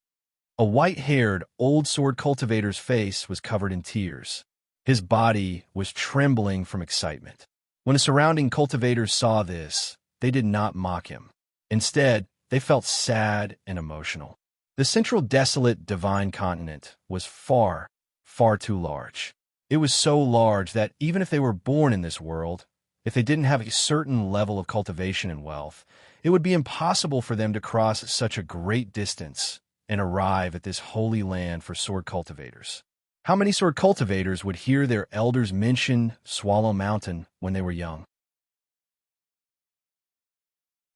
A white-haired, old sword cultivator's face was covered in tears. His body was trembling from excitement. When the surrounding cultivators saw this, they did not mock him. Instead, they felt sad and emotional. The Central Desolate Divine Continent was far too large. It was so large that even if they were born in this world, if they didn't have a certain level of cultivation and wealth, it would be impossible for them to cross such a great distance and arrive at this holy land for sword cultivators. How many sword cultivators would hear their elders mention Swallow Mountain when they were young?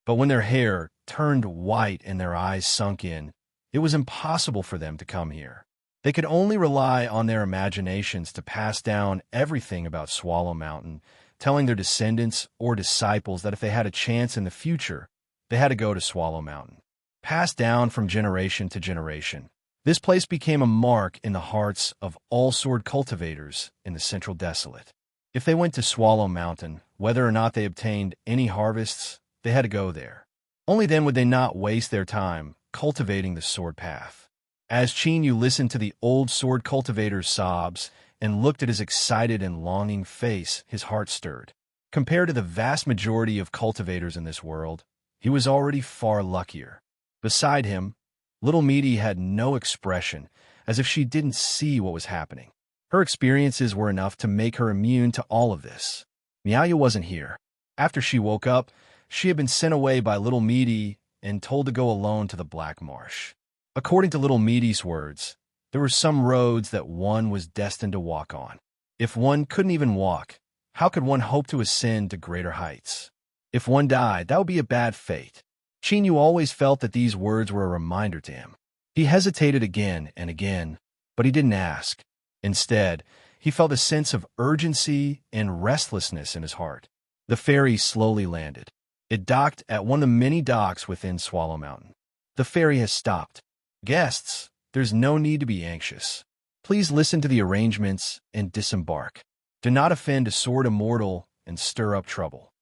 But when their hair turned white and their eyes sunk in, it was impossible for them to come here. They could only rely on their imaginations to pass down everything about Swallow Mountain, telling their descendants or disciples that if they had a chance in the future, they had to go to Swallow Mountain. Passed down from generation to generation, this place became a mark in the hearts of all sword cultivators in the Central Desolate. If they went to Swallow Mountain, whether or not they obtained any harvests, they had to go there. Only then would they not waste their time cultivating the sword path. As Qin listened to the old sword cultivator's sobs and looked at his excited and longing face, his heart stirred. Compared to the vast majority of cultivators in this world, he was already far luckier. Beside him, little Meaty had no expression, as if she didn't see what was happening. Her experiences were enough to make her immune to all of this. Miaoya wasn't here. After she woke up, she had been sent away by little Meaty and told to go alone to the Black Marsh. According to little Meaty's words, there were some roads that one was destined to walk on. If one couldn't even walk, how could one hope to ascend to greater heights? If one died, that would be a bad fate. Qin always felt that these words were a reminder to him. He hesitated again and again, but he didn't ask. Instead, he felt a sense of urgency and restlessness in his heart. The ferry slowly landed. It docked at one of the many docks within Swallow Mountain. The ferry has stopped. Guests, there's no need to be anxious. Please listen to the arrangements and disembark. Do not offend a sword immortal and stir up trouble.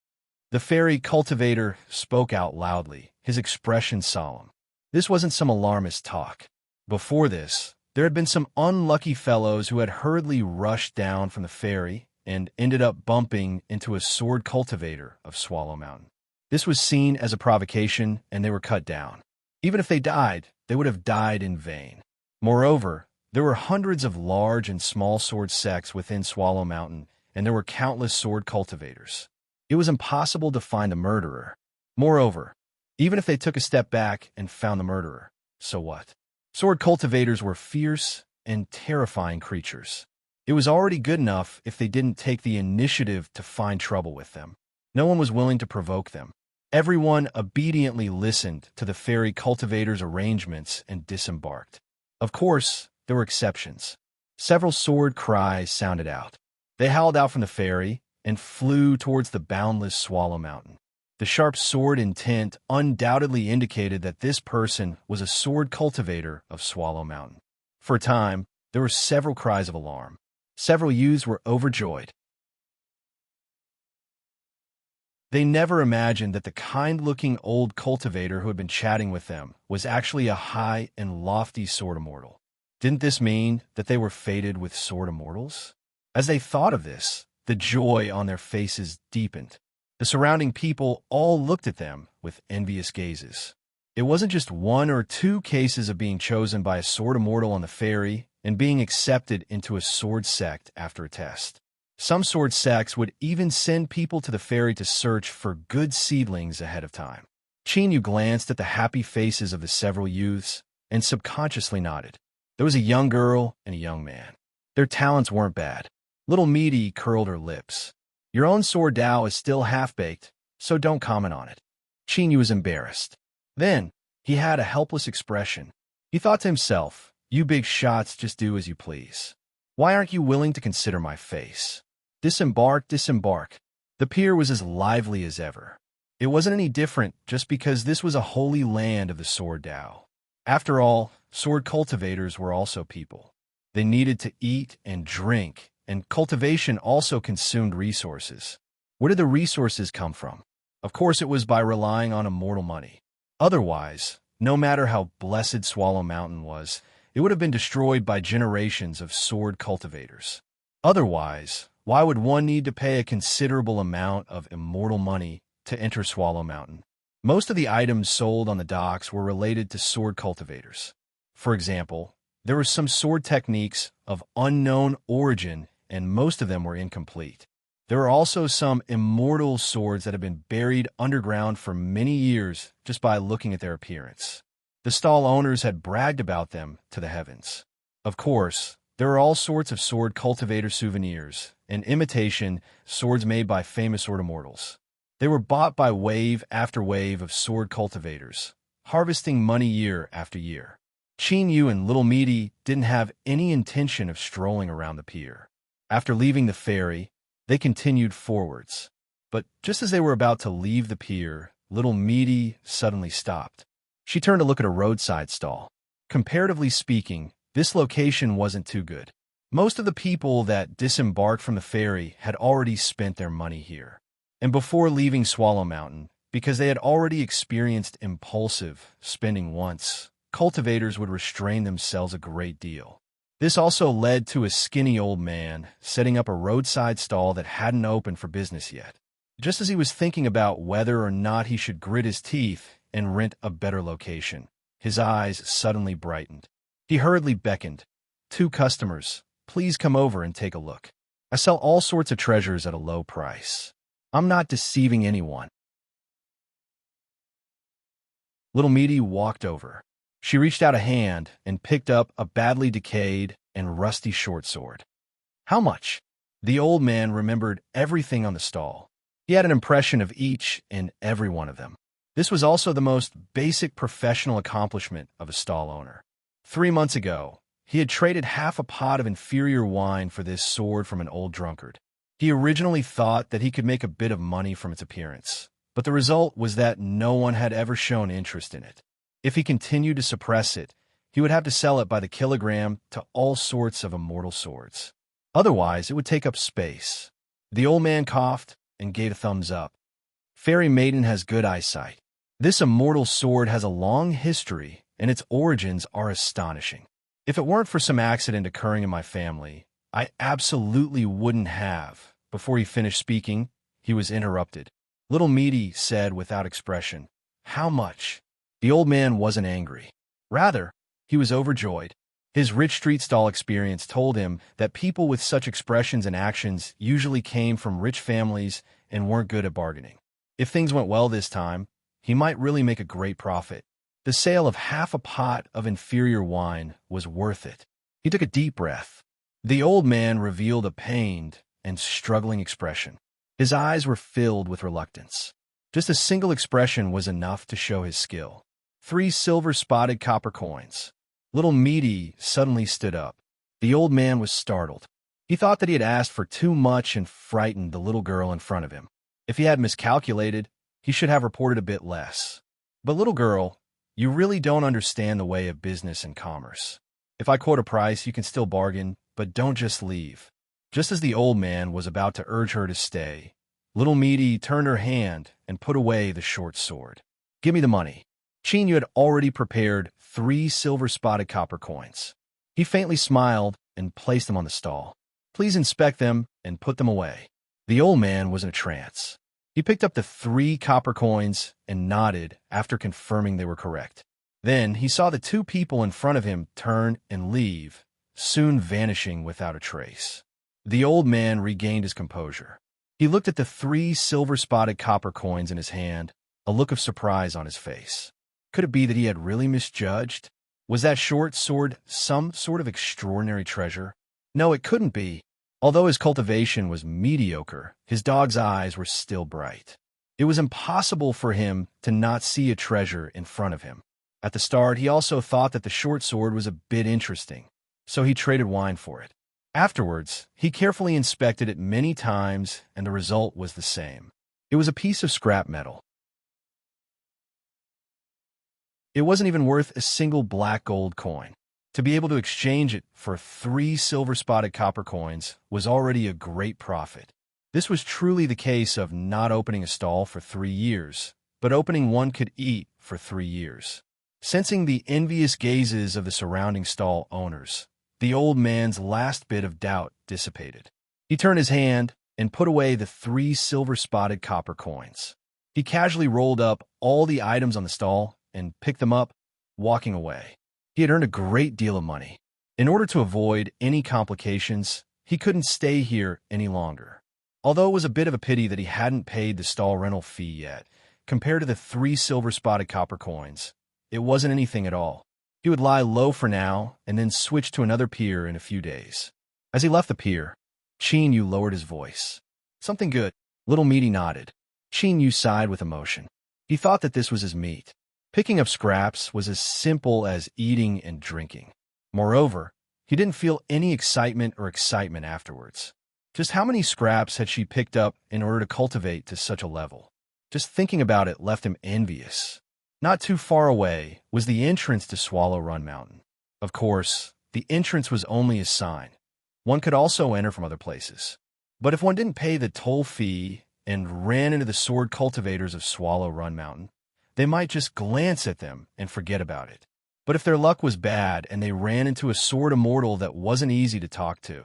The fairy cultivator spoke out loudly, his expression solemn. This wasn't some alarmist talk. Before this, there had been some unlucky fellows who had hurriedly rushed down from the ferry and ended up bumping into a sword cultivator of Swallow Mountain. This was seen as a provocation, and they were cut down. Even if they died, they would have died in vain. Moreover, there were hundreds of large and small sword sects within Swallow Mountain, and there were countless sword cultivators. It was impossible to find the murderer. Moreover, even if they took a step back and found the murderer, so what? Sword cultivators were fierce and terrifying creatures. It was already good enough if they didn't take the initiative to find trouble with them. No one was willing to provoke them. Everyone obediently listened to the fairy cultivator's arrangements and disembarked. Of course, there were exceptions. Several sword cries sounded out. They howled out from the fairy and flew towards the boundless Swallow Mountain. The sharp sword intent undoubtedly indicated that this person was a sword cultivator of Swallow Mountain. For a time, there were several cries of alarm. Several youths were overjoyed. They never imagined that the kind-looking old cultivator who had been chatting with them was actually a high and lofty sword immortal. Didn't this mean that they were fated with sword immortals? As they thought of this, the joy on their faces deepened. The surrounding people all looked at them with envious gazes. It wasn't just one or two cases of being chosen by a sword immortal on the fairy and being accepted into a sword sect after a test. Some sword sects would even send people to the fairy to search for good seedlings ahead of time. Chinyu glanced at the happy faces of the several youths and subconsciously nodded. There was a young girl and a young man. Their talents weren't bad. Little Meaty curled her lips. Your own sword Dao is still half-baked, so don't comment on it. Chinyu was embarrassed. Then, he had a helpless expression. He thought to himself, you big shots just do as you please. Why aren't you willing to consider my face? Disembark, disembark. The pier was as lively as ever. It wasn't any different just because this was a holy land of the sword Dao. After all, sword cultivators were also people. They needed to eat and drink, and cultivation also consumed resources. Where did the resources come from? Of course it was by relying on immortal money. Otherwise, no matter how blessed Swallow Mountain was, it would have been destroyed by generations of sword cultivators. Otherwise, why would one need to pay a considerable amount of immortal money to enter Swallow Mountain? Most of the items sold on the docks were related to sword cultivators. For example, there were some sword techniques of unknown origin, and most of them were incomplete. There were also some immortal swords that had been buried underground for many years just by looking at their appearance. The stall owners had bragged about them to the heavens. Of course, there are all sorts of sword cultivator souvenirs and imitation swords made by famous sword immortals. They were bought by wave after wave of sword cultivators, harvesting money year after year. Chinyu and Little Meaty didn't have any intention of strolling around the pier. After leaving the ferry, they continued forwards. But just as they were about to leave the pier, Little Meaty suddenly stopped. She turned to look at a roadside stall. Comparatively speaking, this location wasn't too good. Most of the people that disembarked from the ferry had already spent their money here. And before leaving Swallow Mountain, because they had already experienced impulsive spending once, cultivators would restrain themselves a great deal. This also led to a skinny old man setting up a roadside stall that hadn't opened for business yet. Just as he was thinking about whether or not he should grit his teeth and rent a better location, his eyes suddenly brightened. He hurriedly beckoned. 2 customers, please come over and take a look. I sell all sorts of treasures at a low price. I'm not deceiving anyone. Little Meaty walked over. She reached out a hand and picked up a badly decayed and rusty short sword. How much? The old man remembered everything on the stall. He had an impression of each and every one of them. This was also the most basic professional accomplishment of a stall owner. 3 months ago, he had traded half a pot of inferior wine for this sword from an old drunkard. He originally thought that he could make a bit of money from its appearance, but the result was that no one had ever shown interest in it. If he continued to suppress it, he would have to sell it by the kilogram to all sorts of immortal swords. Otherwise, it would take up space. The old man coughed and gave a thumbs up. Fairy Maiden has good eyesight. This immortal sword has a long history, and its origins are astonishing. If it weren't for some accident occurring in my family, I absolutely wouldn't have. Before he finished speaking, he was interrupted. Little Meaty said without expression. How much? The old man wasn't angry. Rather, he was overjoyed. His rich street stall experience told him that people with such expressions and actions usually came from rich families and weren't good at bargaining. If things went well this time, he might really make a great profit. The sale of half a pot of inferior wine was worth it. He took a deep breath. The old man revealed a pained and struggling expression. His eyes were filled with reluctance. Just a single expression was enough to show his skill. 3 silver-spotted copper coins. Little Meaty suddenly stood up. The old man was startled. He thought that he had asked for too much and frightened the little girl in front of him. If he had miscalculated, he should have reported a bit less. But little girl, you really don't understand the way of business and commerce. If I quote a price, you can still bargain, but don't just leave. Just as the old man was about to urge her to stay, Little Meaty turned her hand and put away the short sword. Give me the money. Chin had already prepared 3 silver-spotted copper coins. He faintly smiled and placed them on the stall. Please inspect them and put them away. The old man was in a trance. He picked up the 3 copper coins and nodded after confirming they were correct. Then he saw the 2 people in front of him turn and leave, soon vanishing without a trace. The old man regained his composure. He looked at the 3 silver-spotted copper coins in his hand, a look of surprise on his face. Could it be that he had really misjudged? Was that short sword some sort of extraordinary treasure? No, it couldn't be. Although his cultivation was mediocre, his dog's eyes were still bright. It was impossible for him to not see a treasure in front of him. At the start, he also thought that the short sword was a bit interesting, so he traded wine for it. Afterwards, he carefully inspected it many times, and the result was the same. It was a piece of scrap metal. It wasn't even worth a single black gold coin. To be able to exchange it for 3 silver-spotted copper coins was already a great profit. This was truly the case of not opening a stall for 3 years, but opening one could eat for 3 years. Sensing the envious gazes of the surrounding stall owners, the old man's last bit of doubt dissipated. He turned his hand and put away the 3 silver-spotted copper coins. He casually rolled up all the items on the stall and picked them up, walking away. He had earned a great deal of money. In order to avoid any complications, he couldn't stay here any longer. Although it was a bit of a pity that he hadn't paid the stall rental fee yet, compared to the 3 silver-spotted copper coins, it wasn't anything at all. He would lie low for now and then switch to another pier in a few days. As he left the pier, Chin Yu lowered his voice. Something good. Little Meaty nodded. Chin Yu sighed with emotion. He thought that this was his meat. Picking up scraps was as simple as eating and drinking. Moreover, he didn't feel any excitement afterwards. Just how many scraps had she picked up in order to cultivate to such a level? Just thinking about it left him envious. Not too far away was the entrance to Swallow Run Mountain. Of course, the entrance was only a sign. One could also enter from other places. But if one didn't pay the toll fee and ran into the sword cultivators of Swallow Run Mountain, they might just glance at them and forget about it. But if their luck was bad and they ran into a sword immortal that wasn't easy to talk to,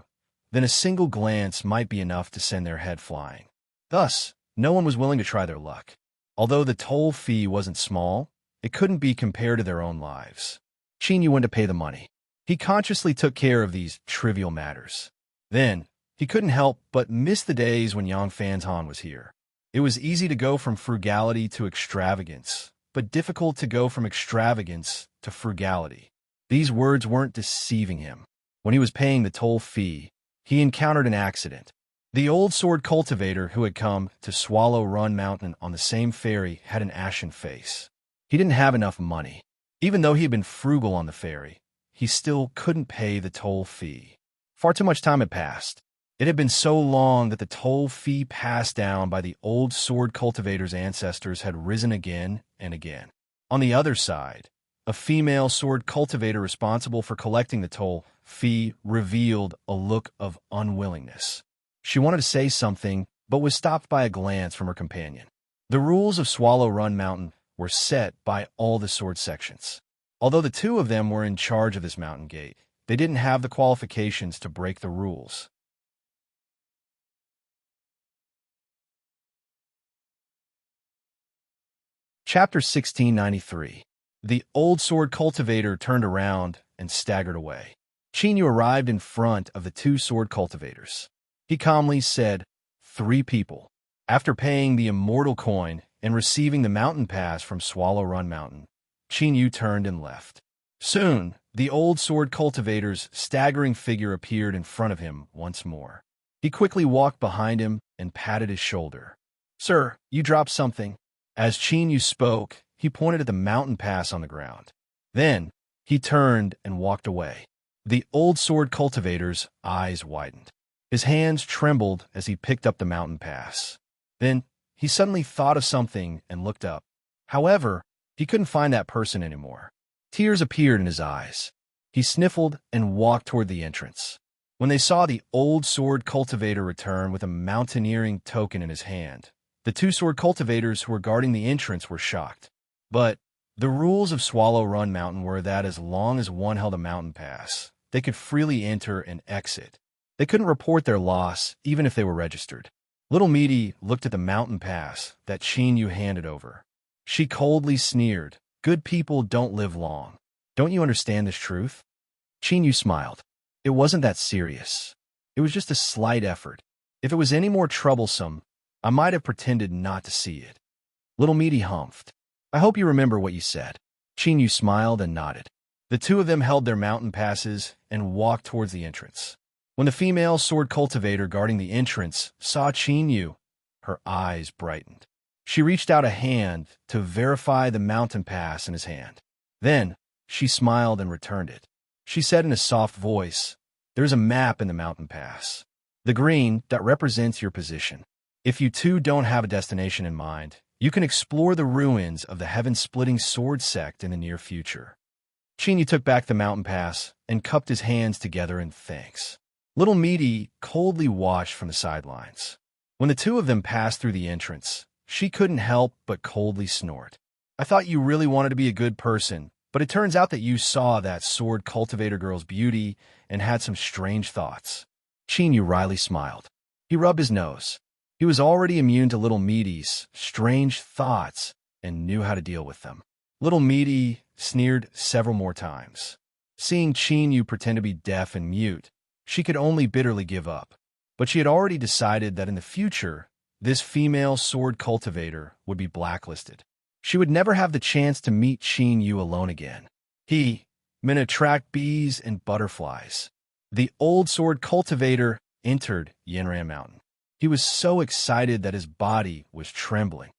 then a single glance might be enough to send their head flying. Thus, no one was willing to try their luck. Although the toll fee wasn't small, it couldn't be compared to their own lives. Chin Yu went to pay the money. He consciously took care of these trivial matters. Then, he couldn't help but miss the days when Yang Fantan was here. It was easy to go from frugality to extravagance, but difficult to go from extravagance to frugality. These words weren't deceiving him. When he was paying the toll fee, he encountered an accident. The old sword cultivator who had come to Swallow Run Mountain on the same ferry had an ashen face. He didn't have enough money. Even though he had been frugal on the ferry, he still couldn't pay the toll fee. Far too much time had passed. It had been so long that the toll fee passed down by the old sword cultivator's ancestors had risen again and again. On the other side, a female sword cultivator responsible for collecting the toll fee revealed a look of unwillingness. She wanted to say something, but was stopped by a glance from her companion. The rules of Swallow Run Mountain were set by all the sword sections. Although the 2 of them were in charge of this mountain gate, they didn't have the qualifications to break the rules. Chapter 1693. The old sword cultivator turned around and staggered away. Chinyu arrived in front of the two sword cultivators. He calmly said, "3 people." After paying the immortal coin and receiving the mountain pass from Swallow Run Mountain, Chinyu turned and left. Soon, the old sword cultivator's staggering figure appeared in front of him once more. He quickly walked behind him and patted his shoulder. "Sir, you dropped something." As Chinyu spoke, he pointed at the mountain pass on the ground. Then, he turned and walked away. The old sword cultivator's eyes widened. His hands trembled as he picked up the mountain pass. Then, he suddenly thought of something and looked up. However, he couldn't find that person anymore. Tears appeared in his eyes. He sniffled and walked toward the entrance. When they saw the old sword cultivator return with a mountaineering token in his hand, the two sword cultivators who were guarding the entrance were shocked. But the rules of Swallow Run Mountain were that as long as one held a mountain pass, they could freely enter and exit. They couldn't report their loss, even if they were registered. Little Meaty looked at the mountain pass that Chinyu handed over. She coldly sneered, "Good people don't live long. Don't you understand this truth?" Chinyu smiled. It wasn't that serious. It was just a slight effort. If it was any more troublesome, I might have pretended not to see it. Little Meaty humphed. "I hope you remember what you said." Chinyu smiled and nodded. The two of them held their mountain passes and walked towards the entrance. When the female sword cultivator guarding the entrance saw Chinyu, her eyes brightened. She reached out a hand to verify the mountain pass in his hand. Then, she smiled and returned it. She said in a soft voice, "There's a map in the mountain pass. The green that represents your position. If you two don't have a destination in mind, you can explore the ruins of the heaven-splitting sword sect in the near future." Chinyu took back the mountain pass and cupped his hands together in thanks. Little Meaty coldly watched from the sidelines. When the two of them passed through the entrance, she couldn't help but coldly snort. "I thought you really wanted to be a good person, but it turns out that you saw that sword cultivator girl's beauty and had some strange thoughts." Chinyu wryly smiled. He rubbed his nose. He was already immune to Little Meaty's strange thoughts and knew how to deal with them. Little Meaty sneered several more times. Seeing Chinyu pretend to be deaf and mute, she could only bitterly give up. But she had already decided that in the future, this female sword cultivator would be blacklisted. She would never have the chance to meet Chinyu alone again. He meant to attract bees and butterflies. The old sword cultivator entered Yanran Mountain. He was so excited that his body was trembling.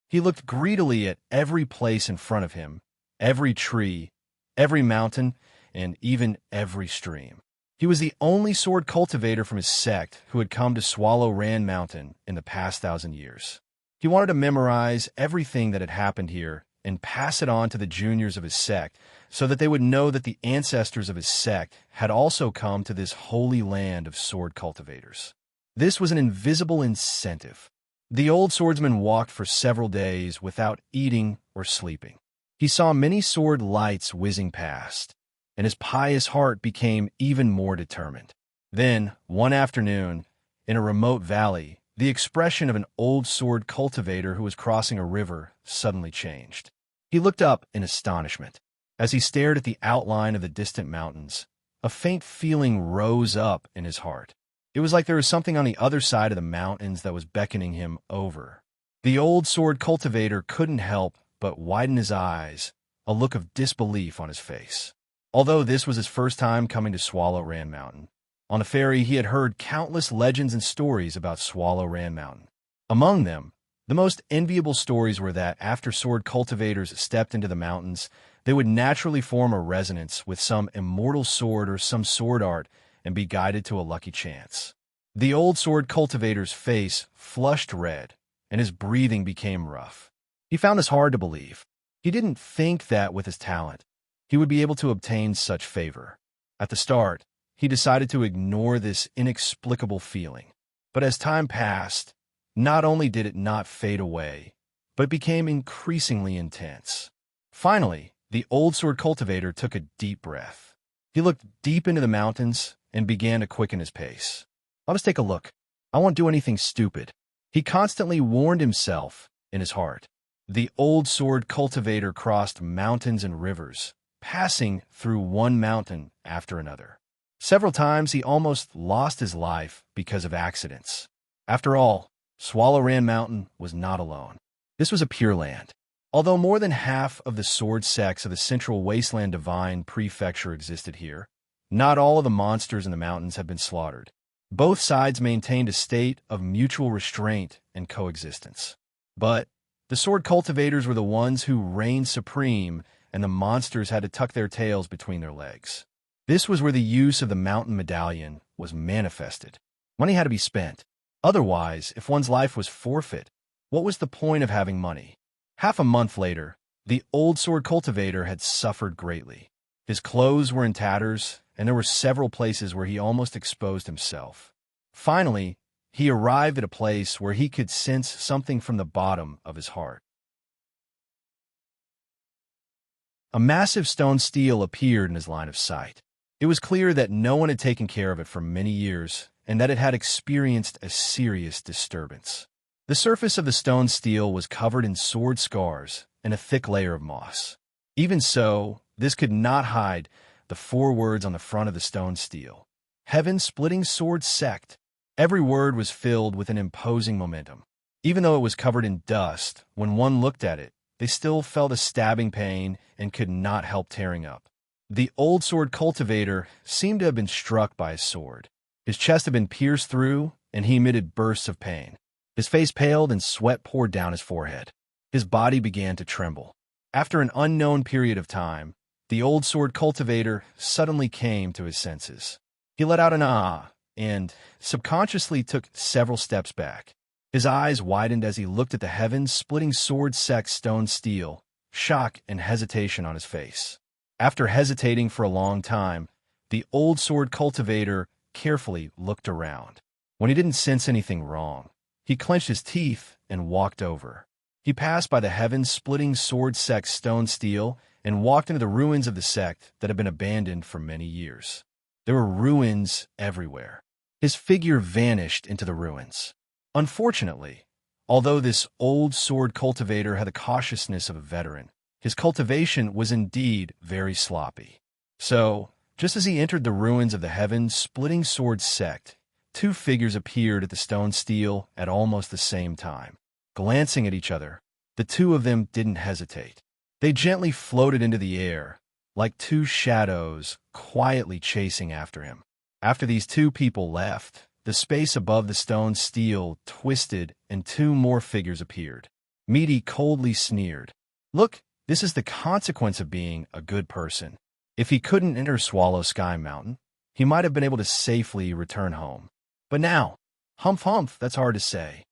He looked greedily at every place in front of him, every tree, every mountain, and even every stream. He was the only sword cultivator from his sect who had come to Swallow Rand Mountain in the past 1,000 years. He wanted to memorize everything that had happened here and pass it on to the juniors of his sect so that they would know that the ancestors of his sect had also come to this holy land of sword cultivators. This was an invisible incentive. The old swordsman walked for several days without eating or sleeping. He saw many sword lights whizzing past, and his pious heart became even more determined. Then, one afternoon, in a remote valley, the expression of an old sword cultivator who was crossing a river suddenly changed. He looked up in astonishment. As he stared at the outline of the distant mountains, a faint feeling rose up in his heart. It was like there was something on the other side of the mountains that was beckoning him over. The old sword cultivator couldn't help but widen his eyes, a look of disbelief on his face. Although this was his first time coming to Swallow Rand Mountain, on the ferry he had heard countless legends and stories about Swallow Rand Mountain. Among them, the most enviable stories were that after sword cultivators stepped into the mountains, they would naturally form a resonance with some immortal sword or some sword art and be guided to a lucky chance. The old sword cultivator's face flushed red, and his breathing became rough. He found this hard to believe. He didn't think that with his talent, he would be able to obtain such favor. At the start, he decided to ignore this inexplicable feeling. But as time passed, not only did it not fade away, but it became increasingly intense. Finally, the old sword cultivator took a deep breath. He looked deep into the mountains and began to quicken his pace. "Let us take a look. I won't do anything stupid." He constantly warned himself in his heart. The old sword cultivator crossed mountains and rivers, passing through one mountain after another. Several times he almost lost his life because of accidents. After all, Swallowran Mountain was not alone. This was a pure land. Although more than half of the sword sects of the Central Wasteland Divine Prefecture existed here, not all of the monsters in the mountains have been slaughtered. Both sides maintained a state of mutual restraint and coexistence. But the sword cultivators were the ones who reigned supreme, and the monsters had to tuck their tails between their legs. This was where the use of the mountain medallion was manifested. Money had to be spent. Otherwise, if one's life was forfeit, what was the point of having money? Half a month later, the old sword cultivator had suffered greatly. His clothes were in tatters, and there were several places where he almost exposed himself. Finally, he arrived at a place where he could sense something from the bottom of his heart. A massive stone stele appeared in his line of sight. It was clear that no one had taken care of it for many years, and that it had experienced a serious disturbance. The surface of the stone stele was covered in sword scars and a thick layer of moss. Even so, this could not hide the 4 words on the front of the stone stele. Heaven-splitting sword sect. Every word was filled with an imposing momentum. Even though it was covered in dust, when one looked at it, they still felt a stabbing pain and could not help tearing up. The old sword cultivator seemed to have been struck by a sword. His chest had been pierced through, and he emitted bursts of pain. His face paled and sweat poured down his forehead. His body began to tremble. After an unknown period of time, the old sword cultivator suddenly came to his senses. He let out an ah, and subconsciously took several steps back. His eyes widened as he looked at the heaven-splitting sword sect stone stele, shock and hesitation on his face. After hesitating for a long time, the old sword cultivator carefully looked around. When he didn't sense anything wrong, he clenched his teeth and walked over. He passed by the heaven-splitting sword sect stone stele and walked into the ruins of the sect that had been abandoned for many years. There were ruins everywhere. His figure vanished into the ruins. Unfortunately, although this old sword cultivator had the cautiousness of a veteran, his cultivation was indeed very sloppy. So, just as he entered the ruins of the heaven-splitting sword sect, 2 figures appeared at the stone stele at almost the same time. Glancing at each other, the 2 of them didn't hesitate. They gently floated into the air, like 2 shadows quietly chasing after him. After these 2 people left, the space above the stone stele twisted and 2 more figures appeared. Misty coldly sneered. "Look, this is the consequence of being a good person. If he couldn't enter Swallow Sky Mountain, he might have been able to safely return home. But now, humph humph, that's hard to say."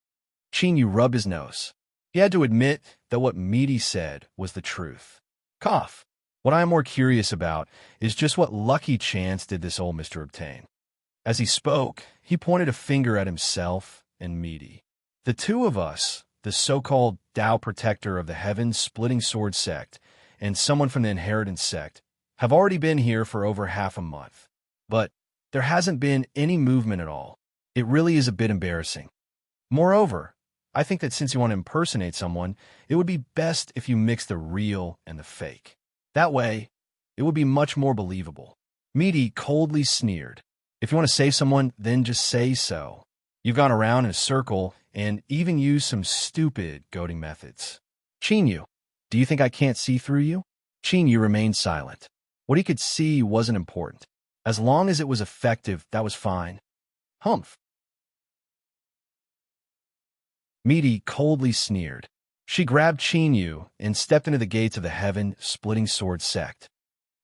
Chinyu rubbed his nose. He had to admit that what Misty said was the truth. Cough. What I am more curious about is just what lucky chance did this old mister obtain? As he spoke, he pointed a finger at himself and Misty. The 2 of us, the so-called Tao Protector of the Heaven-Splitting Sword Sect and someone from the Inheritance Sect, have already been here for over half a month. But there hasn't been any movement at all. It really is a bit embarrassing. Moreover, I think that since you want to impersonate someone, it would be best if you mix the real and the fake. That way, it would be much more believable. Misty coldly sneered. If you want to save someone, then just say so. You've gone around in a circle and even used some stupid goading methods. Chinyu, do you think I can't see through you? Chinyu remained silent. What he could see wasn't important. As long as it was effective, that was fine. Humph. Misty coldly sneered. She grabbed Chinyu and stepped into the gates of the heaven-splitting sword sect.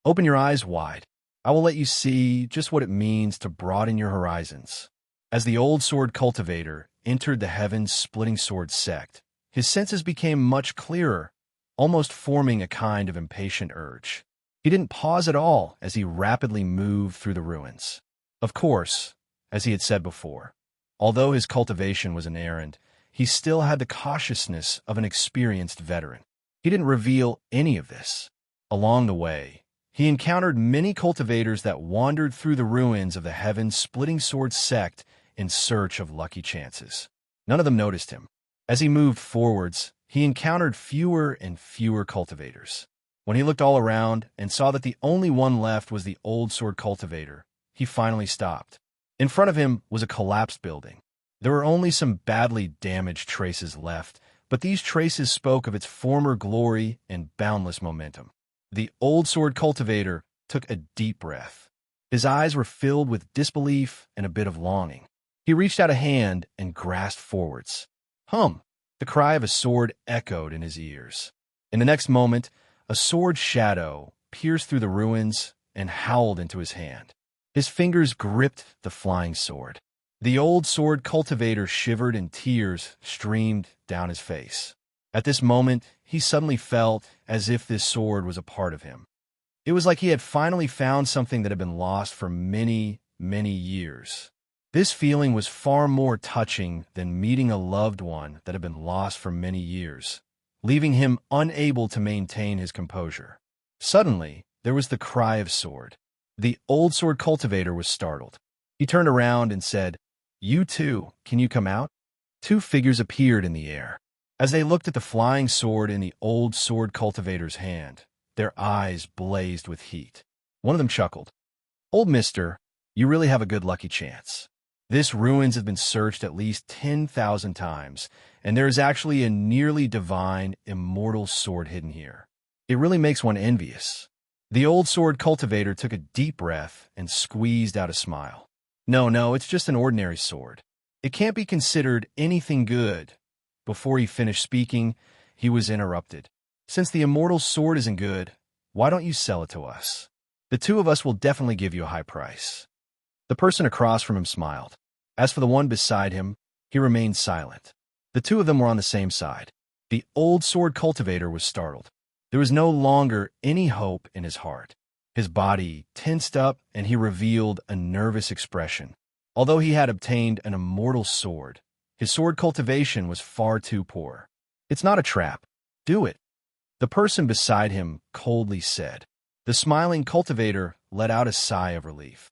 Open your eyes wide. I will let you see just what it means to broaden your horizons. As the old sword cultivator entered the heaven-splitting sword sect, his senses became much clearer, almost forming a kind of impatient urge. He didn't pause at all as he rapidly moved through the ruins. Of course, as he had said before, although his cultivation was an errand, he still had the cautiousness of an experienced veteran. He didn't reveal any of this. Along the way, he encountered many cultivators that wandered through the ruins of the heaven-splitting sword sect in search of lucky chances. None of them noticed him. As he moved forwards, he encountered fewer and fewer cultivators. When he looked all around and saw that the only one left was the old sword cultivator, he finally stopped. In front of him was a collapsed building. There were only some badly damaged traces left, but these traces spoke of its former glory and boundless momentum. The old sword cultivator took a deep breath. His eyes were filled with disbelief and a bit of longing. He reached out a hand and grasped forwards. Hum! The cry of a sword echoed in his ears. In the next moment, a sword shadow pierced through the ruins and howled into his hand. His fingers gripped the flying sword. The old sword cultivator shivered and tears streamed down his face. At this moment, he suddenly felt as if this sword was a part of him. It was like he had finally found something that had been lost for many, many years. This feeling was far more touching than meeting a loved one that had been lost for many years, leaving him unable to maintain his composure. Suddenly, there was the cry of sword. The old sword cultivator was startled. He turned around and said, "You too, can you come out?" Two figures appeared in the air. As they looked at the flying sword in the old sword cultivator's hand, their eyes blazed with heat. One of them chuckled. "Old mister, you really have a good lucky chance. This ruins have been searched at least 10,000 times, and there is actually a nearly divine, immortal sword hidden here. It really makes one envious." The old sword cultivator took a deep breath and squeezed out a smile. No, it's just an ordinary sword. It can't be considered anything good." Before he finished speaking, he was interrupted. "Since the immortal sword isn't good, why don't you sell it to us? The two of us will definitely give you a high price." The person across from him smiled. As for the one beside him, he remained silent. The two of them were on the same side. The old sword cultivator was startled. There was no longer any hope in his heart. His body tensed up and he revealed a nervous expression. Although he had obtained an immortal sword, his sword cultivation was far too poor. "It's not a trap. Do it," the person beside him coldly said. The smiling cultivator let out a sigh of relief.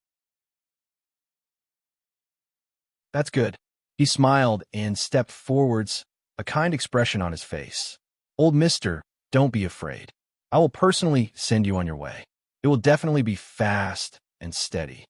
"That's good." He smiled and stepped forwards, a kind expression on his face. "Old mister, don't be afraid. I will personally send you on your way. It will definitely be fast and steady."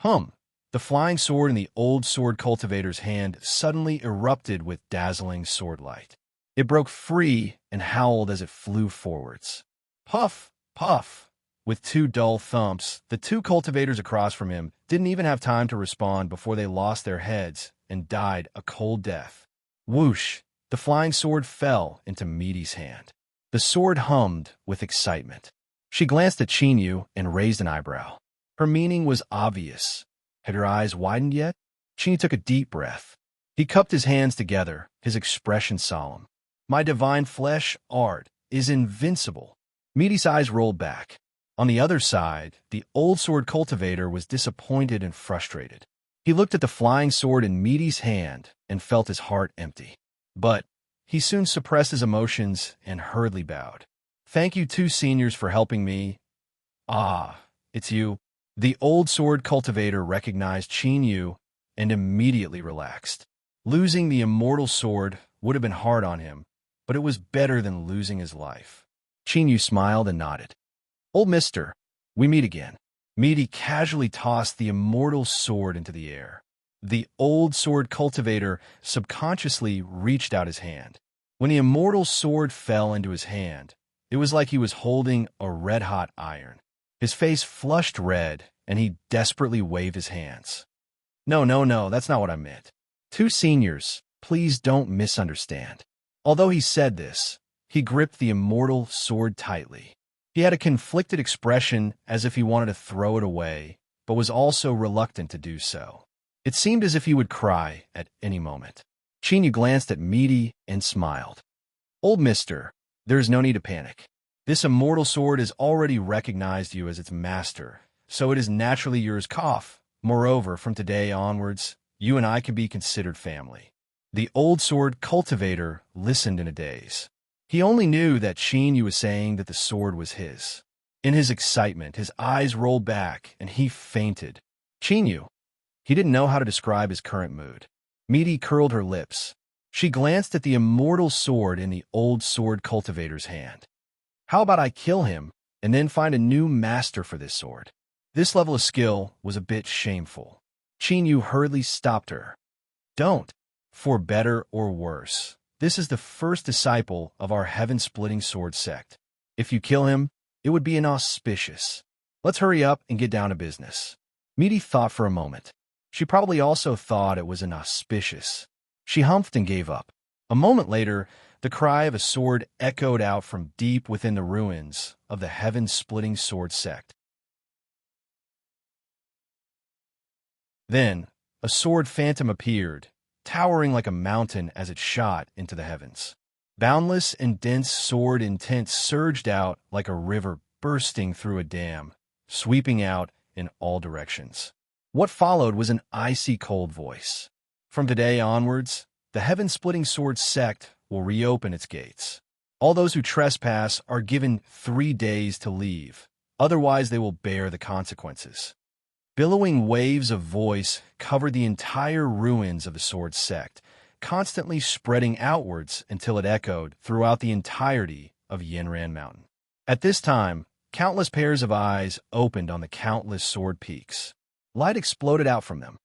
Hum! The flying sword in the old sword cultivator's hand suddenly erupted with dazzling sword light. It broke free and howled as it flew forwards. Puff! Puff! With two dull thumps, the two cultivators across from him didn't even have time to respond before they lost their heads and died a cold death. Whoosh! The flying sword fell into Meaty's hand. The sword hummed with excitement. She glanced at Chinyu and raised an eyebrow. Her meaning was obvious. Had her eyes widened yet? Chinyu took a deep breath. He cupped his hands together, his expression solemn. "My divine flesh art is invincible." Meaty's eyes rolled back. On the other side, the old sword cultivator was disappointed and frustrated. He looked at the flying sword in Meaty's hand and felt his heart empty. But he soon suppressed his emotions and hurriedly bowed. "Thank you two seniors for helping me." "Ah, it's you." The old sword cultivator recognized Chinyu and immediately relaxed. Losing the immortal sword would have been hard on him, but it was better than losing his life. Chinyu smiled and nodded. "Old mister, we meet again." Meaty casually tossed the immortal sword into the air. The old sword cultivator subconsciously reached out his hand. When the immortal sword fell into his hand, it was like he was holding a red-hot iron. His face flushed red, and he desperately waved his hands. No, that's not what I meant. Two seniors, please don't misunderstand." Although he said this, he gripped the immortal sword tightly. He had a conflicted expression as if he wanted to throw it away, but was also reluctant to do so. It seemed as if he would cry at any moment. Chinyu glanced at Meaty and smiled. "Old mister, there is no need to panic. This immortal sword has already recognized you as its master, so it is naturally yours. Cough. Moreover, from today onwards, you and I can be considered family." The old sword cultivator listened in a daze. He only knew that Chinyu was saying that the sword was his. In his excitement, his eyes rolled back, and he fainted. Chinyu. He didn't know how to describe his current mood. Meaty curled her lips. She glanced at the immortal sword in the old sword cultivator's hand. How about I kill him and then find a new master for this sword? This level of skill was a bit shameful. Chinyu hurriedly stopped her. Don't. For better or worse, this is the first disciple of our heaven-splitting sword sect. If you kill him, it would be inauspicious. Let's hurry up and get down to business. Meaty thought for a moment. She probably also thought it was inauspicious. She humphed and gave up. A moment later, the cry of a sword echoed out from deep within the ruins of the heaven-splitting sword sect. Then, a sword phantom appeared, towering like a mountain as it shot into the heavens. Boundless and dense sword intent surged out like a river bursting through a dam, sweeping out in all directions. What followed was an icy cold voice. From today onwards, the heaven-splitting sword sect will reopen its gates. All those who trespass are given 3 days to leave, otherwise they will bear the consequences. Billowing waves of voice covered the entire ruins of the sword sect, constantly spreading outwards until it echoed throughout the entirety of Yanran Mountain. At this time, countless pairs of eyes opened on the countless sword peaks. Light exploded out from them.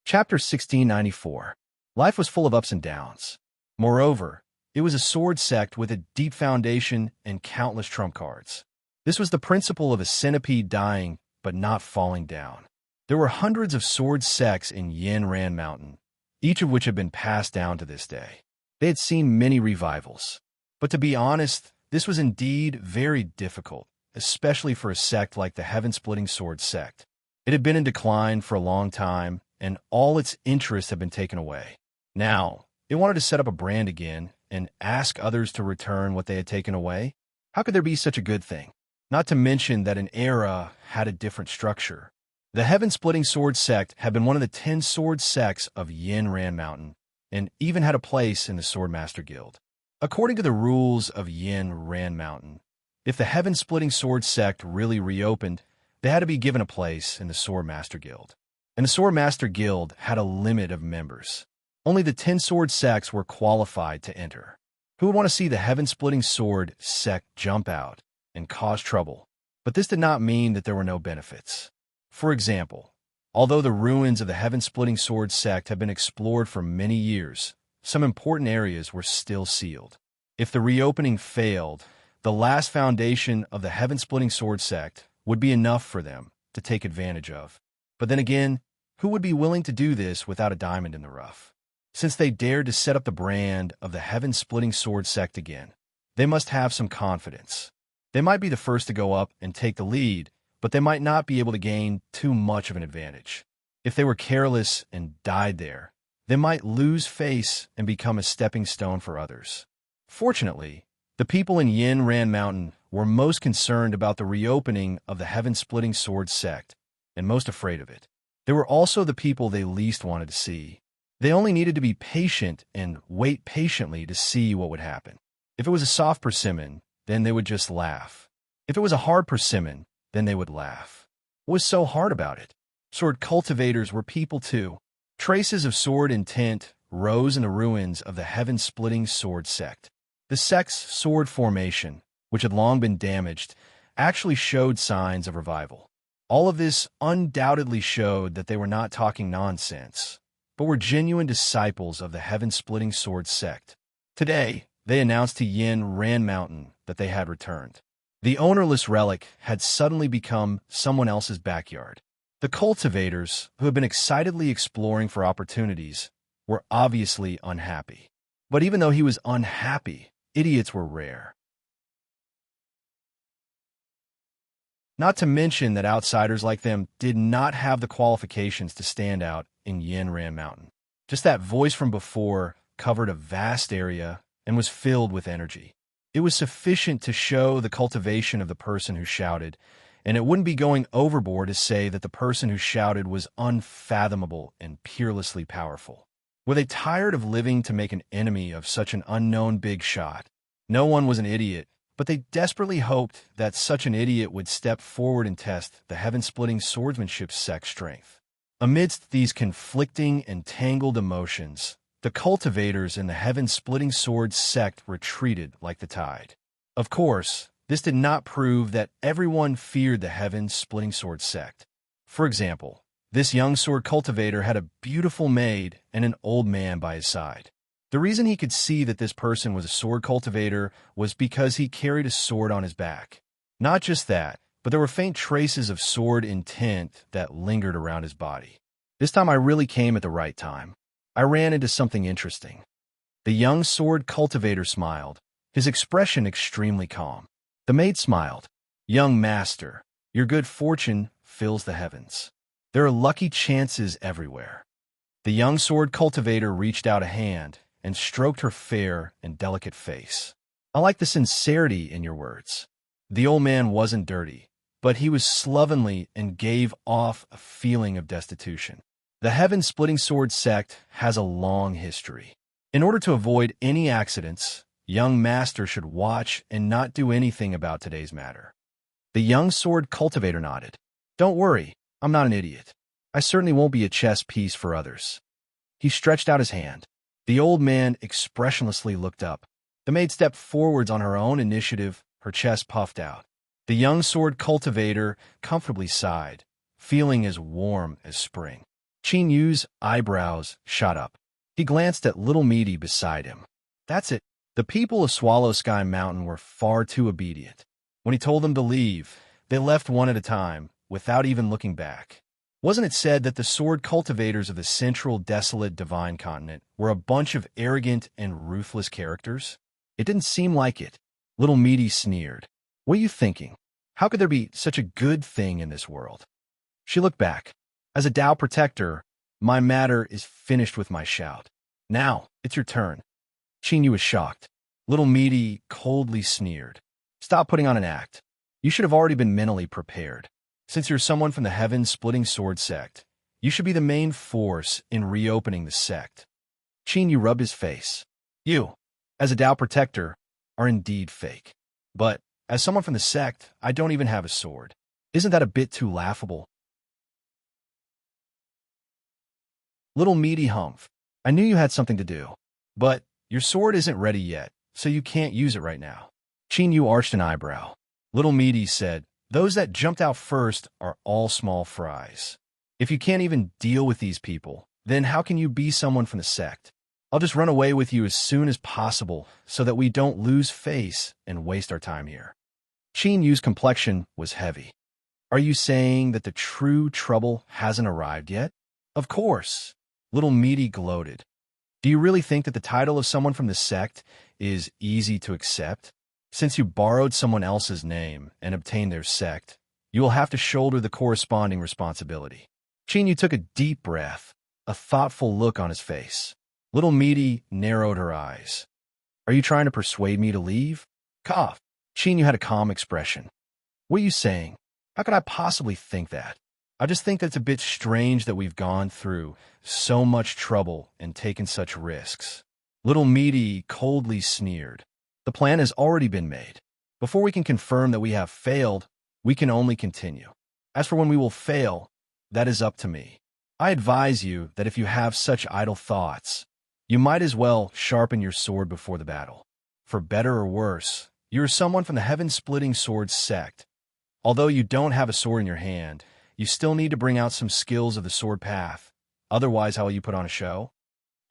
Chapter 1694. Life was full of ups and downs. Moreover, it was a sword sect with a deep foundation and countless trump cards. This was the principle of a centipede dying but not falling down. There were hundreds of sword sects in Yanran Mountain, each of which had been passed down to this day. They had seen many revivals. But to be honest, this was indeed very difficult, especially for a sect like the Heaven-Splitting Sword sect. It had been in decline for a long time, and all its interest had been taken away. Now, it wanted to set up a brand again and ask others to return what they had taken away. How could there be such a good thing? Not to mention that an era had a different structure. The Heaven-Splitting Sword sect had been one of the 10 sword sects of Yanran Mountain, and even had a place in the Swordmaster Guild. According to the rules of Yanran Mountain, if the Heaven-Splitting Sword sect really reopened, they had to be given a place in the Swordmaster Guild. And the Swordmaster Guild had a limit of members. Only the 10 sword sects were qualified to enter. Who would want to see the Heaven-Splitting Sword sect jump out and cause trouble? But this did not mean that there were no benefits. For example, although the ruins of the Heaven-Splitting Sword sect have been explored for many years, some important areas were still sealed. If the reopening failed, the last foundation of the Heaven-Splitting Sword sect would be enough for them to take advantage of. But then again, who would be willing to do this without a diamond in the rough? Since they dared to set up the brand of the Heaven-Splitting Sword sect again, they must have some confidence. They might be the first to go up and take the lead, but they might not be able to gain too much of an advantage. If they were careless and died there, they might lose face and become a stepping stone for others. Fortunately, the people in Yanran Mountain were most concerned about the reopening of the Heaven-Splitting Sword sect, and most afraid of it. They were also the people they least wanted to see. They only needed to be patient and wait patiently to see what would happen. If it was a soft persimmon, then they would just laugh. If it was a hard persimmon, then they would laugh. What was so hard about it? Sword cultivators were people too. Traces of sword intent rose in the ruins of the Heaven-Splitting Sword sect. The sect's sword formation, which had long been damaged, actually showed signs of revival. All of this undoubtedly showed that they were not talking nonsense, but were genuine disciples of the Heaven-Splitting Sword sect. Today, they announced to Yanran Mountain that they had returned. The ownerless relic had suddenly become someone else's backyard. The cultivators, who had been excitedly exploring for opportunities, were obviously unhappy. But even though he was unhappy, idiots were rare. Not to mention that outsiders like them did not have the qualifications to stand out in Yanran Mountain. Just that voice from before covered a vast area and was filled with energy. It was sufficient to show the cultivation of the person who shouted, and it wouldn't be going overboard to say that the person who shouted was unfathomable and peerlessly powerful. Were they tired of living to make an enemy of such an unknown big shot? No one was an idiot but they desperately hoped that such an idiot would step forward and test the heaven-splitting swordsmanship sect's strength. Amidst these conflicting and tangled emotions, the cultivators in the heaven-splitting sword sect retreated like the tide. Of course, this did not prove that everyone feared the heaven-splitting sword sect. For example, this young sword cultivator had a beautiful maid and an old man by his side. The reason he could see that this person was a sword cultivator was because he carried a sword on his back. Not just that, but there were faint traces of sword intent that lingered around his body. This time I really came at the right time. I ran into something interesting. The young sword cultivator smiled, his expression extremely calm. The maid smiled. "Young master, your good fortune fills the heavens. There are lucky chances everywhere." The young sword cultivator reached out a hand and stroked her fair and delicate face. "I like the sincerity in your words." The old man wasn't dirty, but he was slovenly and gave off a feeling of destitution. The heaven-splitting sword sect has a long history. In order to avoid any accidents, young master should watch and not do anything about today's matter. The young sword cultivator nodded. "Don't worry, I'm not an idiot. I certainly won't be a chess piece for others." He stretched out his hand. The old man expressionlessly looked up. The maid stepped forwards on her own initiative, her chest puffed out. The young sword cultivator comfortably sighed, feeling as warm as spring. Qin Yu's eyebrows shot up. He glanced at little Meaty beside him. That's it. The people of Swallow Sky Mountain were far too obedient. When he told them to leave, they left one at a time, without even looking back. Wasn't it said that the sword cultivators of the central desolate divine continent were a bunch of arrogant and ruthless characters? It didn't seem like it. Little Meaty sneered. "What are you thinking? How could there be such a good thing in this world?" She looked back. "As a Tao protector, my matter is finished with my shout. Now, it's your turn." Qin Yu was shocked. Little Meaty coldly sneered. "Stop putting on an act. You should have already been mentally prepared. Since you're someone from the heaven-splitting sword sect, you should be the main force in reopening the sect." Qin Yu rubbed his face. "You, as a Tao protector, are indeed fake. But, as someone from the sect, I don't even have a sword. Isn't that a bit too laughable?" Little Meaty humphed. "I knew you had something to do. But, your sword isn't ready yet, so you can't use it right now." Qin Yu arched an eyebrow. Little Meaty said, "Those that jumped out first are all small fries. If you can't even deal with these people, then how can you be someone from the sect? I'll just run away with you as soon as possible so that we don't lose face and waste our time here." Qin Yu's complexion was heavy. "Are you saying that the true trouble hasn't arrived yet?" "Of course." Little Meaty gloated. "Do you really think that the title of someone from the sect is easy to accept? Since you borrowed someone else's name and obtained their sect, you will have to shoulder the corresponding responsibility." Qin Yu took a deep breath, a thoughtful look on his face. Little Meaty narrowed her eyes. "Are you trying to persuade me to leave?" "Cough." Qin Yu had a calm expression. "What are you saying? How could I possibly think that? I just think that it's a bit strange that we've gone through so much trouble and taken such risks." Little Meaty coldly sneered. "The plan has already been made. Before we can confirm that we have failed, we can only continue. As for when we will fail, that is up to me. I advise you that if you have such idle thoughts, you might as well sharpen your sword before the battle. For better or worse, you are someone from the heaven-splitting sword sect. Although you don't have a sword in your hand, you still need to bring out some skills of the sword path. Otherwise, how will you put on a show?"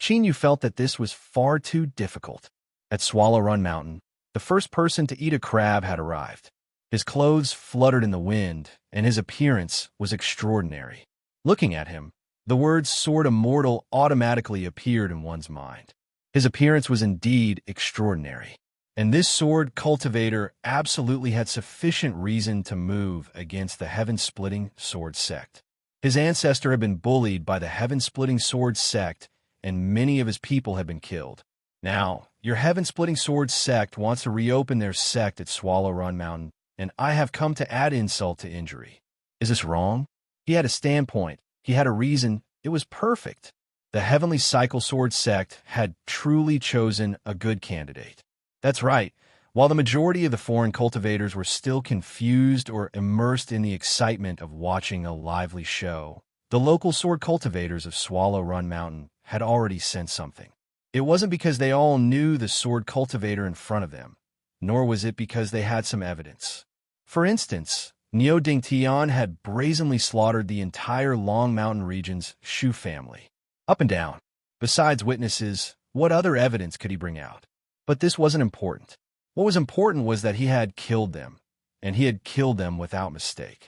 Qin Yu felt that this was far too difficult. At Swallow Run Mountain, the first person to eat a crab had arrived. His clothes fluttered in the wind, and his appearance was extraordinary. Looking at him, the words "sword immortal" automatically appeared in one's mind. His appearance was indeed extraordinary, and this sword cultivator absolutely had sufficient reason to move against the heaven-splitting sword sect. His ancestor had been bullied by the heaven-splitting sword sect, and many of his people had been killed. Now, your heaven-splitting sword sect wants to reopen their sect at Swallow Run Mountain, and I have come to add insult to injury. Is this wrong? He had a standpoint. He had a reason. It was perfect. The Heavenly Cycle Sword sect had truly chosen a good candidate. That's right. While the majority of the foreign cultivators were still confused or immersed in the excitement of watching a lively show, the local sword cultivators of Swallow Run Mountain had already sensed something. It wasn't because they all knew the sword cultivator in front of them, nor was it because they had some evidence. For instance, Neo Ding Tian had brazenly slaughtered the entire Long Mountain region's Shu family. Up and down. Besides witnesses, what other evidence could he bring out? But this wasn't important. What was important was that he had killed them, and he had killed them without mistake.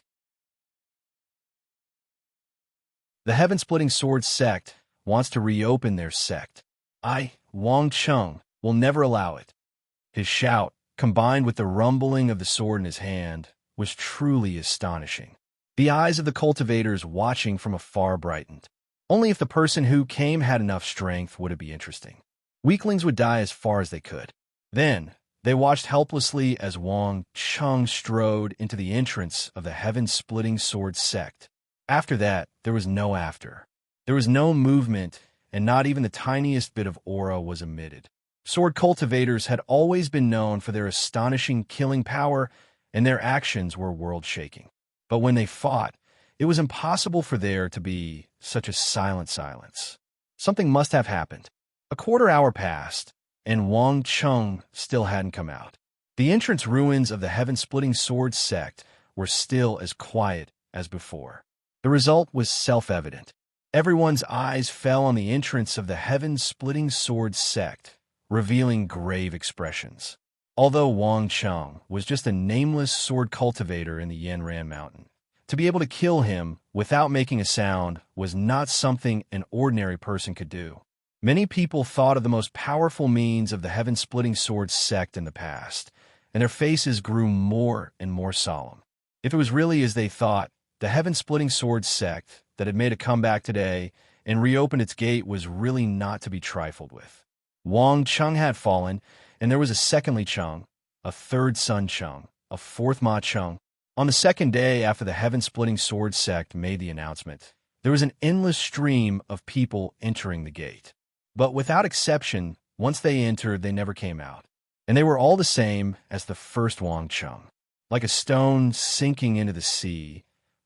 The Heaven-Splitting Sword sect wants to reopen their sect. I, Wang Cheng, will never allow it. His shout, combined with the rumbling of the sword in his hand, was truly astonishing. The eyes of the cultivators watching from afar brightened. Only if the person who came had enough strength would it be interesting. Weaklings would die as far as they could. Then, they watched helplessly as Wang Cheng strode into the entrance of the Heaven-Splitting Sword sect. After that, there was no after. There was no movement, and not even the tiniest bit of aura was emitted. Sword cultivators had always been known for their astonishing killing power, and their actions were world-shaking. But when they fought, it was impossible for there to be such a silent silence. Something must have happened. A quarter hour passed, and Wang Cheng still hadn't come out. The entrance ruins of the Heaven-Splitting Sword sect were still as quiet as before. The result was self-evident. Everyone's eyes fell on the entrance of the Heaven-Splitting Sword sect, revealing grave expressions. Although Wang Cheng was just a nameless sword cultivator in the Yanran Mountain, to be able to kill him without making a sound was not something an ordinary person could do. Many people thought of the most powerful means of the Heaven-Splitting Sword sect in the past, and their faces grew more and more solemn. If it was really as they thought, the Heaven-Splitting Sword sect that had made a comeback today and reopened its gate was really not to be trifled with. Wang Cheng had fallen, and there was a second Li Cheng, a third Sun Cheng, a fourth Ma Cheng. On the second day after the Heaven-Splitting Sword sect made the announcement, there was an endless stream of people entering the gate. But without exception, once they entered, they never came out. And they were all the same as the first Wang Cheng. Like a stone sinking into the sea,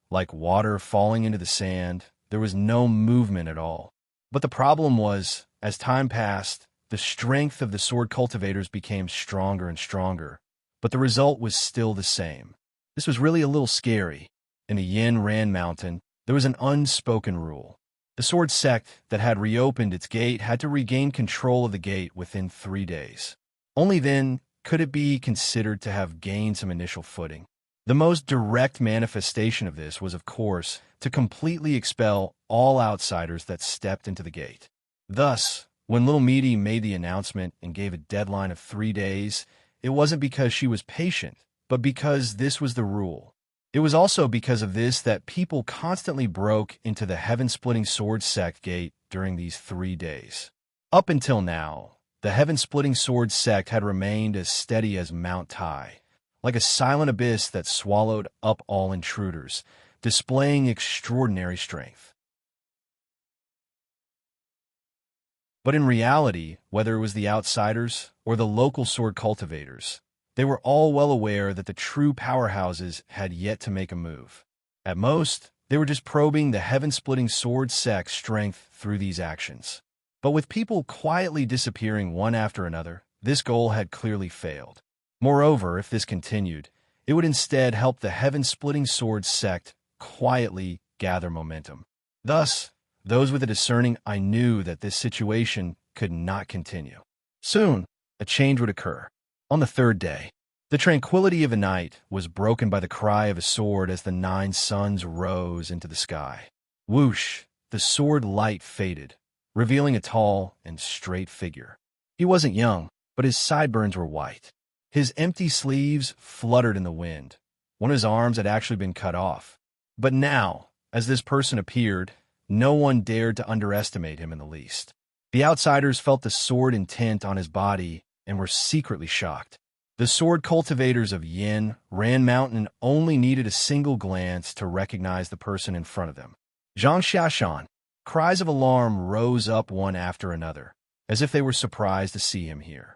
like water falling into the sand, there was no movement at all. But the problem was, as time passed, the strength of the sword cultivators became stronger and stronger. But the result was still the same. This was really a little scary. In the Yanran Mountain, there was an unspoken rule. The sword sect that had reopened its gate had to regain control of the gate within 3 days. Only then could it be considered to have gained some initial footing. The most direct manifestation of this was, of course, to completely expel all outsiders that stepped into the gate. Thus, when Little Meaty made the announcement and gave a deadline of 3 days, it wasn't because she was patient, but because this was the rule. It was also because of this that people constantly broke into the Heaven-Splitting Sword sect gate during these 3 days. Up until now, the Heaven-Splitting Sword sect had remained as steady as Mount Tai, like a silent abyss that swallowed up all intruders, displaying extraordinary strength. But in reality, whether it was the outsiders or the local sword cultivators, they were all well aware that the true powerhouses had yet to make a move. At most, they were just probing the Heaven-Splitting Sword sect's strength through these actions. But with people quietly disappearing one after another, this goal had clearly failed. Moreover, if this continued, it would instead help the Heaven-Splitting Sword sect quietly gather momentum. Thus, those with a discerning eye knew that this situation could not continue. Soon, a change would occur. On the third day, the tranquility of the night was broken by the cry of a sword as the 9 suns rose into the sky. Whoosh! The sword light faded, revealing a tall and straight figure. He wasn't young, but his sideburns were white. His empty sleeves fluttered in the wind. One of his arms had actually been cut off. But now, as this person appeared, no one dared to underestimate him in the least. The outsiders felt the sword intent on his body and were secretly shocked. The sword cultivators of Yanran Mountain only needed a single glance to recognize the person in front of them. Zhang Xiaoshan. Cries of alarm rose up one after another, as if they were surprised to see him here.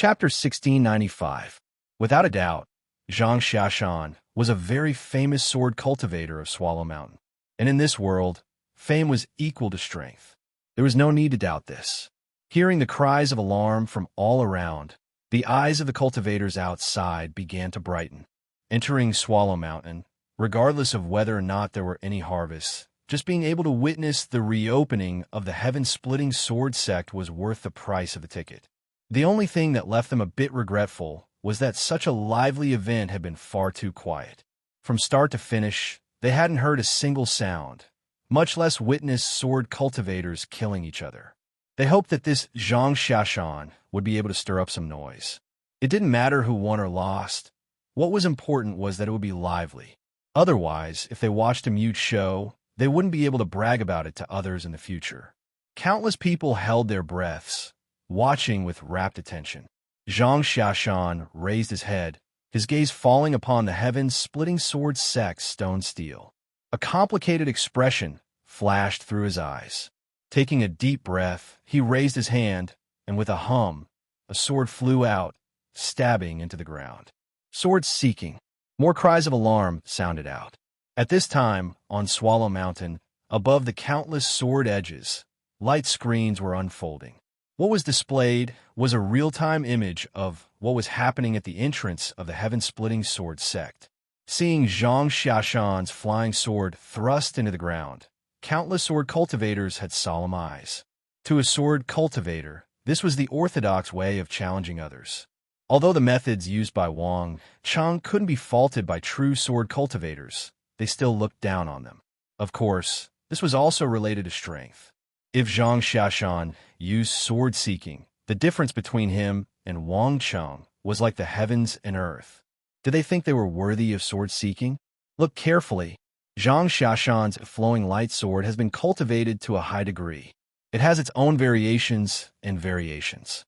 Chapter 1695. Without a doubt, Zhang Xiaoshan was a very famous sword cultivator of Swallow Mountain. And in this world, fame was equal to strength. There was no need to doubt this. Hearing the cries of alarm from all around, the eyes of the cultivators outside began to brighten. Entering Swallow Mountain, regardless of whether or not there were any harvests, just being able to witness the reopening of the heaven-splitting sword sect was worth the price of the ticket. The only thing that left them a bit regretful was that such a lively event had been far too quiet. From start to finish, they hadn't heard a single sound, much less witnessed sword cultivators killing each other. They hoped that this Zhang Xiaoshan would be able to stir up some noise. It didn't matter who won or lost. What was important was that it would be lively. Otherwise, if they watched a mute show, they wouldn't be able to brag about it to others in the future. Countless people held their breaths, watching with rapt attention. Zhang Xiaoshan raised his head, his gaze falling upon the heaven-splitting sword sect stone steel. A complicated expression flashed through his eyes. Taking a deep breath, he raised his hand, and with a hum, a sword flew out, stabbing into the ground. Sword seeking. More cries of alarm sounded out. At this time, on Swallow Mountain, above the countless sword edges, light screens were unfolding. What was displayed was a real-time image of what was happening at the entrance of the heaven-splitting sword sect. Seeing Zhang Xiaoshan's flying sword thrust into the ground, countless sword cultivators had solemn eyes. To a sword cultivator, this was the orthodox way of challenging others. Although the methods used by Wang Chang couldn't be faulted by true sword cultivators, they still looked down on them. Of course, this was also related to strength. If Zhang Xiaoshan used sword-seeking, the difference between him and Wang Chang was like the heavens and earth. Did they think they were worthy of sword-seeking? Look carefully. Zhang Xiaoshan's flowing light sword has been cultivated to a high degree. It has its own variations and variations.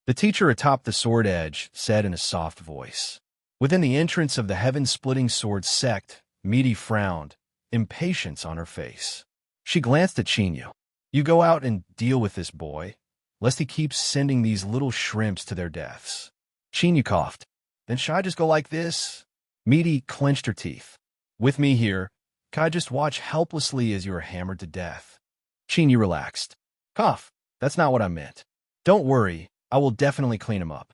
The teacher atop the sword edge said in a soft voice. Within the entrance of the heaven-splitting sword sect, Misty frowned, impatience on her face. She glanced at Qinyu. You go out and deal with this boy, lest he keeps sending these little shrimps to their deaths. Qinyu coughed. Then should I just go like this? Misty clenched her teeth. With me here, can I just watch helplessly as you are hammered to death? Qinyu relaxed. Cough, that's not what I meant. Don't worry, I will definitely clean him up.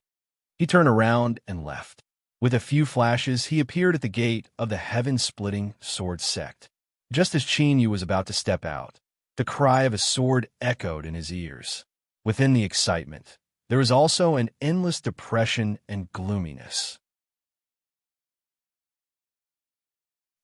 He turned around and left. With a few flashes, he appeared at the gate of the heaven-splitting sword sect. Just as Qinyu was about to step out, the cry of a sword echoed in his ears. Within the excitement, there was also an endless depression and gloominess.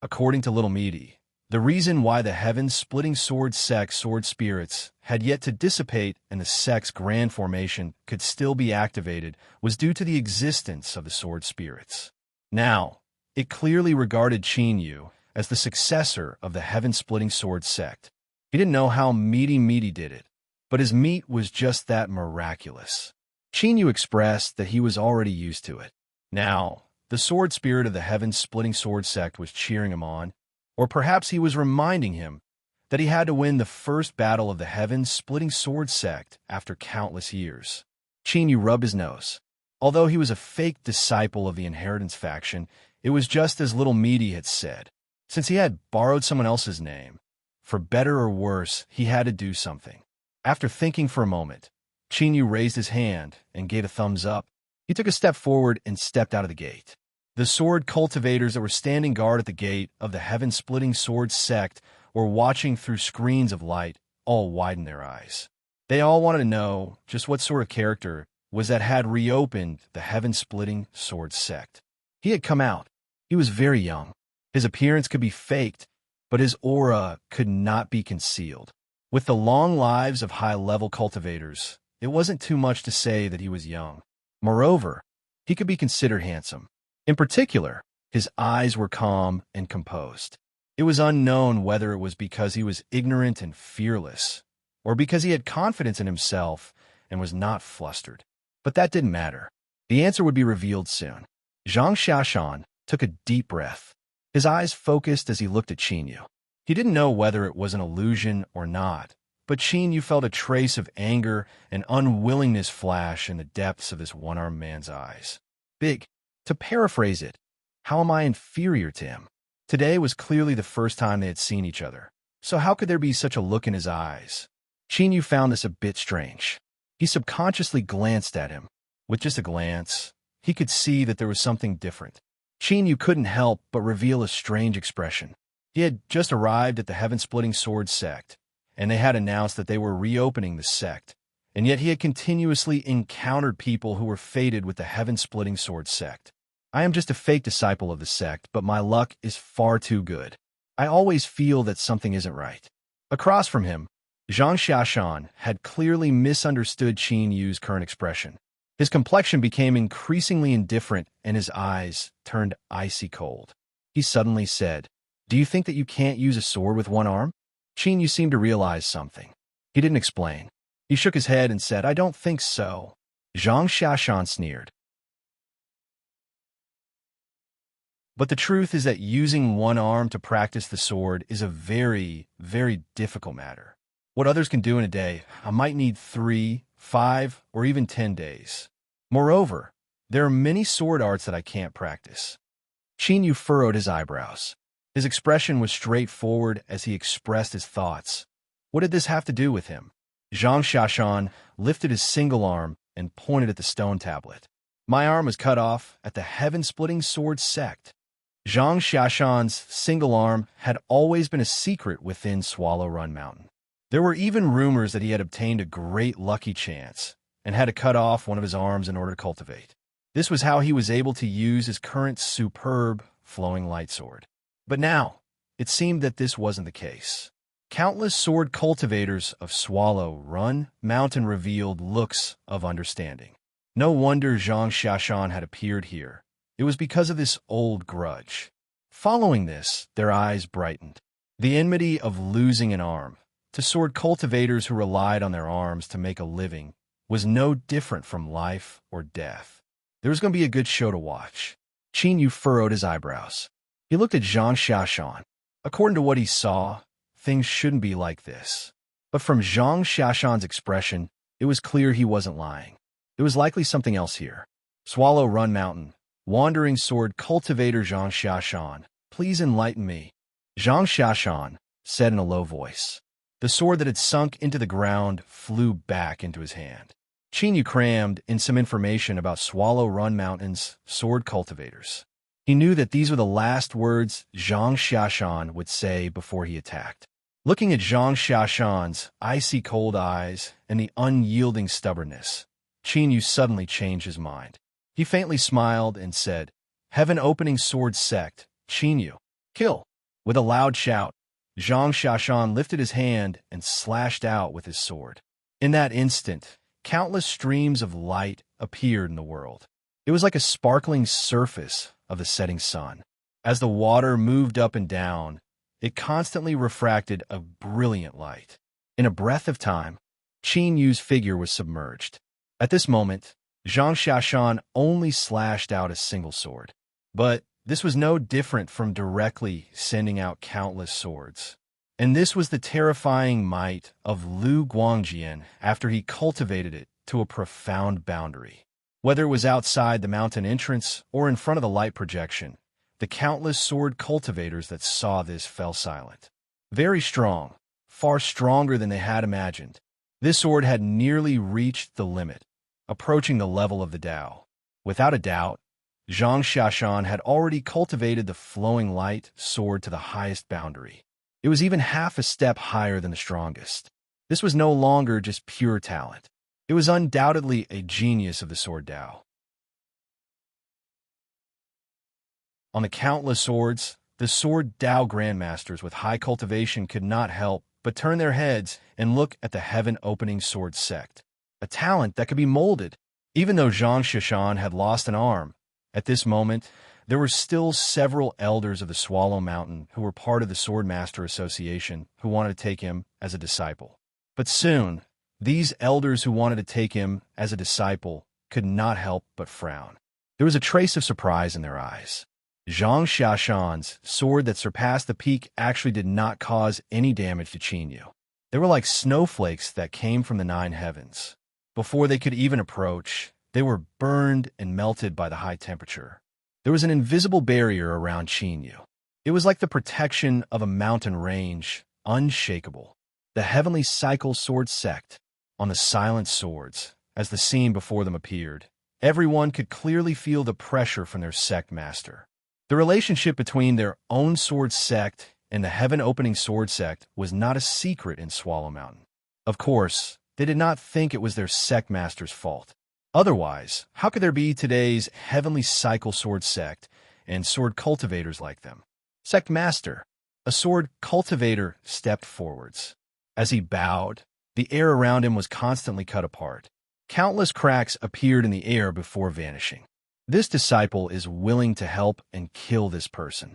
According to Little Meaty, the reason why the heaven-splitting sword sect's sword spirits had yet to dissipate and the sect's grand formation could still be activated was due to the existence of the sword spirits. Now, it clearly regarded Qinyu as the successor of the heaven-splitting sword sect. He didn't know how Meaty did it, but his meat was just that miraculous. Qinyu expressed that he was already used to it. Now, the sword spirit of the heaven-splitting sword sect was cheering him on, or perhaps he was reminding him that he had to win the first battle of the heaven-splitting sword sect after countless years. Qinyu rubbed his nose. Although he was a fake disciple of the Inheritance faction, it was just as Little Meaty had said. Since he had borrowed someone else's name, for better or worse, he had to do something. After thinking for a moment, Qinyu raised his hand and gave a thumbs up. He took a step forward and stepped out of the gate. The sword cultivators that were standing guard at the gate of the heaven-splitting sword sect were watching through screens of light, all widened their eyes. They all wanted to know just what sort of character was that had reopened the heaven-splitting sword sect. He had come out. He was very young. His appearance could be faked, but his aura could not be concealed. With the long lives of high-level cultivators, it wasn't too much to say that he was young. Moreover, he could be considered handsome. In particular, his eyes were calm and composed. It was unknown whether it was because he was ignorant and fearless, or because he had confidence in himself and was not flustered. But that didn't matter. The answer would be revealed soon. Zhang Xiaoshan took a deep breath. His eyes focused as he looked at Qinyu. He didn't know whether it was an illusion or not, But Qin Yu felt a trace of anger and unwillingness flash in the depths of this one-armed man's eyes. Big. To paraphrase it, how am I inferior to him? Today was clearly the first time they had seen each other. So how could there be such a look in his eyes? Qin Yu found this a bit strange. He subconsciously glanced at him. With just a glance, he could see that there was something different. Qin Yu couldn't help but reveal a strange expression. He had just arrived at the Heaven-Splitting Sword sect, and they had announced that they were reopening the sect, and yet he had continuously encountered people who were fated with the Heaven-Splitting Sword sect. I am just a fake disciple of the sect, but my luck is far too good. I always feel that something isn't right. Across from him, Zhang Xiaoshan had clearly misunderstood Qin Yu's current expression. His complexion became increasingly indifferent and his eyes turned icy cold. He suddenly said, "Do you think that you can't use a sword with one arm?" Qin Yu seemed to realize something. He didn't explain. He shook his head and said, "I don't think so." Zhang Xiaoshan sneered. But the truth is that using one arm to practice the sword is a very, very difficult matter. What others can do in a day, I might need 3, 5, or even 10 days. Moreover, there are many sword arts that I can't practice. Qin Yu furrowed his eyebrows. His expression was straightforward as he expressed his thoughts. What did this have to do with him? Zhang Xiaoshan lifted his single arm and pointed at the stone tablet. My arm was cut off at the Heaven-Splitting Sword sect. Zhang Xiaoshan's single arm had always been a secret within Swallow Run Mountain. There were even rumors that he had obtained a great lucky chance and had to cut off one of his arms in order to cultivate. This was how he was able to use his current superb flowing light sword. But now, it seemed that this wasn't the case. Countless sword cultivators of Swallow Run Mountain revealed looks of understanding. No wonder Zhang Xiaoshan had appeared here. It was because of this old grudge. Following this, their eyes brightened. The enmity of losing an arm to sword cultivators who relied on their arms to make a living was no different from life or death. There was going to be a good show to watch. Qin Yu furrowed his eyebrows. He looked at Zhang Xiaoshan. According to what he saw, things shouldn't be like this. But from Zhang Xiaoshan's expression, it was clear he wasn't lying. There was likely something else here. Swallow Run Mountain. Wandering sword cultivator Zhang Xiaoshan, please enlighten me. Zhang Xiaoshan said in a low voice. The sword that had sunk into the ground flew back into his hand. Qin Yu crammed in some information about Swallow Run Mountain's sword cultivators. He knew that these were the last words Zhang Xiaoshan would say before he attacked. Looking at Zhang Xiaoshan's icy cold eyes and the unyielding stubbornness, Qin Yu suddenly changed his mind. He faintly smiled and said, Heaven-Opening Sword Sect, Qin Yu, kill! With a loud shout, Zhang Xiaoshan lifted his hand and slashed out with his sword. In that instant, countless streams of light appeared in the world. It was like a sparkling surface of the setting sun. As the water moved up and down, it constantly refracted a brilliant light. In a breath of time, Qin Yu's figure was submerged. At this moment, Zhang Xiaoshan only slashed out a single sword. But this was no different from directly sending out countless swords. And this was the terrifying might of Lu Guangjian after he cultivated it to a profound boundary. Whether it was outside the mountain entrance or in front of the light projection, the countless sword cultivators that saw this fell silent. Very strong, far stronger than they had imagined. This sword had nearly reached the limit, approaching the level of the Tao. Without a doubt, Zhang Xiaoshan had already cultivated the flowing light sword to the highest boundary. It was even half a step higher than the strongest. This was no longer just pure talent. It was undoubtedly a genius of the sword Tao. On the countless swords, the sword Tao grandmasters with high cultivation could not help but turn their heads and look at the Heaven-Opening Sword sect. A talent that could be molded. Even though Zhang Xiaoshan had lost an arm, at this moment, there were still several elders of the Swallow Mountain who were part of the Swordmaster Association who wanted to take him as a disciple. But soon, these elders who wanted to take him as a disciple could not help but frown. There was a trace of surprise in their eyes. Zhang Xiaoshan's sword that surpassed the peak actually did not cause any damage to Qin Yu. They were like snowflakes that came from the nine heavens. Before they could even approach, they were burned and melted by the high temperature. There was an invisible barrier around Chinyu. It was like the protection of a mountain range, unshakable. The heavenly cycle sword sect, on the silent swords, as the scene before them appeared, everyone could clearly feel the pressure from their sect master. The relationship between their own sword sect and the heaven-opening sword sect was not a secret in Swallow Mountain. Of course, they did not think it was their sect master's fault. Otherwise, how could there be today's heavenly cycle sword sect and sword cultivators like them? Sect master, a sword cultivator, stepped forwards. As he bowed, the air around him was constantly cut apart. Countless cracks appeared in the air before vanishing. This disciple is willing to help and kill this person.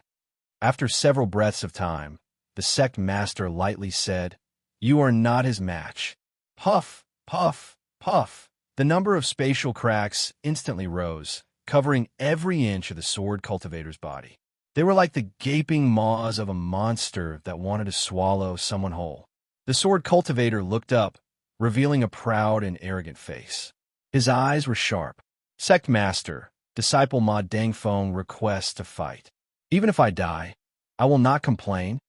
After several breaths of time, the sect master lightly said, "You are not his match." Puff, puff, puff. The number of spatial cracks instantly rose, covering every inch of the sword cultivator's body. They were like the gaping maws of a monster that wanted to swallow someone whole. The sword cultivator looked up, revealing a proud and arrogant face. His eyes were sharp. "Sect master, disciple Ma Dangfeng requests to fight. Even if I die, I will not complain."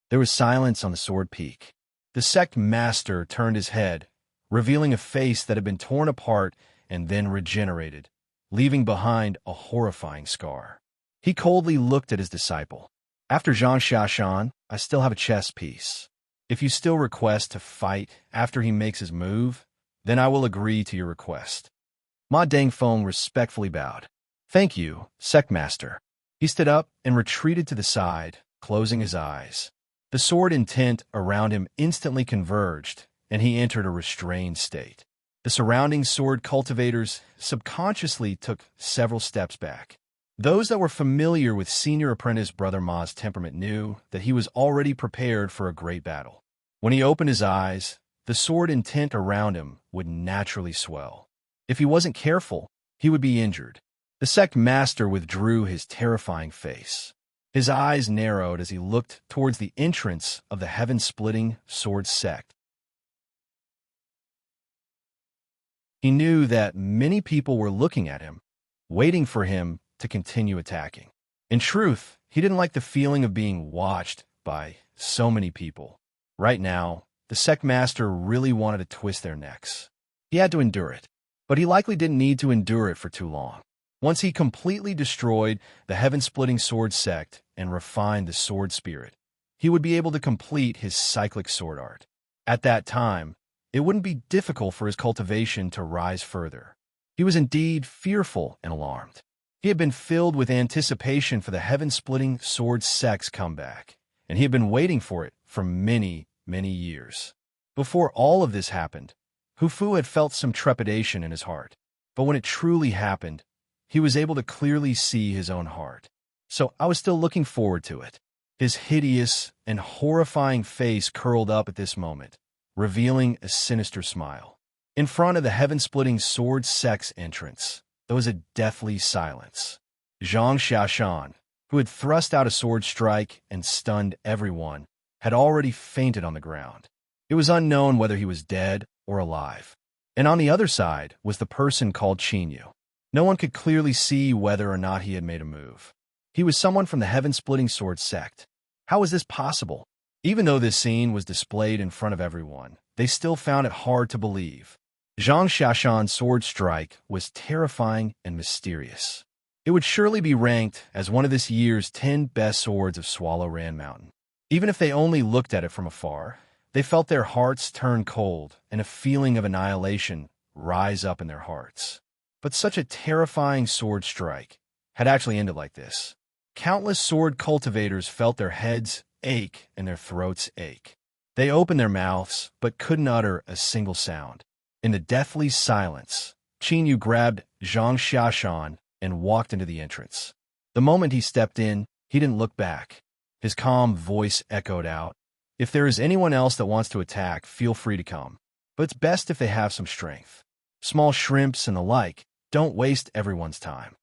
There was silence on the sword peak. The sect master turned his head, revealing a face that had been torn apart and then regenerated, leaving behind a horrifying scar. He coldly looked at his disciple. "After Zhang Xiaoshan, I still have a chess piece. If you still request to fight after he makes his move, then I will agree to your request." Ma Dangfeng respectfully bowed. "Thank you, sect master." He stood up and retreated to the side, closing his eyes. The sword intent around him instantly converged, and he entered a restrained state. The surrounding sword cultivators subconsciously took several steps back. Those that were familiar with senior apprentice Brother Ma's temperament knew that he was already prepared for a great battle. When he opened his eyes, the sword intent around him would naturally swell. If he wasn't careful, he would be injured. The sect master withdrew his terrifying face. His eyes narrowed as he looked towards the entrance of the heaven-splitting sword sect. He knew that many people were looking at him, waiting for him to continue attacking. In truth, he didn't like the feeling of being watched by so many people. Right now, the sect master really wanted to twist their necks. He had to endure it, but he likely didn't need to endure it for too long. Once he completely destroyed the heaven-splitting sword sect and refined the sword spirit, he would be able to complete his cyclic sword art. At that time, it wouldn't be difficult for his cultivation to rise further. He was indeed fearful and alarmed. He had been filled with anticipation for the heaven-splitting sword sect's comeback, and he had been waiting for it for many, many years. Before all of this happened, Hufu had felt some trepidation in his heart, but when it truly happened, he was able to clearly see his own heart. So I was still looking forward to it. His hideous and horrifying face curled up at this moment, revealing a sinister smile. In front of the heaven-splitting sword sect's entrance, there was a deathly silence. Zhang Xiaoshan, who had thrust out a sword strike and stunned everyone, had already fainted on the ground. It was unknown whether he was dead or alive. And on the other side was the person called Chinyu. No one could clearly see whether or not he had made a move. He was someone from the heaven-splitting sword sect. How was this possible? Even though this scene was displayed in front of everyone, they still found it hard to believe. Zhang Xiaoshan's sword strike was terrifying and mysterious. It would surely be ranked as one of this year's 10 best swords of Swallow Ran Mountain. Even if they only looked at it from afar, they felt their hearts turn cold and a feeling of annihilation rise up in their hearts. But such a terrifying sword strike had actually ended like this. Countless sword cultivators felt their heads ache and their throats ache. They opened their mouths, but couldn't utter a single sound. In the deathly silence, Chinyu grabbed Zhang Xiaoshan and walked into the entrance. The moment he stepped in, he didn't look back. His calm voice echoed out, "If there is anyone else that wants to attack, feel free to come. But it's best if they have some strength. Small shrimps and the like, don't waste everyone's time."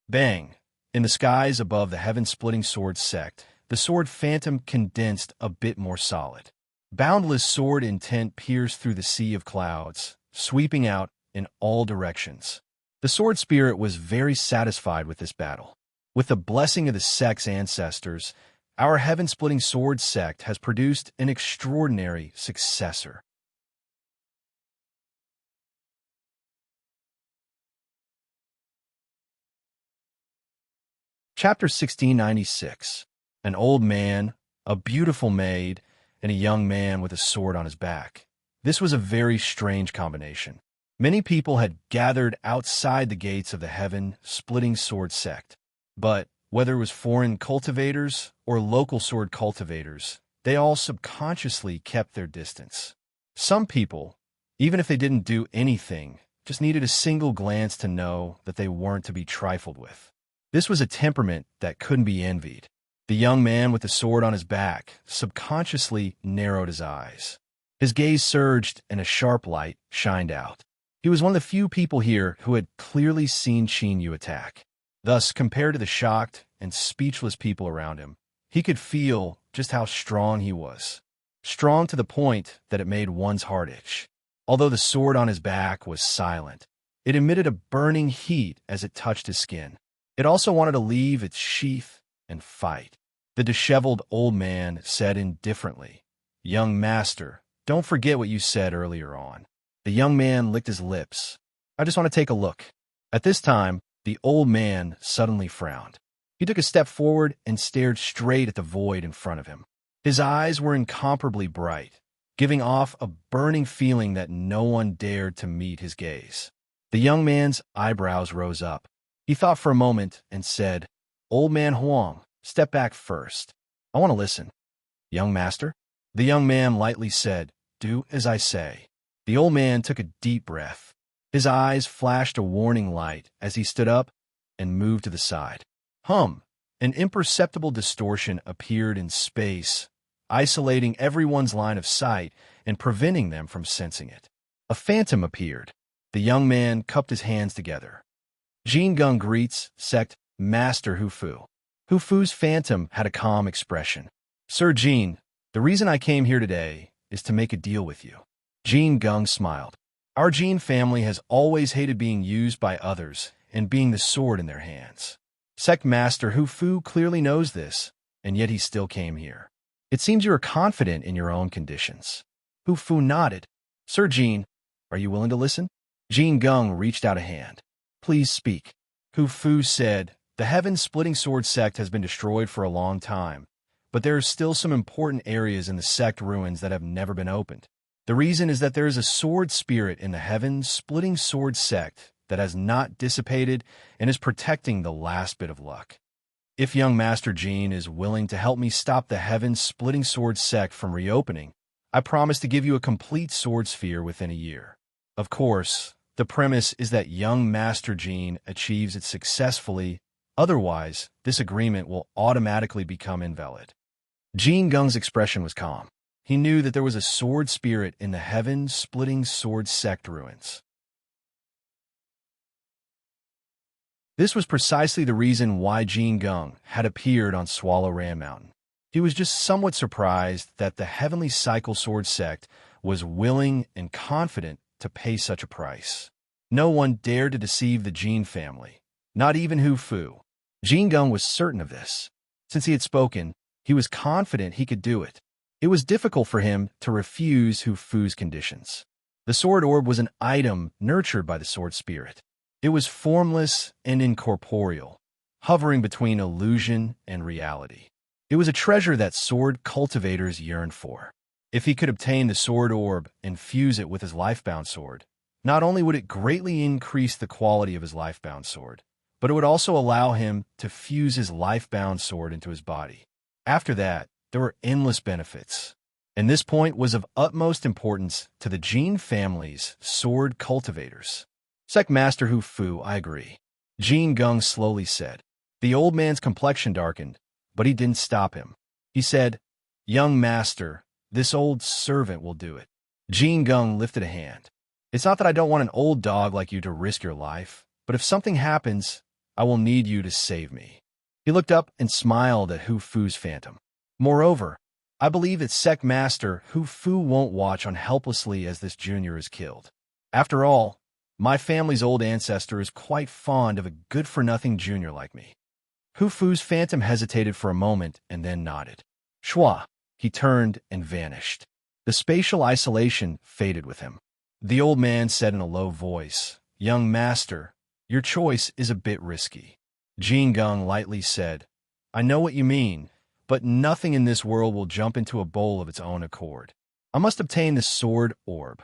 Bang! In the skies above the heaven-splitting sword sect, the sword phantom condensed a bit more solid. Boundless sword intent pierced through the sea of clouds, sweeping out in all directions. The sword spirit was very satisfied with this battle. With the blessing of the sect's ancestors, our heaven-splitting sword sect has produced an extraordinary successor. Chapter 1696. An old man, a beautiful maid, and a young man with a sword on his back. This was a very strange combination. Many people had gathered outside the gates of the heaven-splitting sword sect. But whether it was foreign cultivators or local sword cultivators, they all subconsciously kept their distance. Some people, even if they didn't do anything, just needed a single glance to know that they weren't to be trifled with. This was a temperament that couldn't be envied. The young man with the sword on his back subconsciously narrowed his eyes. His gaze surged and a sharp light shined out. He was one of the few people here who had clearly seen Qin Yu attack. Thus, compared to the shocked and speechless people around him, he could feel just how strong he was. Strong to the point that it made one's heart itch. Although the sword on his back was silent, it emitted a burning heat as it touched his skin. It also wanted to leave its sheath and fight. The disheveled old man said indifferently, "Young master, don't forget what you said earlier on." The young man licked his lips. "I just want to take a look." At this time, the old man suddenly frowned. He took a step forward and stared straight at the void in front of him. His eyes were incomparably bright, giving off a burning feeling that no one dared to meet his gaze. The young man's eyebrows rose up. He thought for a moment and said, "Old man Huang, step back first. I want to listen." "Young master?" The young man lightly said, "Do as I say." The old man took a deep breath. His eyes flashed a warning light as he stood up and moved to the side. An imperceptible distortion appeared in space, isolating everyone's line of sight and preventing them from sensing it. A phantom appeared. The young man cupped his hands together. Jin Geng greets sect Master Hufu. Hufu's phantom had a calm expression. "Sir Jin, the reason I came here today is to make a deal with you." Jin Geng smiled. "Our Jin family has always hated being used by others and being the sword in their hands. Sect Master Hufu clearly knows this, and yet he still came here. It seems you are confident in your own conditions." Hufu nodded. "Sir Jin, are you willing to listen?" Jin Geng reached out a hand. "Please speak." Hufu said, "The heaven-splitting sword sect has been destroyed for a long time, but there are still some important areas in the sect ruins that have never been opened. The reason is that there is a sword spirit in the heaven-splitting sword sect that has not dissipated and is protecting the last bit of luck. If young Master Jin is willing to help me stop the heaven-splitting sword sect from reopening, I promise to give you a complete sword sphere within a year. Of course, the premise is that young Master Jin achieves it successfully, otherwise this agreement will automatically become invalid." Jin Geng's expression was calm. He knew that there was a sword spirit in the heaven-splitting sword sect ruins. This was precisely the reason why Jin Geng had appeared on Swallow Ram Mountain. He was just somewhat surprised that the Heavenly Cycle Sword Sect was willing and confident to pay such a price. No one dared to deceive the Jin family, not even Hufu. Jin Geng was certain of this. Since he had spoken, he was confident he could do it. It was difficult for him to refuse Hufu's conditions. The sword orb was an item nurtured by the sword spirit. It was formless and incorporeal, hovering between illusion and reality. It was a treasure that sword cultivators yearned for. If he could obtain the sword orb and fuse it with his lifebound sword, not only would it greatly increase the quality of his lifebound sword, but it would also allow him to fuse his lifebound sword into his body. After that, there were endless benefits, and this point was of utmost importance to the Jin family's sword cultivators. "Sect Master Hufu, I agree," Jin Geng slowly said. The old man's complexion darkened, but he didn't stop him. He said, "Young master, this old servant will do it." Jin Geng lifted a hand. "It's not that I don't want an old dog like you to risk your life, but if something happens, I will need you to save me." He looked up and smiled at Hufu's phantom. "Moreover, I believe that sect master Hu Fu won't watch on helplessly as this junior is killed. After all, my family's old ancestor is quite fond of a good-for-nothing junior like me. Hu Fu's phantom hesitated for a moment and then nodded. Shua. He turned and vanished. The spatial isolation faded with him. The old man said in a low voice, "Young master, your choice is a bit risky." Jin Geng lightly said, "I know what you mean, but nothing in this world will jump into a bowl of its own accord. I must obtain the sword orb."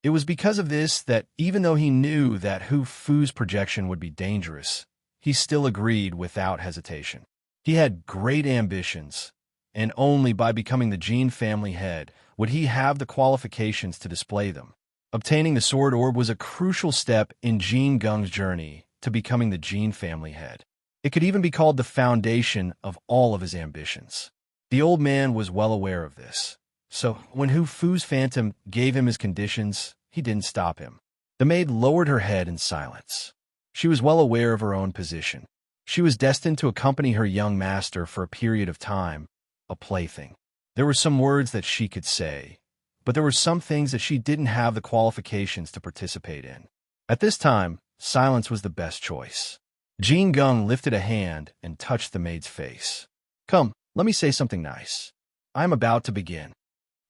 It was because of this that even though he knew that Hu Fu's projection would be dangerous, he still agreed without hesitation. He had great ambitions, and only by becoming the Jin family head would he have the qualifications to display them. Obtaining the sword orb was a crucial step in Jin Geng's journey to becoming the Jin family head. It could even be called the foundation of all of his ambitions. The old man was well aware of this. So, when Hu Fu's phantom gave him his conditions, he didn't stop him. The maid lowered her head in silence. She was well aware of her own position. She was destined to accompany her young master for a period of time, a plaything. There were some words that she could say, but there were some things that she didn't have the qualifications to participate in. At this time, silence was the best choice. Jin Geng lifted a hand and touched the maid's face. "Come, let me say something nice. I am about to begin."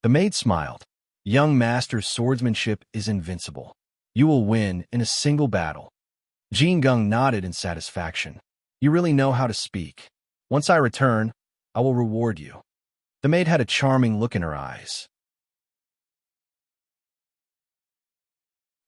The maid smiled. "Young master's swordsmanship is invincible. You will win in a single battle." Jin Geng nodded in satisfaction. "You really know how to speak. Once I return, I will reward you." The maid had a charming look in her eyes.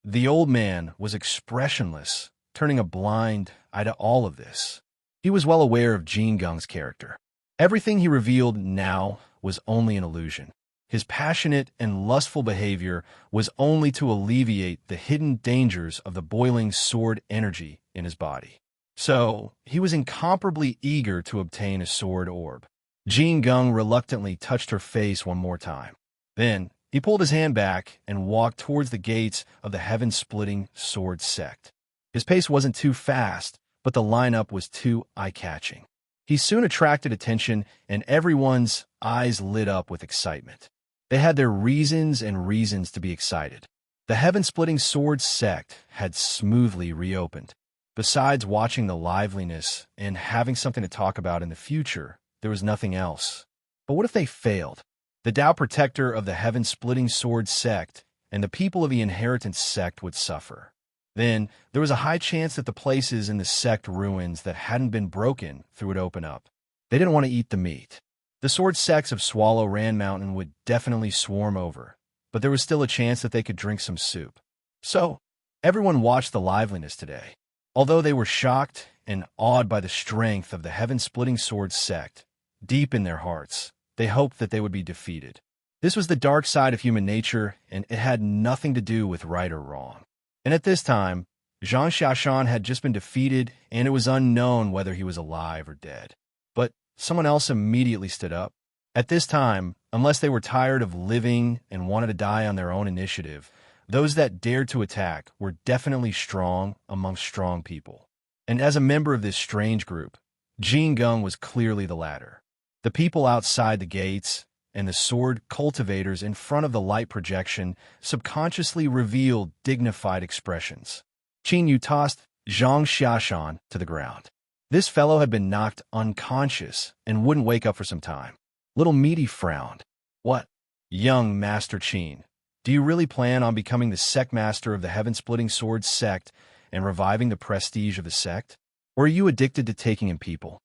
The old man was expressionless, turning a blind eye to all of this. He was well aware of Jin Geng's character. Everything he revealed now was only an illusion. His passionate and lustful behavior was only to alleviate the hidden dangers of the boiling sword energy in his body. So, he was incomparably eager to obtain a sword orb. Jin Geng reluctantly touched her face one more time. Then, he pulled his hand back and walked towards the gates of the heaven-splitting sword sect. His pace wasn't too fast, but the lineup was too eye-catching. He soon attracted attention, and everyone's eyes lit up with excitement. They had their reasons and reasons to be excited. The heaven-splitting sword sect had smoothly reopened. Besides watching the liveliness and having something to talk about in the future, there was nothing else. But what if they failed? The Tao protector of the heaven-splitting sword sect and the people of the inheritance sect would suffer. Then, there was a high chance that the places in the sect ruins that hadn't been broken through would open up. They didn't want to eat the meat. The sword sects of Swallow Ran Mountain would definitely swarm over, but there was still a chance that they could drink some soup. So, everyone watched the liveliness today. Although they were shocked and awed by the strength of the heaven-splitting sword sect, deep in their hearts, they hoped that they would be defeated. This was the dark side of human nature, and it had nothing to do with right or wrong. And at this time, Zhang Xiaoshan had just been defeated, and it was unknown whether he was alive or dead. But someone else immediately stood up. At this time, unless they were tired of living and wanted to die on their own initiative, those that dared to attack were definitely strong amongst strong people. And as a member of this strange group, Jin Geng was clearly the latter. The people outside the gates and the sword cultivators in front of the light projection subconsciously revealed dignified expressions. Qin Yu tossed Zhang Xiaoshan to the ground. This fellow had been knocked unconscious and wouldn't wake up for some time. Little Meaty frowned. "What? Young Master Qin, do you really plan on becoming the sect master of the heaven-splitting sword sect and reviving the prestige of the sect? Or are you addicted to taking in people?"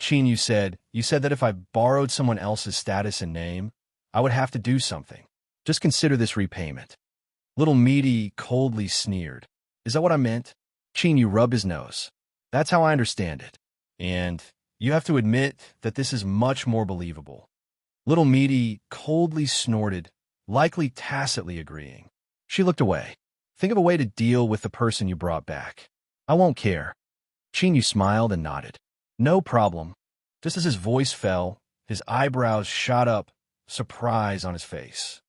"Qin, you said that if I borrowed someone else's status and name, I would have to do something. Just consider this repayment." Little Meaty coldly sneered. "Is that what I meant?" Qin Yu rubbed his nose. "That's how I understand it. And you have to admit that this is much more believable." Little Meaty coldly snorted, likely tacitly agreeing. She looked away. "Think of a way to deal with the person you brought back. I won't care." Qin Yu smiled and nodded. "No problem." Just as his voice fell, his eyebrows shot up, surprise on his face.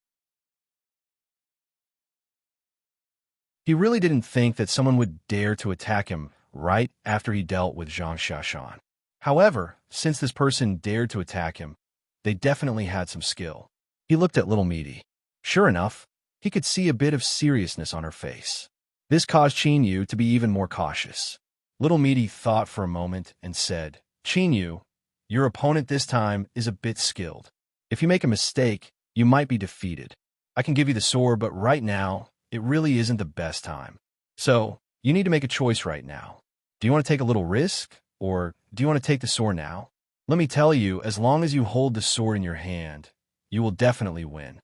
He really didn't think that someone would dare to attack him right after he dealt with Zhang Xiaoshan. However, since this person dared to attack him, they definitely had some skill. He looked at little Meaty. Sure enough, he could see a bit of seriousness on her face. This caused Yu to be even more cautious. Little Meaty thought for a moment and said, Yu, your opponent this time is a bit skilled. If you make a mistake, you might be defeated. I can give you the sword, but right now, it really isn't the best time. So, you need to make a choice right now. Do you want to take a little risk, or do you want to take the sword now? Let me tell you, as long as you hold the sword in your hand, you will definitely win.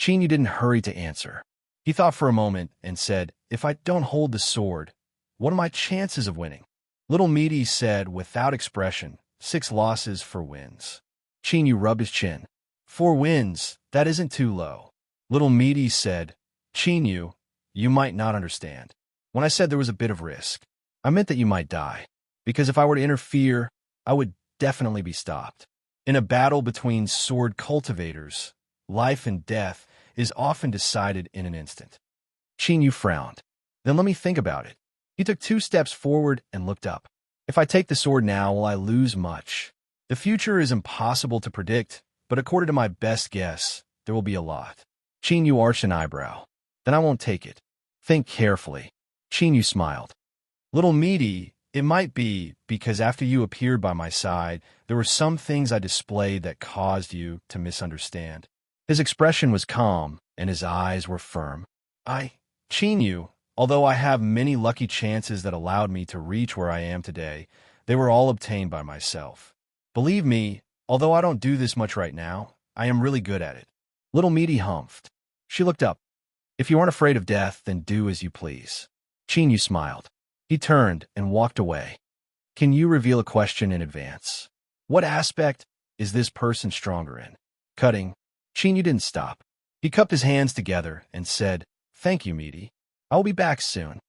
Yu didn't hurry to answer. He thought for a moment and said, if I don't hold the sword, what are my chances of winning? Little Meaty said without expression, 6 losses, 4 wins. Yu rubbed his chin. 4 wins, that isn't too low. Little Meaty said, Yu, you might not understand. When I said there was a bit of risk, I meant that you might die. Because if I were to interfere, I would definitely be stopped. In a battle between sword cultivators, life and death is often decided in an instant. Yu frowned. Then let me think about it. He took 2 steps forward and looked up. If I take the sword now, will I lose much? The future is impossible to predict, but according to my best guess, there will be a lot. Yu arched an eyebrow. Then I won't take it. Think carefully. Yu smiled. Little Meaty, it might be because after you appeared by my side, there were some things I displayed that caused you to misunderstand. His expression was calm, and his eyes were firm. Yu, although I have many lucky chances that allowed me to reach where I am today, they were all obtained by myself. Believe me, although I don't do this much right now, I am really good at it. Little Meaty humphed. She looked up. If you aren't afraid of death, then do as you please. Yu smiled. He turned and walked away. Can you reveal a question in advance? What aspect is this person stronger in? Cutting. Yu didn't stop. He cupped his hands together and said, Thank you, Meaty. I will be back soon.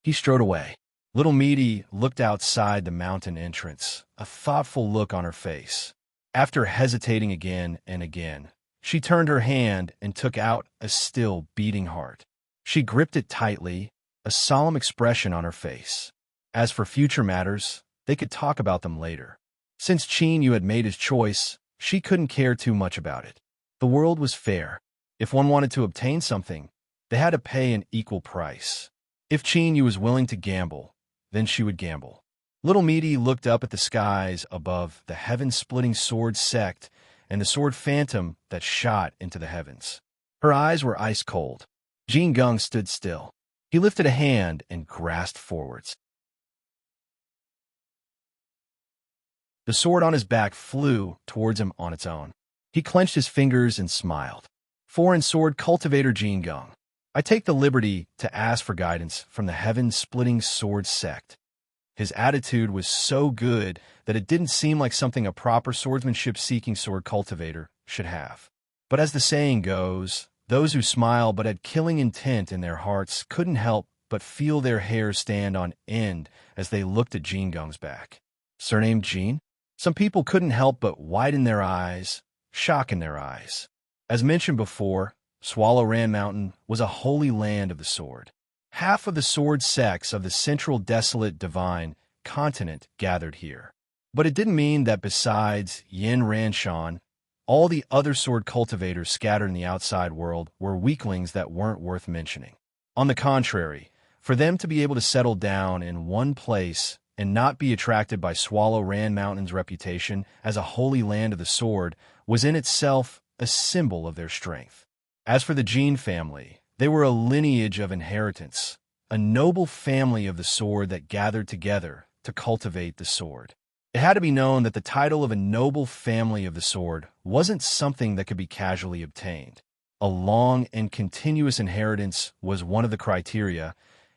He strode away. Little Meaty looked outside the mountain entrance, a thoughtful look on her face. After hesitating again and again, she turned her hand and took out a still beating heart. She gripped it tightly, a solemn expression on her face. As for future matters, they could talk about them later. Since Yu had made his choice, she couldn't care too much about it. The world was fair. If one wanted to obtain something, they had to pay an equal price. If Yu was willing to gamble, then she would gamble. Little Meaty looked up at the skies above the heaven-splitting sword sect and the sword phantom that shot into the heavens. Her eyes were ice-cold. Jin Geng stood still. He lifted a hand and grasped forwards. The sword on his back flew towards him on its own. He clenched his fingers and smiled. Foreign sword cultivator Jin Geng, I take the liberty to ask for guidance from the heaven-splitting sword sect. His attitude was so good that it didn't seem like something a proper swordsmanship-seeking sword cultivator should have. But as the saying goes, those who smile but had killing intent in their hearts couldn't help but feel their hair stand on end as they looked at Jin Geng's back. Surnamed Jin? Some people couldn't help but widen their eyes, shock in their eyes. As mentioned before, Swallow Ran Mountain was a holy land of the sword. Half of the sword sects of the central desolate divine continent gathered here. But it didn't mean that besides Yin Ranshan, all the other sword cultivators scattered in the outside world were weaklings that weren't worth mentioning. On the contrary, for them to be able to settle down in one place and not be attracted by Swallow Ran Mountain's reputation as a holy land of the sword was in itself a symbol of their strength. As for the Jin family, they were a lineage of inheritance, a noble family of the sword that gathered together to cultivate the sword. It had to be known that the title of a noble family of the sword wasn't something that could be casually obtained. A long and continuous inheritance was one of the criteria,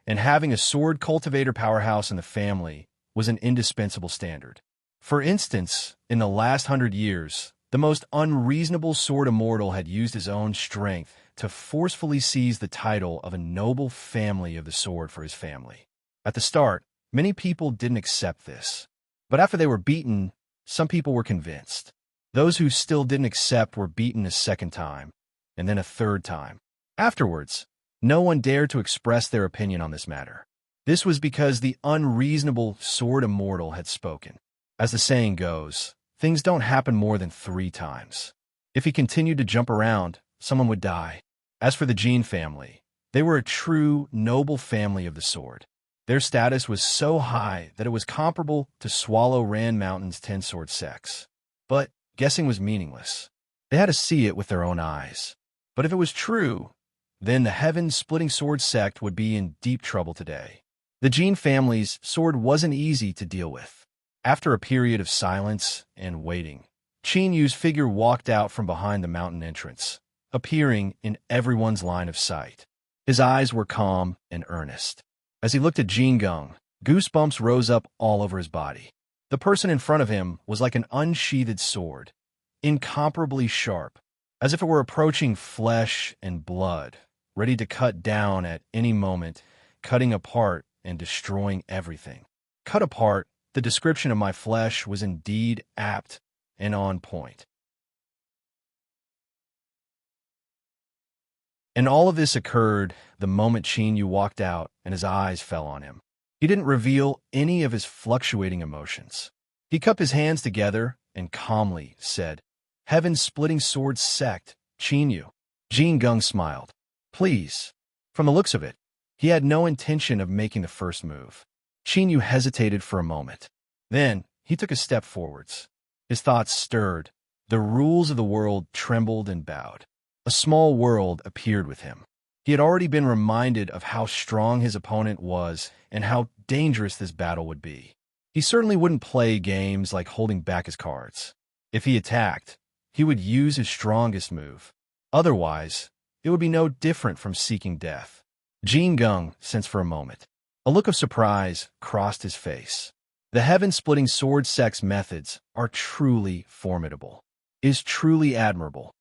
and having a sword cultivator powerhouse in the family was an indispensable standard. For instance, in the last 100 years, the most unreasonable sword immortal had used his own strength to forcefully seize the title of a noble family of the sword for his family. At the start, many people didn't accept this. But after they were beaten, some people were convinced. Those who still didn't accept were beaten a second time, and then a third time. Afterwards, no one dared to express their opinion on this matter. This was because the unreasonable sword immortal had spoken. As the saying goes, things don't happen more than 3 times. If he continued to jump around, someone would die. As for the Jean family, they were a true, noble family of the sword. Their status was so high that it was comparable to Swallow Rand Mountain's 10-sword sects. But guessing was meaningless. They had to see it with their own eyes. But if it was true, then the heaven-splitting sword sect would be in deep trouble today. The Jean family's sword wasn't easy to deal with. After a period of silence and waiting, Qin Yu's figure walked out from behind the mountain entrance, appearing in everyone's line of sight. His eyes were calm and earnest. As he looked at Jin Geng, goosebumps rose up all over his body. The person in front of him was like an unsheathed sword, incomparably sharp, as if it were approaching flesh and blood, ready to cut down at any moment, cutting apart and destroying everything. Cut apart, the description of my flesh was indeed apt and on point. And all of this occurred the moment Qin Yu walked out and his eyes fell on him. He didn't reveal any of his fluctuating emotions. He cupped his hands together and calmly said, "Heaven-splitting sword sect, Qin Yu." Jin Geng smiled. "Please." From the looks of it, he had no intention of making the first move. Qin Yu hesitated for a moment. Then he took a step forwards. His thoughts stirred. The rules of the world trembled and bowed. A small world appeared with him. He had already been reminded of how strong his opponent was and how dangerous this battle would be. He certainly wouldn't play games like holding back his cards. If he attacked, he would use his strongest move. Otherwise, it would be no different from seeking death. Jin Geng sensed for a moment. A look of surprise crossed his face. The heaven-splitting sword sect's methods are truly formidable, is truly admirable.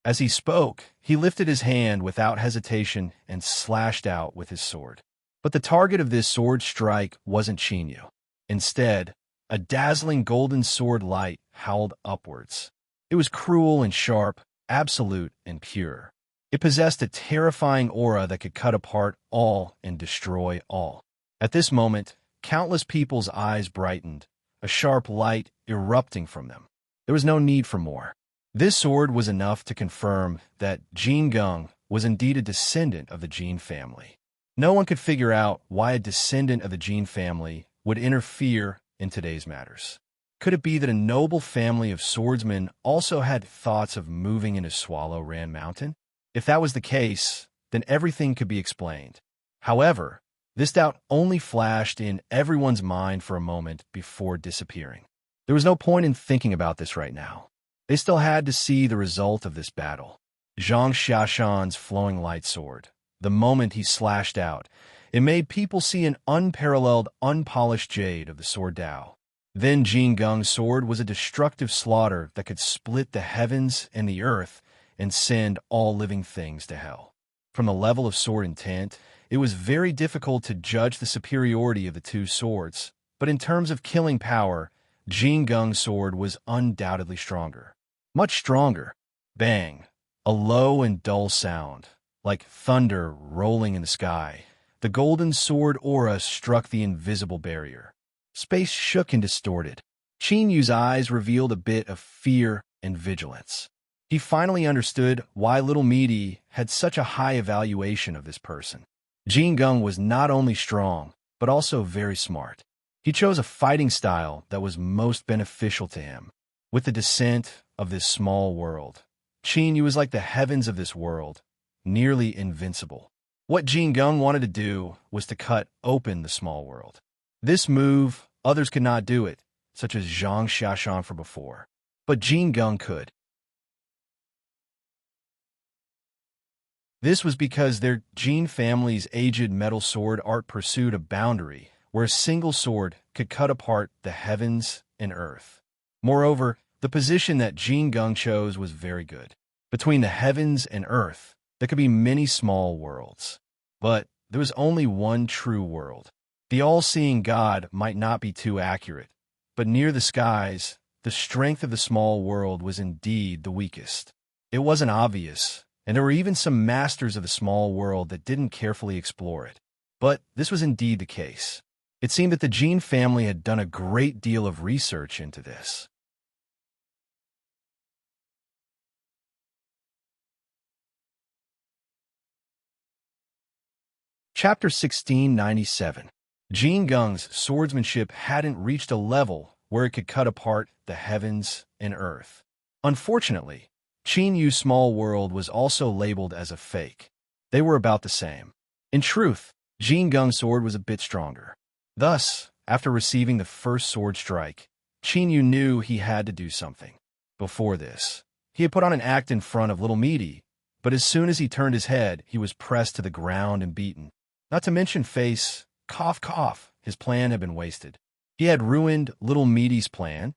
As he spoke, he lifted his hand without hesitation and slashed out with his sword. But the target of this sword strike wasn't Qin Yu. Instead, a dazzling golden sword light howled upwards. It was cruel and sharp, absolute and pure. It possessed a terrifying aura that could cut apart all and destroy all. At this moment, countless people's eyes brightened, a sharp light erupting from them. There was no need for more. This sword was enough to confirm that Jin Geng was indeed a descendant of the Jin family. No one could figure out why a descendant of the Jin family would interfere in today's matters. Could it be that a noble family of swordsmen also had thoughts of moving into Swallow Rand Mountain? If that was the case, then everything could be explained. However, this doubt only flashed in everyone's mind for a moment before disappearing. There was no point in thinking about this right now. They still had to see the result of this battle. Zhang Xiashan's flowing light sword. The moment he slashed out, it made people see an unparalleled, unpolished jade of the sword Dao. Then Jin Geng's sword was a destructive slaughter that could split the heavens and the earth and send all living things to hell. From the level of sword intent, it was very difficult to judge the superiority of the two swords, but in terms of killing power, Jin Geng's sword was undoubtedly stronger. Much stronger. Bang. A low and dull sound, like thunder rolling in the sky. The golden sword aura struck the invisible barrier. Space shook and distorted. Qin Yu's eyes revealed a bit of fear and vigilance. He finally understood why Little Meaty had such a high evaluation of this person. Jin Geng was not only strong, but also very smart. He chose a fighting style that was most beneficial to him. With the descent of this small world, Qin Yu was like the heavens of this world, nearly invincible. What Jin Geng wanted to do was to cut open the small world. This move, others could not do it, such as Zhang Xiashan from before. But Jin Geng could. This was because their Jin family's aged metal sword art pursued a boundary where a single sword could cut apart the heavens and earth. Moreover, the position that Jin Geng chose was very good. Between the heavens and earth, there could be many small worlds. But there was only one true world. The all-seeing God might not be too accurate, but near the skies, the strength of the small world was indeed the weakest. It wasn't obvious, and there were even some masters of the small world that didn't carefully explore it. But this was indeed the case. It seemed that the Jin family had done a great deal of research into this. Chapter 1697. Jin Gung's swordsmanship hadn't reached a level where it could cut apart the heavens and earth. Unfortunately, Qin Yu's small world was also labeled as a fake. They were about the same. In truth, Jin Gung's sword was a bit stronger. Thus, after receiving the first sword strike, Qin Yu knew he had to do something. Before this, he had put on an act in front of little Meaty, but as soon as he turned his head, he was pressed to the ground and beaten. Not to mention face, cough cough, his plan had been wasted. He had ruined little Meaty's plan,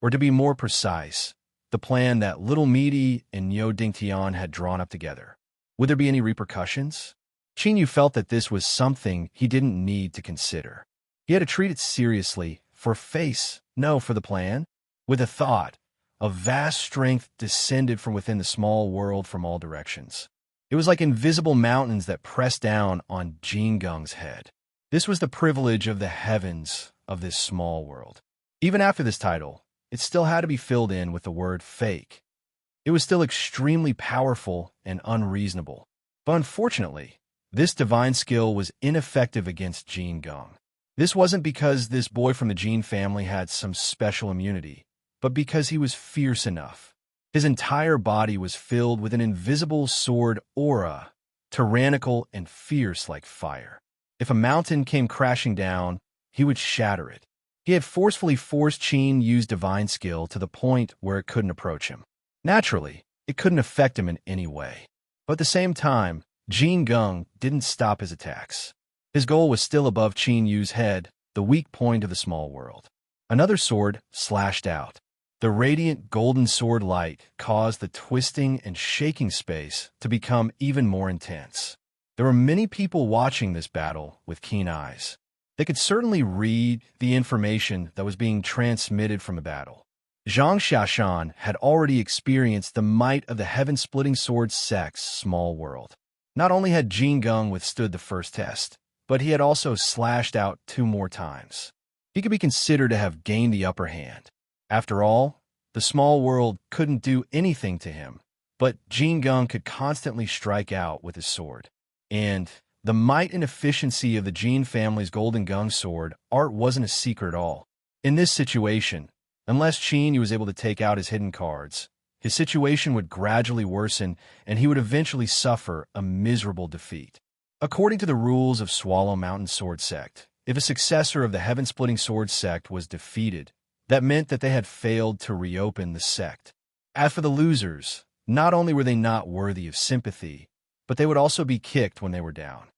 or to be more precise, the plan that little Meaty and Yo Dingtian had drawn up together. Would there be any repercussions? Qin Yu felt that this was something he didn't need to consider. He had to treat it seriously, for the plan. With a thought, a vast strength descended from within the small world from all directions. It was like invisible mountains that pressed down on Jin Gung's head. This was the privilege of the heavens of this small world. Even after this title, it still had to be filled in with the word fake. It was still extremely powerful and unreasonable. But unfortunately, this divine skill was ineffective against Jin Gung. This wasn't because this boy from the Jin family had some special immunity, but because he was fierce enough. His entire body was filled with an invisible sword aura, tyrannical and fierce like fire. If a mountain came crashing down, he would shatter it. He had forcefully forced Qin Yu's divine skill to the point where it couldn't approach him. Naturally, it couldn't affect him in any way. But at the same time, Jin Gung didn't stop his attacks. His goal was still above Qin Yu's head, the weak point of the small world. Another sword slashed out. The radiant golden sword light caused the twisting and shaking space to become even more intense. There were many people watching this battle with keen eyes. They could certainly read the information that was being transmitted from the battle. Zhang Xiaoshan had already experienced the might of the heaven-splitting sword sect's small world. Not only had Jin Gung withstood the first test, but he had also slashed out 2 more times. He could be considered to have gained the upper hand. After all, the small world couldn't do anything to him, but Jin Gung could constantly strike out with his sword. And the might and efficiency of the Jin family's Golden Gung sword art wasn't a secret at all. In this situation, unless Qin Yu was able to take out his hidden cards, his situation would gradually worsen and he would eventually suffer a miserable defeat. According to the rules of Swallow Mountain Sword Sect, if a successor of the Heaven-Splitting Sword Sect was defeated, that meant that they had failed to reopen the sect. As for the losers, not only were they not worthy of sympathy, but they would also be kicked when they were down.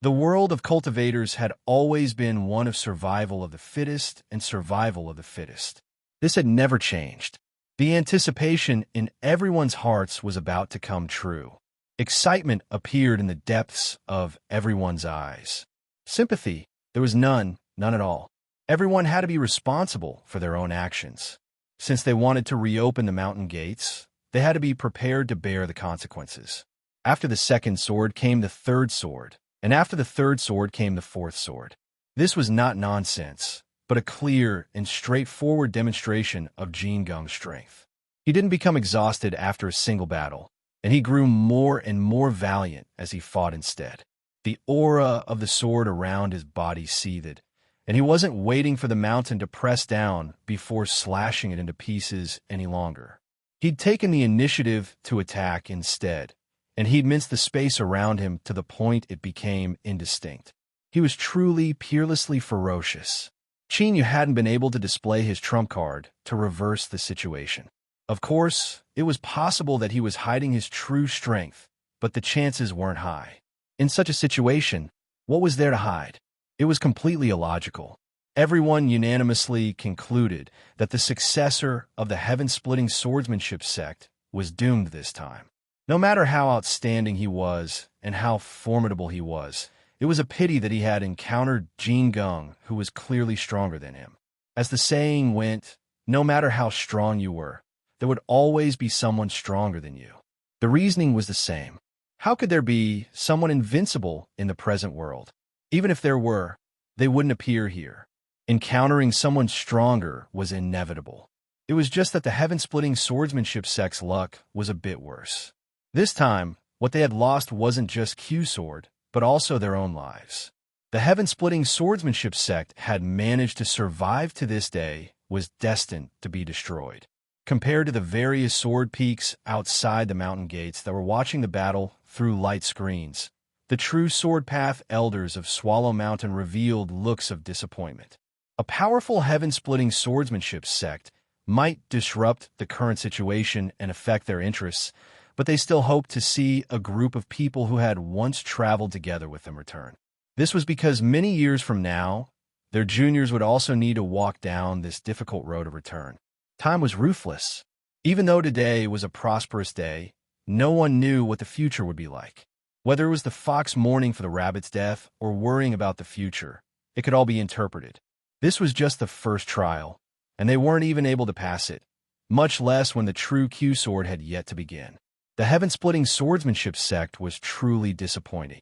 The world of cultivators had always been one of survival of the fittest and survival of the fittest. This had never changed. The anticipation in everyone's hearts was about to come true. Excitement appeared in the depths of everyone's eyes. Sympathy, there was none at all. Everyone had to be responsible for their own actions. Since they wanted to reopen the mountain gates, they had to be prepared to bear the consequences. After the second sword came the third sword, and after the third sword came the fourth sword. This was not nonsense, but a clear and straightforward demonstration of Jin Gung's strength. He didn't become exhausted after a single battle, and he grew more and more valiant as he fought instead. The aura of the sword around his body seethed, and he wasn't waiting for the mountain to press down before slashing it into pieces any longer. He'd taken the initiative to attack instead, and he'd minced the space around him to the point it became indistinct. He was truly, peerlessly ferocious. Qin Yu hadn't been able to display his trump card to reverse the situation. Of course, it was possible that he was hiding his true strength, but the chances weren't high. In such a situation, what was there to hide? It was completely illogical. Everyone unanimously concluded that the successor of the heaven-splitting swordsmanship sect was doomed this time. No matter how outstanding he was and how formidable he was, it was a pity that he had encountered Jin Gung, who was clearly stronger than him. As the saying went, no matter how strong you were, there would always be someone stronger than you. The reasoning was the same. How could there be someone invincible in the present world? Even if there were, they wouldn't appear here. Encountering someone stronger was inevitable. It was just that the heaven-splitting swordsmanship sect's luck was a bit worse. This time, What they had lost wasn't just Q-Sword, but also their own lives. The heaven-splitting swordsmanship sect had managed to survive to this day, was destined to be destroyed. Compared to the various sword peaks outside the mountain gates that were watching the battle through light screens, the true sword path elders of Swallow Mountain revealed looks of disappointment. A powerful heaven-splitting swordsmanship sect might disrupt the current situation and affect their interests, but they still hoped to see a group of people who had once traveled together with them return. This was because many years from now, their juniors would also need to walk down this difficult road of return. Time was ruthless. Even though today was a prosperous day, no one knew what the future would be like. Whether it was the fox mourning for the rabbit's death or worrying about the future, it could all be interpreted. This was just the first trial, and they weren't even able to pass it, much less when the true Q-Sword had yet to begin. The heaven-splitting swordsmanship sect was truly disappointing.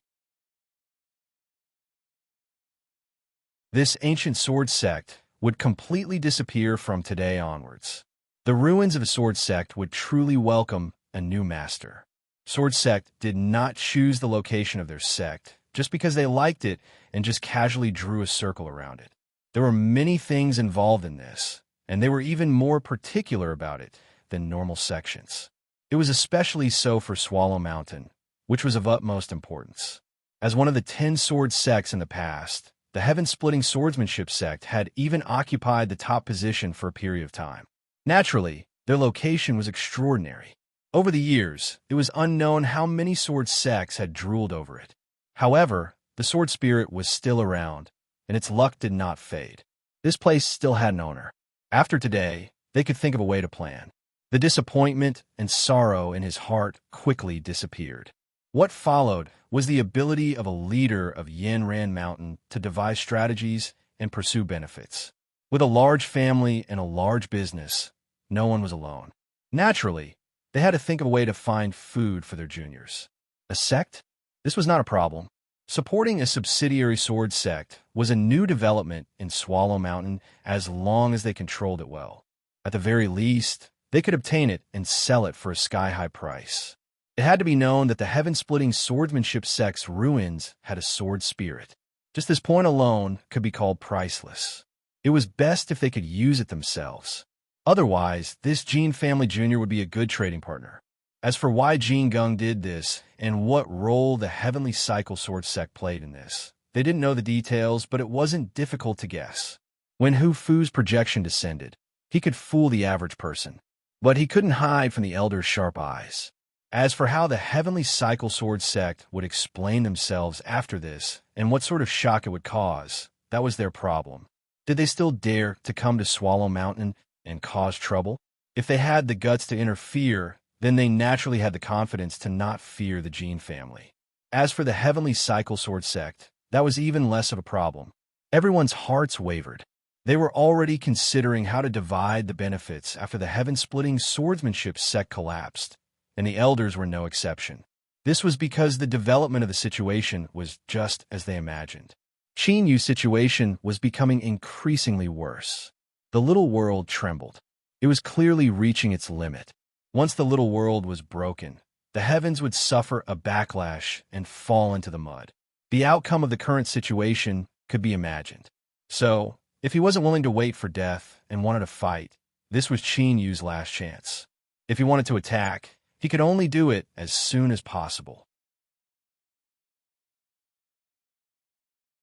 This ancient sword sect would completely disappear from today onwards. The ruins of a sword sect would truly welcome a new master. Sword sect did not choose the location of their sect just because they liked it and just casually drew a circle around it. There were many things involved in this, and they were even more particular about it than normal sections. It was especially so for Swallow Mountain, which was of utmost importance. As one of the 10 sword sects in the past, the heaven-splitting swordsmanship sect had even occupied the top position for a period of time. Naturally, their location was extraordinary. Over the years, it was unknown how many sword sects had drooled over it. However, the sword spirit was still around, and its luck did not fade. This place still had an owner. After today, they could think of a way to plan. The disappointment and sorrow in his heart quickly disappeared. What followed was the ability of a leader of Yanran Mountain to devise strategies and pursue benefits. With a large family and a large business, no one was alone. Naturally, they had to think of a way to find food for their juniors. A sect? This was not a problem. Supporting a subsidiary sword sect was a new development in Swallow Mountain as long as they controlled it well. At the very least, they could obtain it and sell it for a sky-high price. It had to be known that the heaven-splitting swordsmanship sect's ruins had a sword spirit. Just this point alone could be called priceless. It was best if they could use it themselves. Otherwise, this Jin family junior would be a good trading partner. As for why Jin Gung did this and what role the Heavenly Cycle Sword sect played in this, they didn't know the details, but it wasn't difficult to guess. When Hu Fu's projection descended, he could fool the average person, but he couldn't hide from the elder's sharp eyes. As for how the Heavenly Cycle Sword sect would explain themselves after this and what sort of shock it would cause, that was their problem. Did they still dare to come to Swallow Mountain and cause trouble? If they had the guts to interfere, then they naturally had the confidence to not fear the Jin family. As for the Heavenly Cycle Sword sect, that was even less of a problem. Everyone's hearts wavered. They were already considering how to divide the benefits after the heaven-splitting swordsmanship sect collapsed, and the elders were no exception. This was because the development of the situation was just as they imagined. Qin Yu's situation was becoming increasingly worse. The little world trembled. It was clearly reaching its limit. Once the little world was broken, the heavens would suffer a backlash and fall into the mud. The outcome of the current situation could be imagined. So, if he wasn't willing to wait for death and wanted to fight, this was Qin Yu's last chance. If he wanted to attack, he could only do it as soon as possible.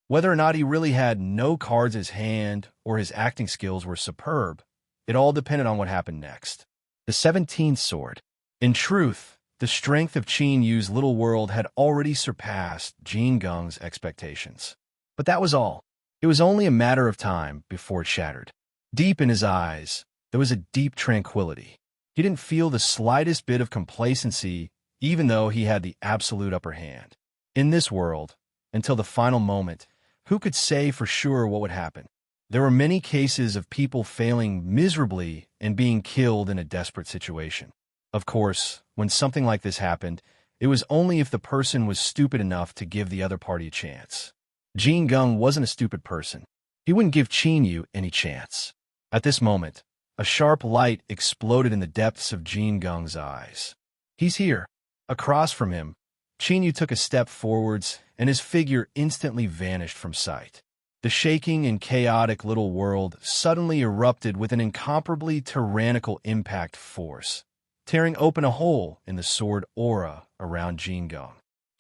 Whether or not he really had no cards in his hand or his acting skills were superb, it all depended on what happened next. The 17th sword. In truth, the strength of Qin Yu's little world had already surpassed Jin Gung's expectations. But that was all. It was only a matter of time before it shattered. Deep in his eyes, there was a deep tranquility. He didn't feel the slightest bit of complacency, even though he had the absolute upper hand. In this world, until the final moment, who could say for sure what would happen? There were many cases of people failing miserably and being killed in a desperate situation. Of course, when something like this happened, it was only if the person was stupid enough to give the other party a chance. Jin Gung wasn't a stupid person. He wouldn't give Qin Yu any chance. At this moment, a sharp light exploded in the depths of Jin Gung's eyes. He's here. Across from him, Yu took a step forwards, and his figure instantly vanished from sight. The shaking and chaotic little world suddenly erupted with an incomparably tyrannical impact force, tearing open a hole in the sword aura around Jingung.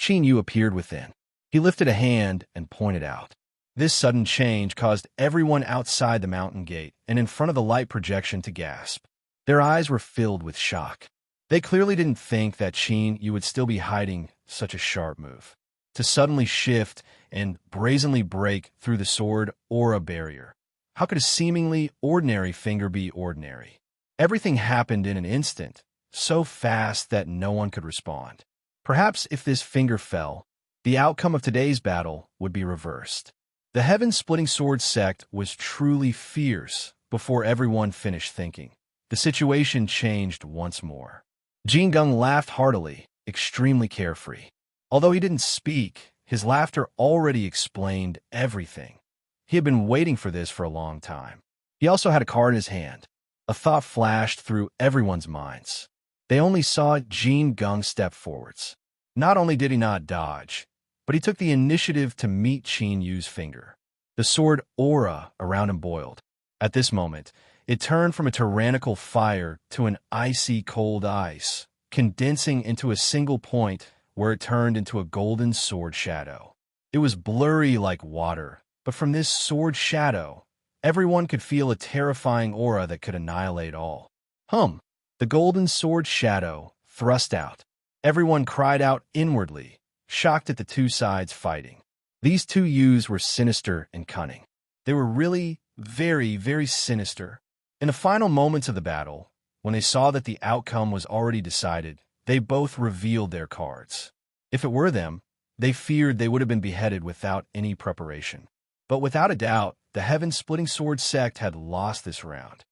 Yu appeared within. He lifted a hand and pointed out. This sudden change caused everyone outside the mountain gate and in front of the light projection to gasp. Their eyes were filled with shock. They clearly didn't think that Yu would still be hiding such a sharp move. To suddenly shift and brazenly break through the sword aura barrier. How could a seemingly ordinary finger be ordinary? Everything happened in an instant, so fast that no one could respond. Perhaps if this finger fell, the outcome of today's battle would be reversed. The heaven-splitting sword sect was truly fierce before everyone finished thinking. The situation changed once more. Jingung laughed heartily, extremely carefree. Although he didn't speak, his laughter already explained everything. He had been waiting for this for a long time. He also had a card in his hand. A thought flashed through everyone's minds. They only saw Jingung step forwards. Not only did he not dodge, but he took the initiative to meet Yu's finger. The sword aura around him boiled. At this moment, it turned from a tyrannical fire to an icy cold ice, condensing into a single point where it turned into a golden sword shadow. It was blurry like water, but from this sword shadow, everyone could feel a terrifying aura that could annihilate all. The golden sword shadow thrust out. Everyone cried out inwardly, shocked at the two sides fighting. These two Yus were sinister and cunning. They were really very, very sinister. In the final moments of the battle, when they saw that the outcome was already decided, they both revealed their cards. If it were them, they feared they would have been beheaded without any preparation. But without a doubt, the heaven-splitting sword sect had lost this round.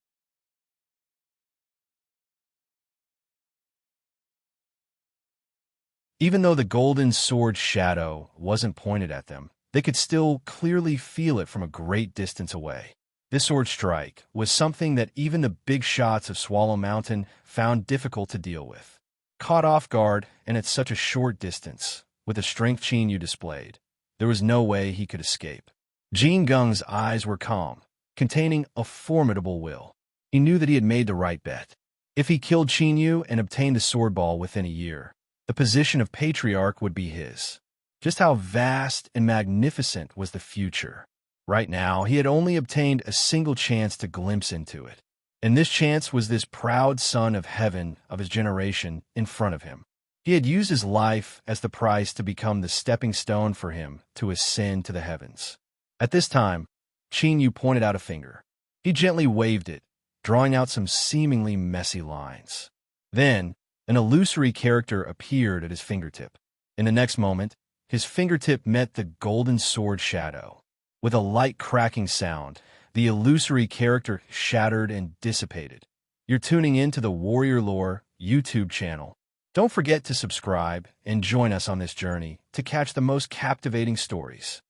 Even though the golden sword shadow wasn't pointed at them, they could still clearly feel it from a great distance away. This sword strike was something that even the big shots of Swallow Mountain found difficult to deal with. Caught off guard and at such a short distance, with the strength Yu displayed, there was no way he could escape. Jingung's eyes were calm, containing a formidable will. He knew that he had made the right bet. If he killed Yu and obtained the sword ball within a year, the position of patriarch would be his. Just how vast and magnificent was the future. Right now, he had only obtained a single chance to glimpse into it. And this chance was this proud son of heaven of his generation in front of him. He had used his life as the price to become the stepping stone for him to ascend to the heavens. At this time, Yu pointed out a finger. He gently waved it, drawing out some seemingly messy lines. Then, an illusory character appeared at his fingertip. In the next moment, his fingertip met the golden sword shadow. With a light cracking sound, the illusory character shattered and dissipated. You're tuning in to the Warrior Lore YouTube channel. Don't forget to subscribe and join us on this journey to catch the most captivating stories.